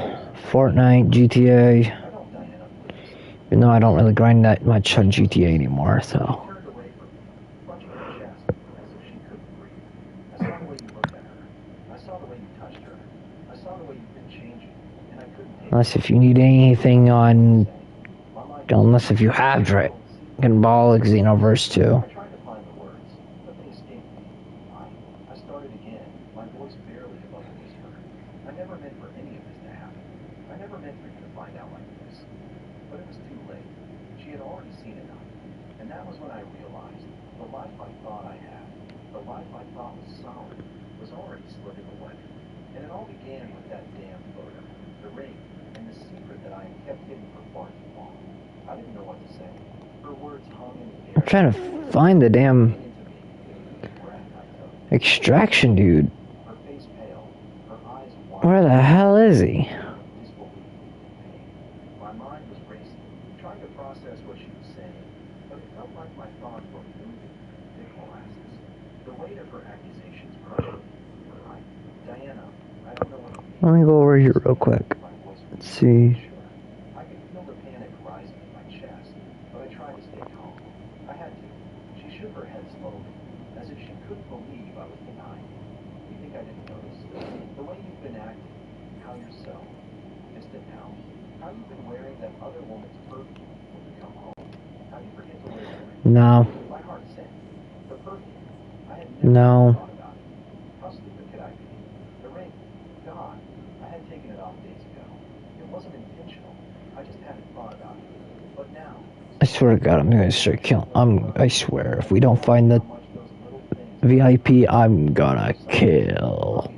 Fortnite, GTA. Even though I don't really grind that much on GTA anymore, so. Unless if you need anything on, unless if you have Dragon Ball, Xenoverse 2. I tried to find the words, but they escaped me. I started again, my voice barely above a whisper. I never meant for any of this to happen. I never meant for you to find out like this. But it was too late. She had already seen enough. And that was when I realized the life I thought I had, the life I thought was solid, was already slipping away. And it all began with that damn photo, the ring, and the secret that I had kept hidden for far too long. I didn't know what to say. Her words hung in the air. I'm trying to find the damn extraction dude. Her face pale, her eyes wide. Where the hell is he? My mind was racing, trying to process what she was saying, but it felt like my thoughts were moving thick molasses. The weight of her accusations crushed me. Diana, I don't know what you mean. Let me go over here real quick. Let's see. I could feel the panic rising in my chest, but I tried to stay calm. I had to. She shook her head slowly, as if she couldn't believe I was denying it. You think I didn't notice? The way you've been acting, how you're so distant now, how you've been wearing that other woman's perfume when you come home, how you forget to wear the ring. No. My heart sank. The perfume, I had never No. thought about it. How stupid could I be? The ring, God, have taken it off days ago. It wasn't intentional. I just hadn't thought about it. But now, I swear to God, I'm gonna start killing. I swear, if we don't find the VIP, I'm gonna kill.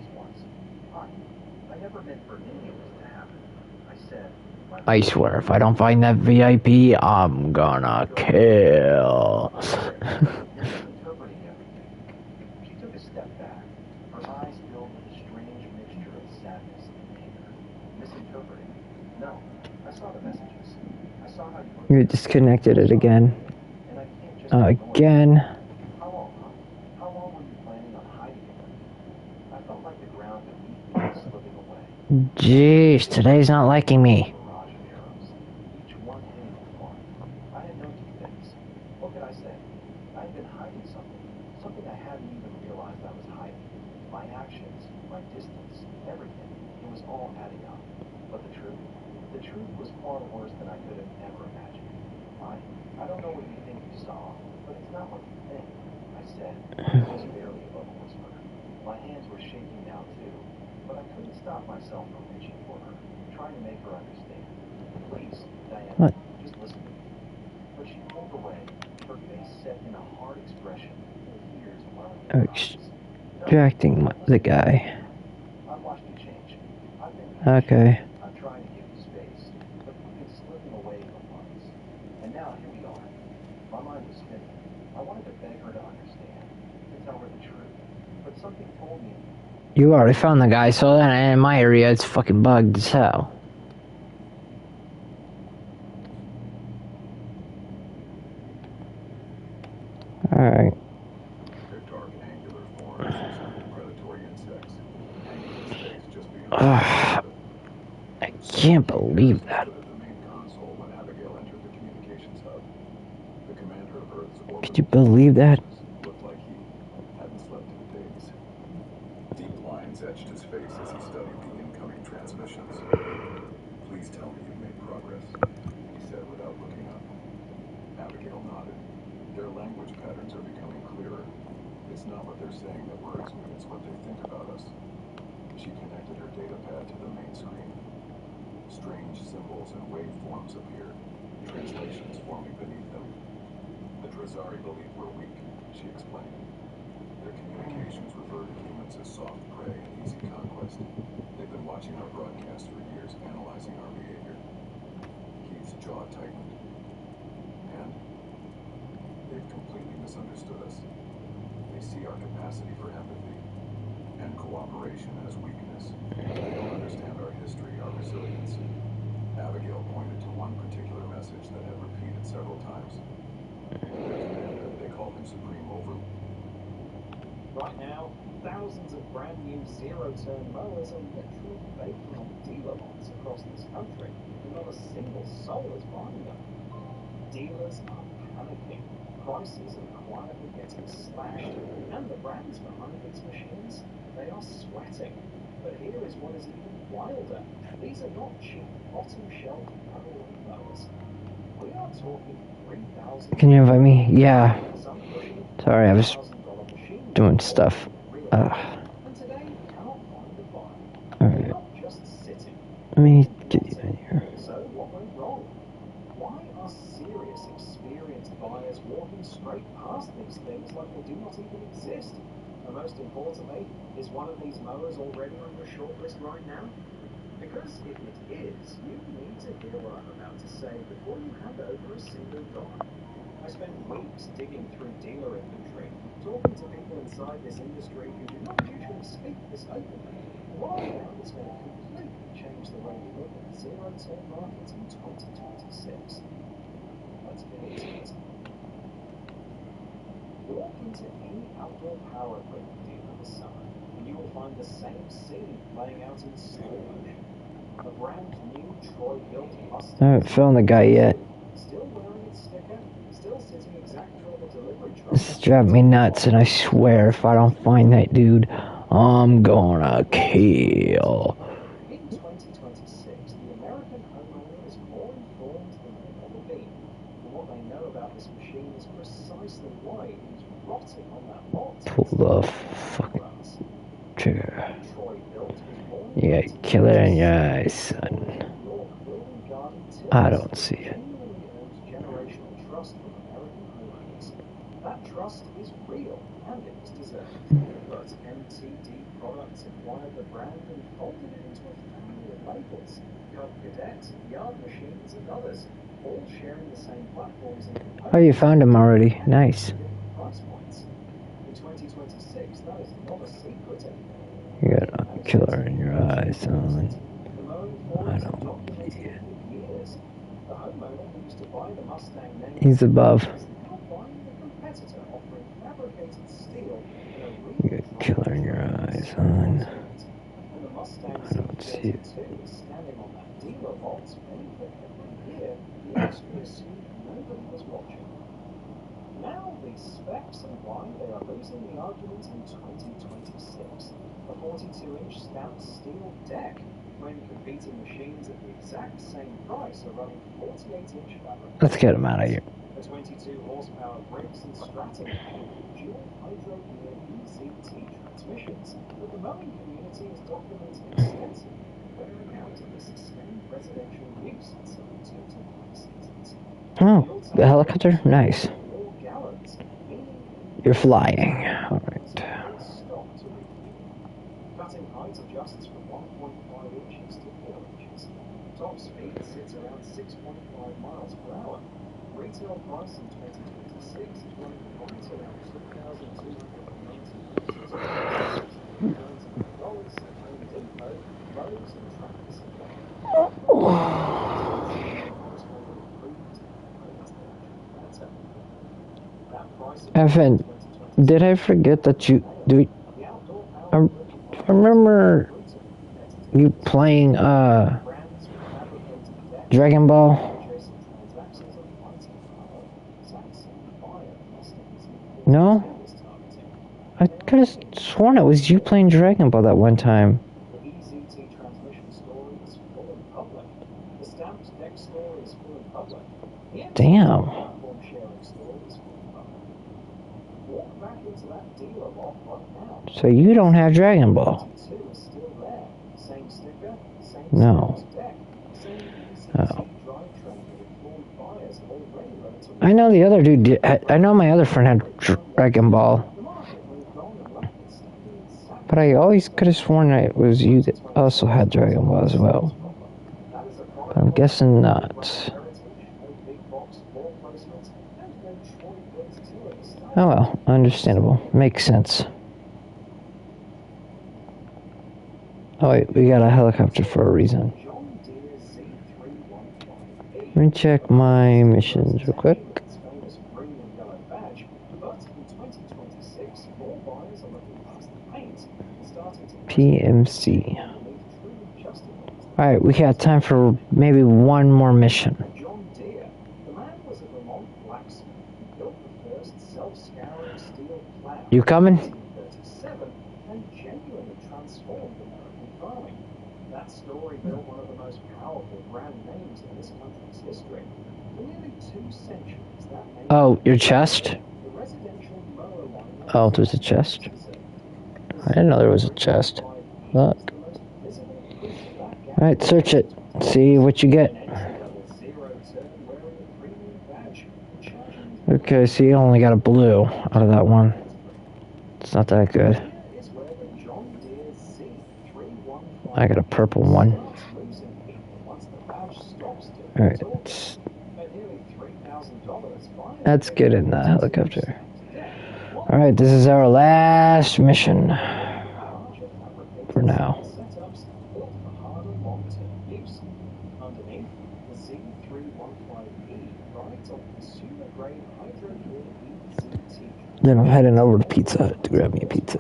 I never meant for any of this to happen. I said, I swear, if I don't find that VIP, I'm gonna kill. misinterpreting everything. She took a step back, her eyes filled with a strange mixture of sadness and anger. Misinterpreting? No, I saw the messages. I saw how you looked. You disconnected it again. And I can't just ignore it. Again. How long, huh? How long were you planning on hiding it from me? I felt like the ground beneath me was slipping away. Jeez, today's not liking me. Barrage of arrows, each one hitting with one. I had no defense. What could I say? I had been hiding something I hadn't even realized I was hiding. My actions, my distance, everything. It was all adding up. But the truth was far worse than I could have ever imagined. I don't know what you think you saw, but it's not what you think, I said. It was barely above a whisper. My hands were shaking now too, but I couldn't stop myself from reaching for her, trying to make her understand. Please, Diana, What? just listen to me. But she pulled away, her face set in a hard expression, tears welling in her eyes. Extracting the guy. I've watched you change. I've been Okay. I've tried to give you space, but you've been slipping away from once. And now here we are. My mind was spinning. I wanted to beg her to understand, to tell her the truth. But something told me. You already found the guy, so then in my area it's fucking bugged as hell. Alright. Their dark angular forms resemble predatory insects, hanging in space just beyond I can't believe that. the main console when Abigail entered the communications hub. The commander of Earth's Could you believe that? looked like he hadn't slept in days. Deep lines etched his face as he studied the incoming transmissions. Please tell me you've made progress, he said without looking up. Abigail nodded. Their language patterns are becoming clearer. It's not what they're saying that worries me, it's what they think about us. She connected her datapad to the main screen. Strange symbols and waveforms appeared, translations forming beneath them. The Drazari believe we're weak, she explained. Their communications refer to humans as soft prey and easy conquest. They've been watching our broadcast for years, analyzing our behavior. Keith's jaw tightened. And they've completely misunderstood us. They see our capacity for empathy and cooperation as weakness. They don't understand our history, our resilience. Abigail pointed to one particular message that had repeated several times. Their commander, they call him Supreme Overlord. Right now, thousands of brand new zero-turn mowers are literally vacant on dealer lots across this country, and not a single soul is buying them. Dealers are panicking. Prices are quietly getting slashed, and the brands behind these machines, they are sweating. But here is what is even wilder. These are not cheap bottom-shelf mower mowers. We are talking $3,000. Can you invite me? Yeah. Some pushing Sorry, I was $1,000 machines doing stuff. And today we cannot find a buyer. Alright. They're not just sitting. Let me get you in here. So what went wrong? Why are serious, experienced buyers walking straight past these things like they do not even exist? And most importantly, is one of these mowers already on your shortlist right now? Because if it is, you need to hear what I'm about to say before you hand over a single dollar. I spent weeks digging through dealer inventory, talking to people inside this industry who do not usually speak this openly. And what I found is going to completely change the way we look at the zero-turn market in 2026. Let's get into it. Walk into any outdoor power equipment dealer this summer, and you will find the same scene playing out in slow motion. A brand new Troy-built Mustang. I haven't found the guy yet. Still wearing its sticker, still sitting exactly where the delivery truck. This is driving me nuts, and I swear if I don't find that dude, I'm gonna kill. In 2026, the American homeowner is more informed than they've ever been. And what they know about this machine is precisely why it is rotting on that lot. Pull the fucking trigger. Troy Built was born in You got a killer in your eyes, son. I don't see it. Generational trust from American homeowners. That trust is real and it was deserved. But MTD Products acquired the brand and folded it into a family of labels. Cub Cadet, Yard Machines, and others, all sharing the same platforms and components. Oh, you found him already. Nice. Price points. In 2026, that is not a secret anymore. You got a killer in your eyes, son. The mowing I forums have don't documented see it. it for years. The homeowner who used to buy the Mustang name He's above. is now buying the competitor offering fabricated steel and a You real got a killer in your eyes, son. And the Mustang I don't see it. Z32 is standing on that dealer vault, paying for every year the industry assumed nobody was watching. Now these specs and why they are losing the argument in 2026. A 42-inch stamped steel deck, when competing machines at the exact same price are running 48-inch fabric. Let's get him out of here. A 22-horsepower Briggs & Stratton engine with dual hydro gear EZT transmissions that the mowing community is documenting extensively, wearing out in the sustained residential use in some total seasons. Oh, the helicopter? Nice. 4 gallons, meaning You're flying. All right. stop to refuel. Cutting height adjusts from 1.5 inches to 4 inches. Top speed sits around 6.5 miles per hour. Retail price in 2026 is running right around $2,299 $600, Home Depot, Lowe's, and Tractor Supply. Evan, did I forget that you do? I remember you playing Dragon Ball. No, I could have sworn it was you playing Dragon Ball that one time. The EZT transmission story is fully public. The stamped deck story is fully public. Damn. Platform sharing story is fully public. Walk back into that dealer lot right now. So you don't have Dragon Ball? 22 is still there. Same sticker, same No. deck, same EZT Oh. drivetrain with informed buyers already ready to I know the other dude did. I know my other friend had Dragon Ball. the market moved on and left it standing in sack. But I always could have sworn that it was you that also had Dragon Ball as well. That is a But I'm guessing not. heritage, no big box floor placement, and no Troy built to it. Oh well, understandable. Makes sense. Oh wait, we got a helicopter for a reason. John Deere Z315E. Let me check my missions real quick. Its famous green and yellow badge, but in 2026, more buyers are looking past the paint and starting to PMC. believe truly justifies the Alright, we got time for maybe one more mission. John Deere. The man was a Vermont blacksmith who built the first self-scouring steel plow You coming? in 1937 and genuinely transformed American farming. That story built one of the most powerful brand names in this country's history. For nearly 2 centuries, that name Oh, your chest? the residential mower line. Oh, there's a chest. I didn't know there was a chest. Look. Alright, search it. See what you get. Okay, so you only got a blue out of that one. It's not that good. I got a purple one. Alright, let's get in the helicopter. Alright, this is our last mission. For now. Underneath, the Z315E rides on consumer-grade hydro-gear EZT. Then I'm heading over to Pizza Hut to grab me a pizza.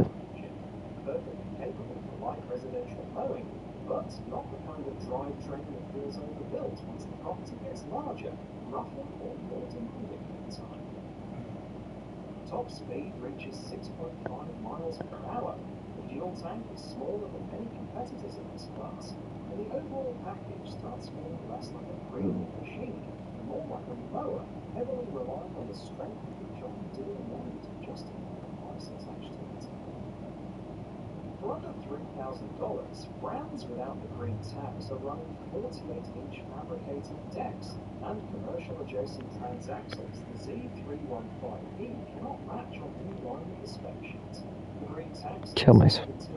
Perfectly capable for light residential mowing, but not the kind of drivetrain that feels overbuilt once the property gets larger, rougher, or more demanding in time. Top speed reaches 6.5 miles per hour. The fuel tank is smaller than many competitors in this class, and the overall package starts feeling less like a premium machine and more like a mower, heavily relying on the strength of the John Deere name to justify the price attached to it. For under $3,000, brands without the green tabs are running 48-inch fabricated decks and commercial adjacent transaxles. The Z315E cannot match on any line of the spec sheet. The green tax Kill myself. adds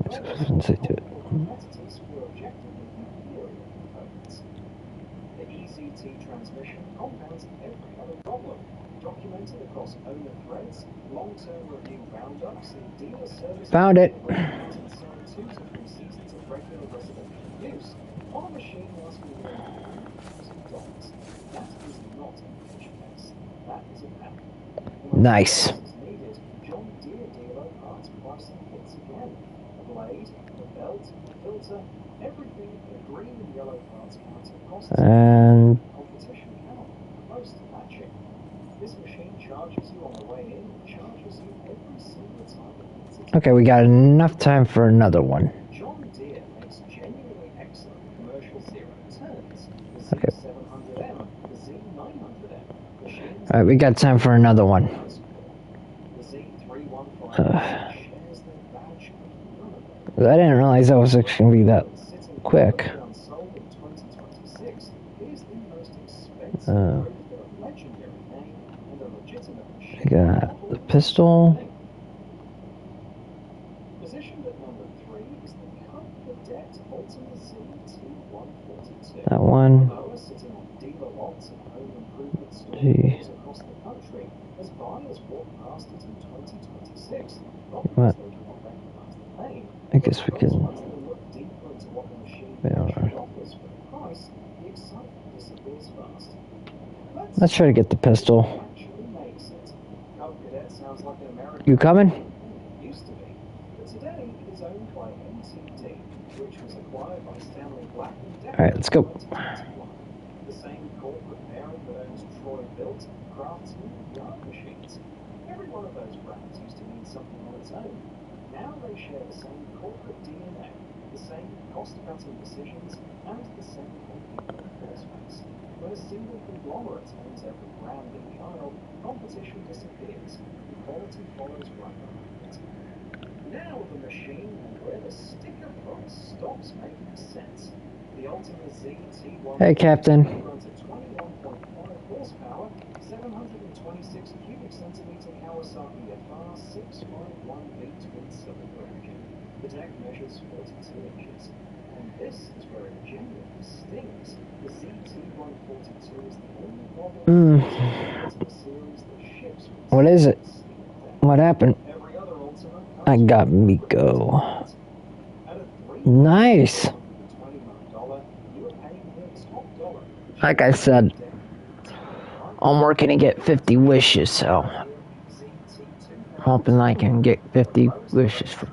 $500 to Let's say to it. competitors for objectively inferior components. The EZT transmission compounds every other problem, documented across owner threads, long-term review roundups, and dealer service. Found it. Inside 2 to 3 seasons of regular residential use on a machine lasting more than $100,000. That is not an edge case. That is a pack. Nice. Needed, John Deere dealer parts pricing hits again. A blade, a belt, a filter, everything the green and yellow parts counter costs. And Competition cannot come close to matching. This machine charges you on the way in and charges you every single time it hits its okay, we got enough time for another one. John Deere makes genuinely excellent commercial zero turns. The Okay. Z700M, the Z900M, machines. Alright, we got time for another one. The Z315 shares their badge, but none of them. I didn't realize that was actually going to be that quick. Unsold in 2026 is the most expensive proof of a legendary name and a legitimate machine. I got the pistol. Positioned at number 3 is the Cut-for-Debt Ultima Z2-142. That one. Mower sitting on dealer lots and home improvement Gee. stores across the country as buyers walk past it in 2026. Not What? because they do not recognize the name, I guess we but can. once they look deeper into what the machine Yeah. actually offers for the price, the excitement disappears fast. Let's try to get the pistol. Actually makes it. Cut-for-Debt sounds like an American. You coming? It used to be, but today it is owned by MTD, which was acquired by Stanley Black and Decker. Alright, let's go. in 2021. The same corporate parent that owns Troy Built, Craftsman, and Yard Machines. Every one of those brands used to mean something on its own. Now they share the same corporate DNA, the same cost-cutting decisions, and the same competing floor space. When a single conglomerate owns every brand in the aisle, competition disappears. Quality follows right behind it. Now the machine where the sticker price stops making sense. The Ultima ZT1 Hey, Captain. runs at 21.5 horsepower, 726 cubic centimeter Kawasaki FR 651V twin-cylinder engine. The deck measures 42 inches. And this is where it genuinely stings. The ZT142 is the only model in the Ultima series that ships with What is it? sleek deck. What happened? Every other Ultima I got Miko. at a Nice. $329, you are paying the top dollar. Like I said, I'm working to get 50 wishes, so hoping I can get 50 wishes for.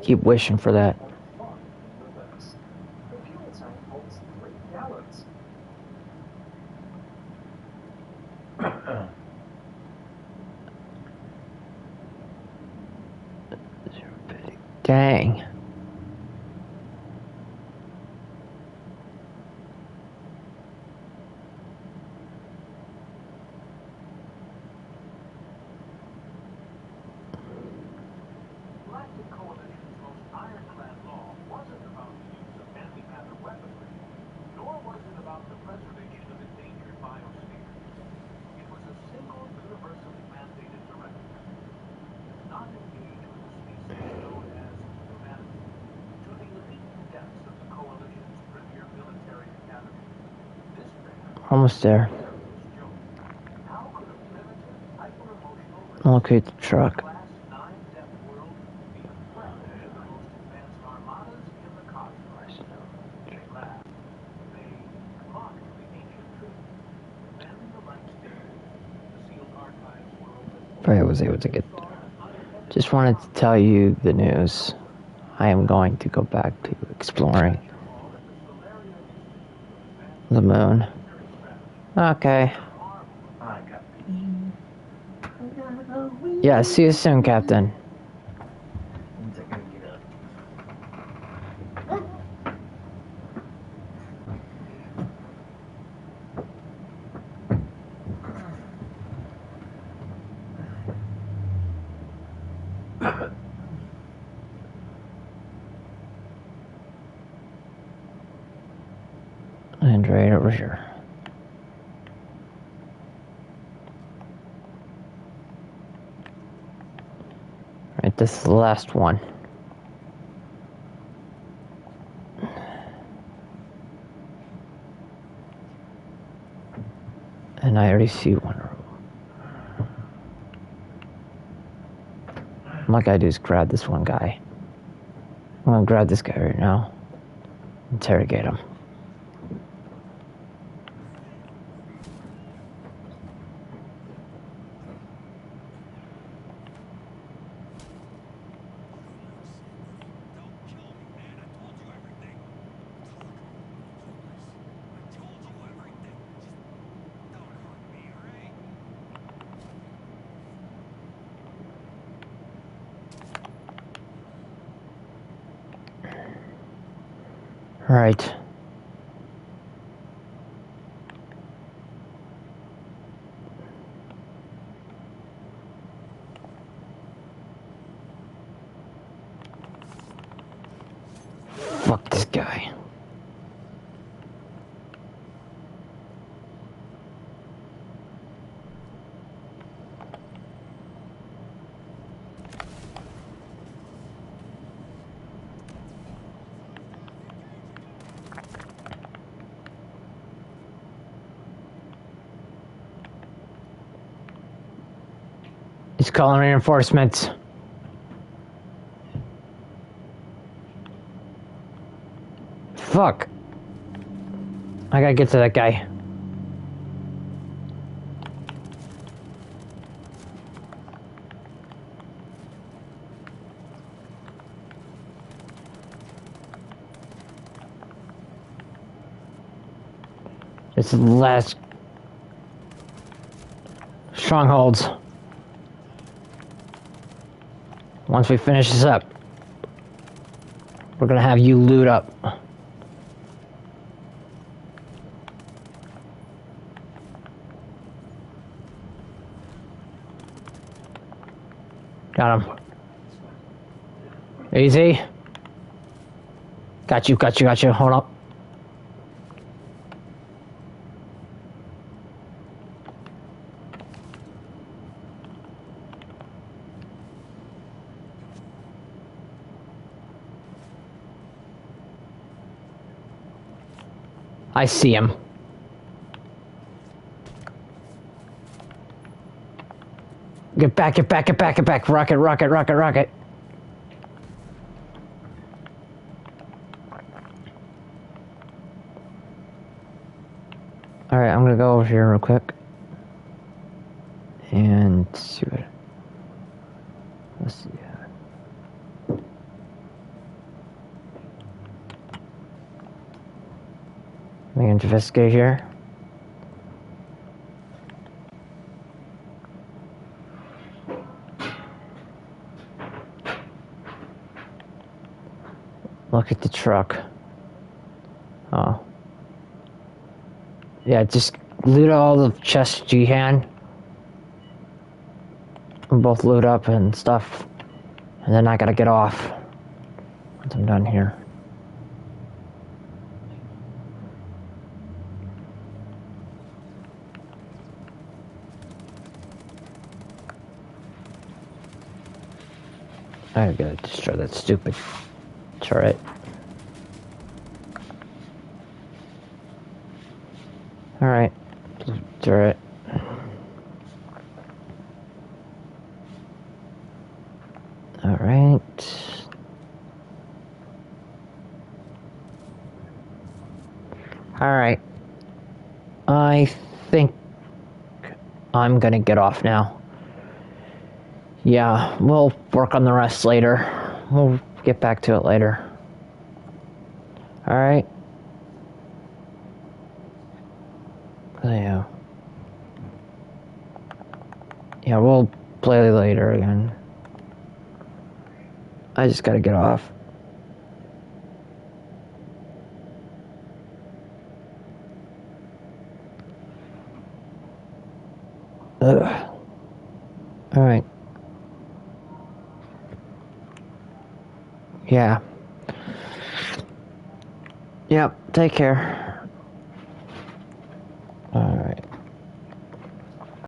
Keep wishing for that. The fuel tank holds 3 gallons. Dang. Galactic Coalition's most ironclad law wasn't about the use of antimatter weaponry, nor was it about the preservation of endangered biospheres. It was a single universally mandated directive: not engage with a species known as humanity. To the elite cadets of the Coalition's premier military academy, this ban Almost there. was a joke. How could a primitive, hyper-emotional, Locate the truck. Class 9 death world be a threat to the most advanced armadas in the cosmos? They laughed. They mocked the ancient truth. Then the lights dimmed. The sealed archives were opened. I was able to get. Just wanted to tell you the news. I am going to go back to exploring the moon. Okay. Yeah, see you soon, Captain. And right over here. Right, this is the last one. And I already see one room. All I gotta do is grab this one guy. I'm gonna grab this guy right now. Interrogate him. Right. Fuck this guy. He's calling reinforcements. Fuck. I gotta get to that guy. This is the last strongholds. Once we finish this up, we're gonna have you loot up. Got him. Easy. Got you. Hold up. I see him. Get back. Rocket. Alright, I'm gonna go over here real quick. And see what... Let's see. Let me investigate here. Look at the truck. Oh. Yeah, just loot all the chests you can. We both loot up and stuff. And then I gotta get off. Once I'm done here. I gotta destroy that stupid turret. Alright. Turret. Alright. Alright. I think I'm gonna get off now. Yeah, we'll work on the rest later. We'll get back to it later. Alright. Yeah. Yeah, we'll play later again. I just gotta get off. Ugh. Alright. Yeah. Yep, take care.